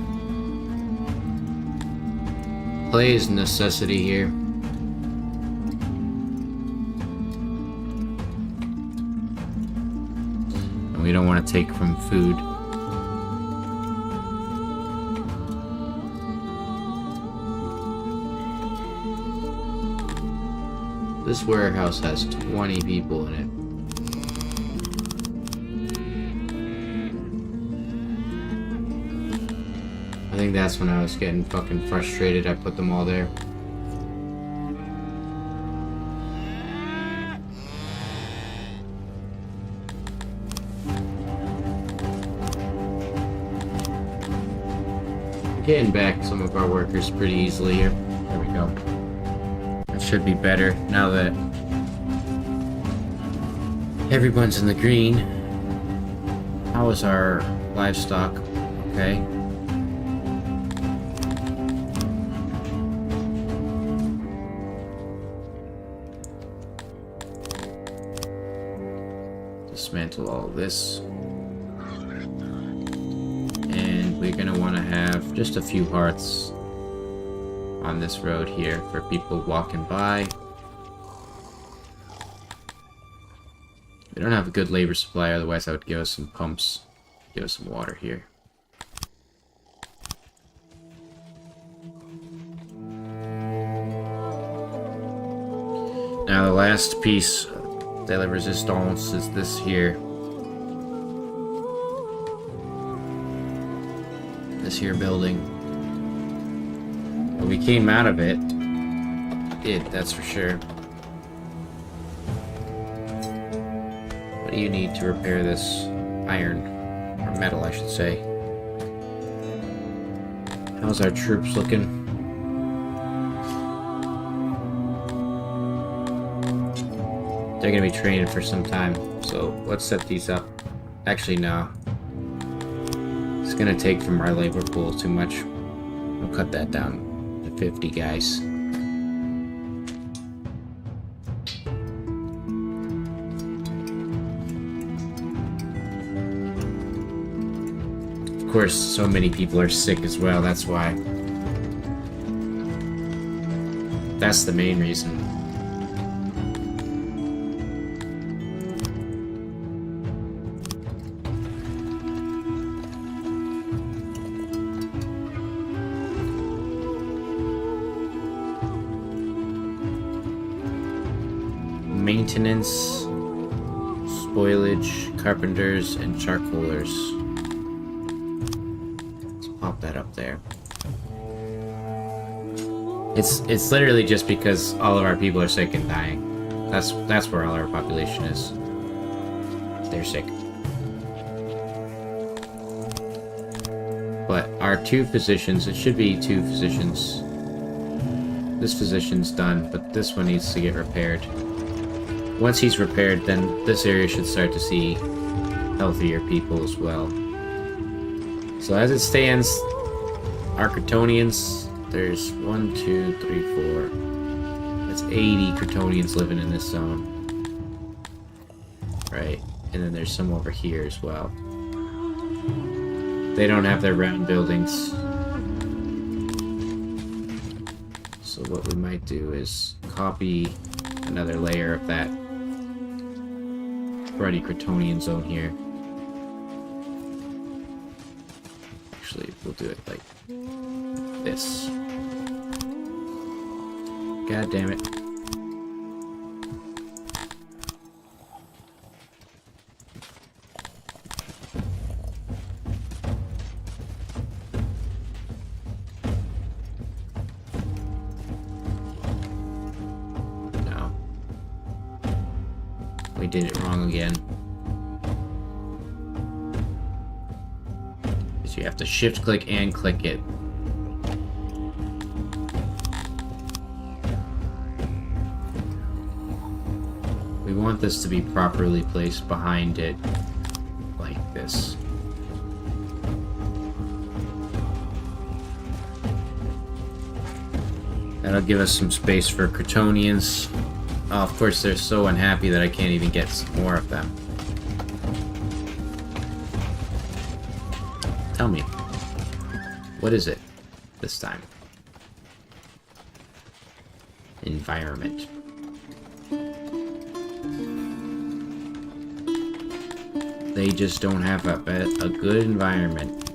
Play is a necessity here. And we don't want to take from food. This warehouse has 20 people in it. I think that's when I was getting fucking frustrated. I put them all there. Getting back some of our workers pretty easily here. There we go. That should be better now that Everyone's in the green. How is our livestock? Okay. Dismantle all this. And we're gonna want to have just a few hearts on this road here for people walking by. We don't have a good labor supply, otherwise I would give us some pumps, give us some water here. Now the last piece de la resistance is this here. This here building. But we came out of it. That's for sure. What do you need to repair this iron? Or metal, I should say. How's our troops looking? They're gonna be training for some time, so let's set these up. Actually, no. It's gonna take from our labor pool too much. We'll cut that down to 50 guys. Of course, so many people are sick as well, that's why. That's the main reason. Maintenance, spoilage, carpenters, and charcoalers. Let's pop that up there. It's literally just because all of our people are sick and dying. That's where all our population is. They're sick. But our 2 physicians, it should be 2 physicians. This physician's done, but this one needs to get repaired. Once he's repaired, then this area should start to see healthier people as well. So as it stands, our Cretonians, there's 1, 2, 3, 4. That's 80 Cretonians living in this zone. Right, and then there's some over here as well. They don't have their round buildings. So what we might do is copy another layer of that Bloody Cretonian zone here. Actually, we'll do it like this. God damn it. No. We did it wrong again. So you have to shift click and click it. We want this to be properly placed behind it, like this. That'll give us some space for Cretonians. Oh, of course, they're so unhappy that I can't even get some more of them. Tell me, what is it this time? Environment. They just don't have a good environment.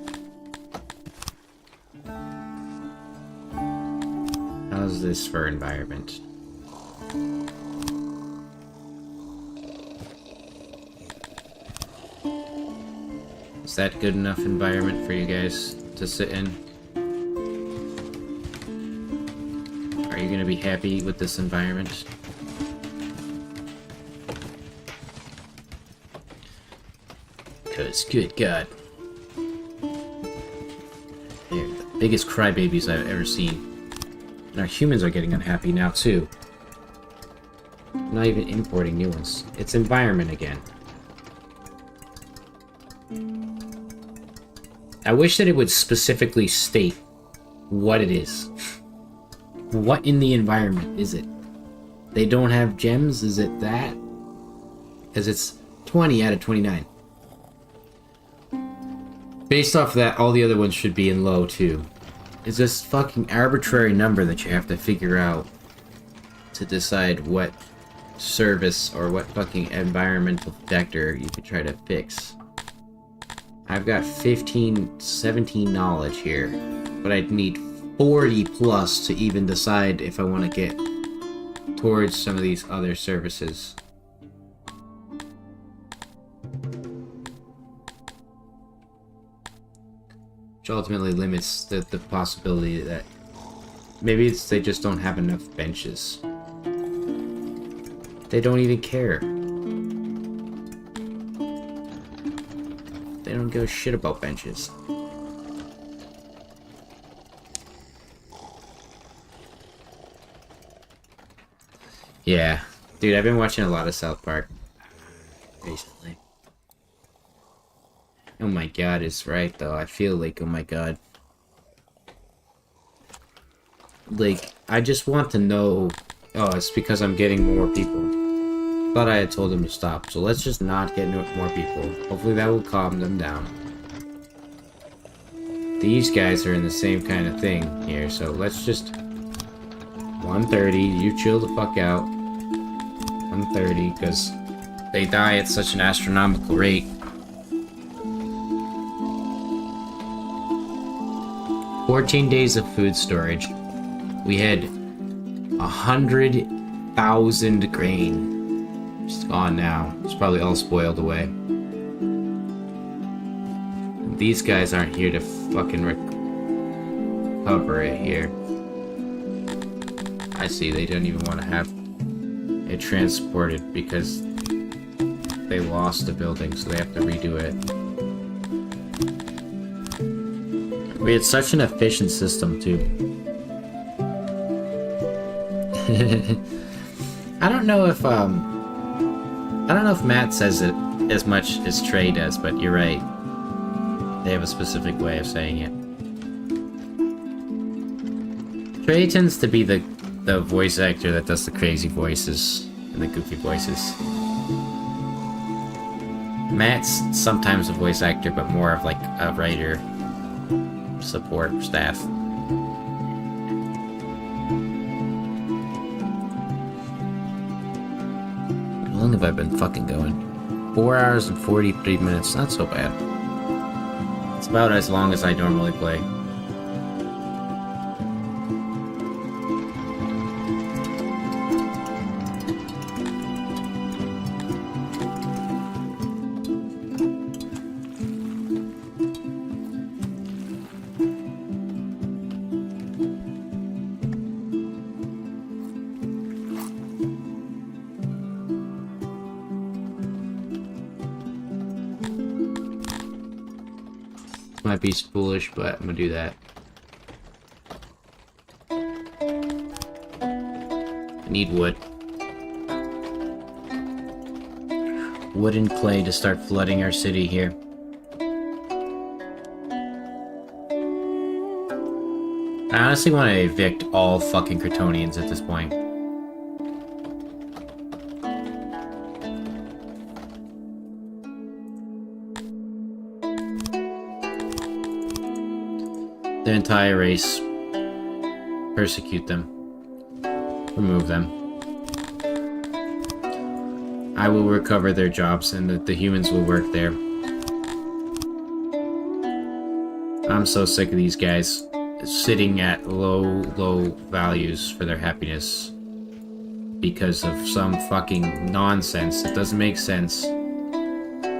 How's this for environment? Is that good enough environment for you guys to sit in? Are you gonna be happy with this environment? Because, good God. They're the biggest crybabies I've ever seen. And our humans are getting unhappy now, too. I'm not even importing new ones. It's environment again. I wish that it would specifically state what it is. What in the environment is it? They don't have gems? Is it that? Because it's 20 out of 29. Based off of that, all the other ones should be in low too. It's this fucking arbitrary number that you have to figure out to decide what service or what fucking environmental vector you could try to fix. I've got 17 knowledge here, but I'd need 40 plus to even decide if I want to get towards some of these other services. Which ultimately limits the possibility that maybe they just don't have enough benches. They don't even care. They don't give a shit about benches. Yeah, dude, I've been watching a lot of South Park recently. Oh my god, it's right though. I feel like, oh my god. Like, I just want to know. Oh, it's because I'm getting more people. Thought I had told them to stop, so let's just not get more people. Hopefully that will calm them down. These guys are in the same kind of thing here, so let's just... 130, you chill the fuck out. 130, because they die at such an astronomical rate. 14 days of food storage. We had 100,000 grain. It's gone now. It's probably all spoiled away. These guys aren't here to fucking recover it here. I see, they don't even want to have it transported because they lost the building, so they have to redo it. We had such an efficient system, too. I don't know if Matt says it as much as Trey does, but you're right. They have a specific way of saying it. Trey tends to be the voice actor that does the crazy voices and the goofy voices. Matt's sometimes a voice actor, but more of like a writer, support staff. How long have I been fucking going? 4 hours and 43 minutes, not so bad. It's about as long as I normally play. Might be foolish, but I'm gonna do that. I need wood. Wood and clay to start flooding our city here. I honestly want to evict all fucking Kryptonians at this point. The entire race. Persecute them. Remove them. I will recover their jobs and the humans will work there. I'm so sick of these guys sitting at low values for their happiness because of some fucking nonsense that doesn't make sense.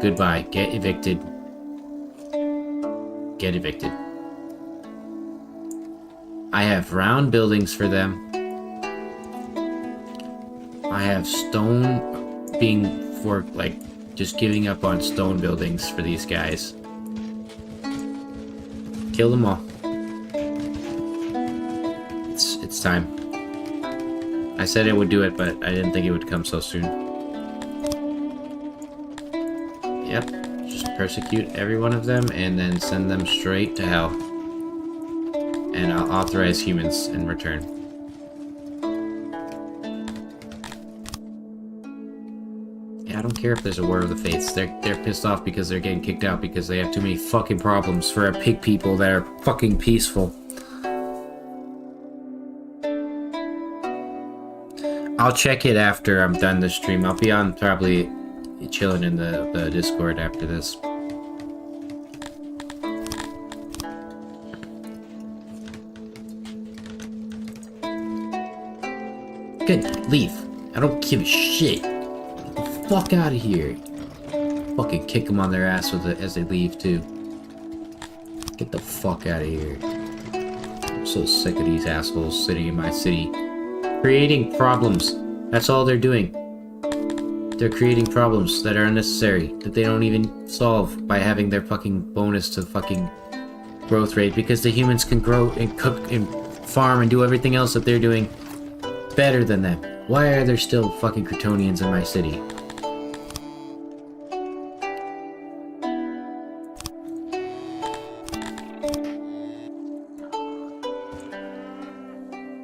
Goodbye. Get evicted. Get evicted. I have round buildings for them. I have stone being for, like, just giving up on stone buildings for these guys. Kill them all. It's time. I said it would do it, but I didn't think it would come so soon. Yep, just persecute every one of them and then send them straight to hell. And I'll authorize humans in return. Yeah, I don't care if there's a War of the Fates. They're pissed off because they're getting kicked out because they have too many fucking problems for a pig people that are fucking peaceful. I'll check it after I'm done the stream. I'll be on probably chilling in the Discord after this. Good, leave. I don't give a shit. Get the fuck out of here. Fucking kick them on their ass with it as they leave too. Get the fuck out of here. I'm so sick of these assholes sitting in my city. Creating problems. That's all they're doing. They're creating problems that are unnecessary, that they don't even solve by having their fucking bonus to fucking growth rate, because the humans can grow and cook and farm and do everything else that they're doing better than them. Why are there still fucking Kryptonians in my city?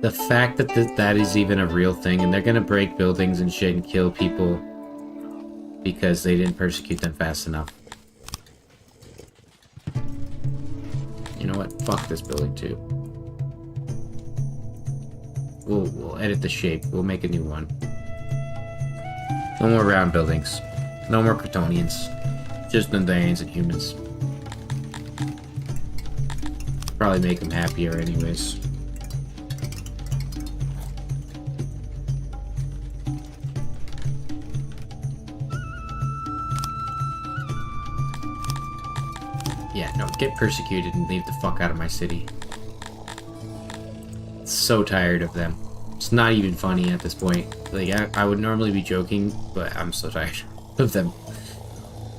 The fact that that is even a real thing, and they're gonna break buildings and shit and kill people because they didn't persecute them fast enough. You know what? Fuck this building too. We'll edit the shape. We'll make a new one. No more round buildings. No more Kryptonians. Just Nandarians and humans. Probably make them happier anyways. Yeah, no, get persecuted and leave the fuck out of my city. So tired of them. It's not even funny at this point. Like, I would normally be joking, but I'm so tired of them.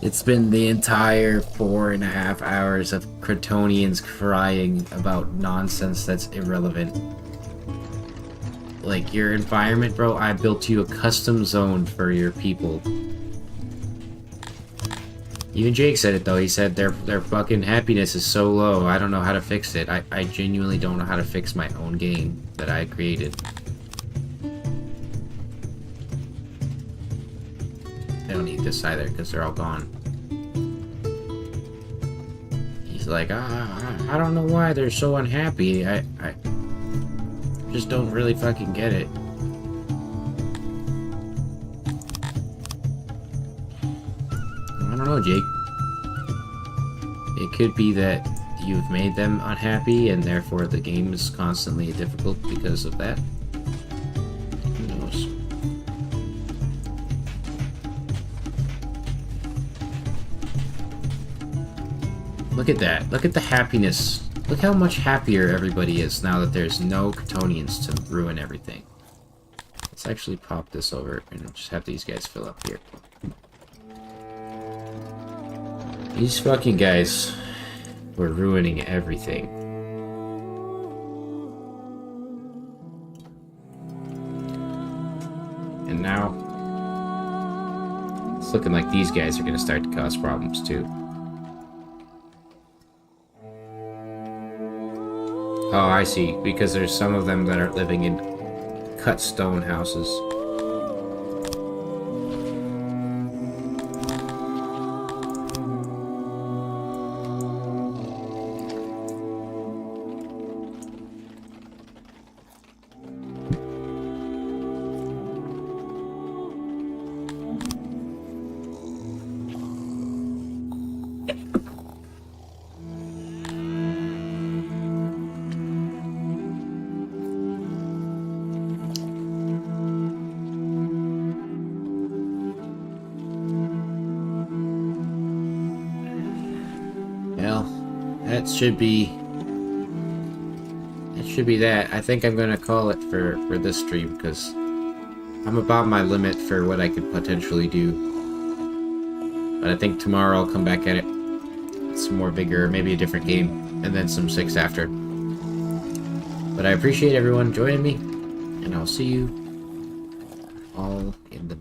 It's been the entire 4.5 hours of Kryptonians crying about nonsense that's irrelevant. Like, your environment, bro, I built you a custom zone for your people. Even Jake said it though. He said their fucking happiness is so low. I don't know how to fix it. I genuinely don't know how to fix my own game that I created. I don't need this either because they're all gone. He's like, I don't know why they're so unhappy. I just don't really fucking get it. I don't know, Jake. It could be that you've made them unhappy and therefore the game is constantly difficult because of that. Who knows? Look at that. Look at the happiness. Look how much happier everybody is now that there's no Kryptonians to ruin everything. Let's actually pop this over and just have these guys fill up here. These fucking guys were ruining everything. And now, it's looking like these guys are gonna start to cause problems too. Oh, I see. Because there's some of them that are living in cut stone houses. That should be that. I think I'm gonna call it for this stream because I'm about my limit for what I could potentially do. But I think tomorrow I'll come back at it with some more vigor, maybe a different game, and then some 6 after. But I appreciate everyone joining me, and I'll see you all in the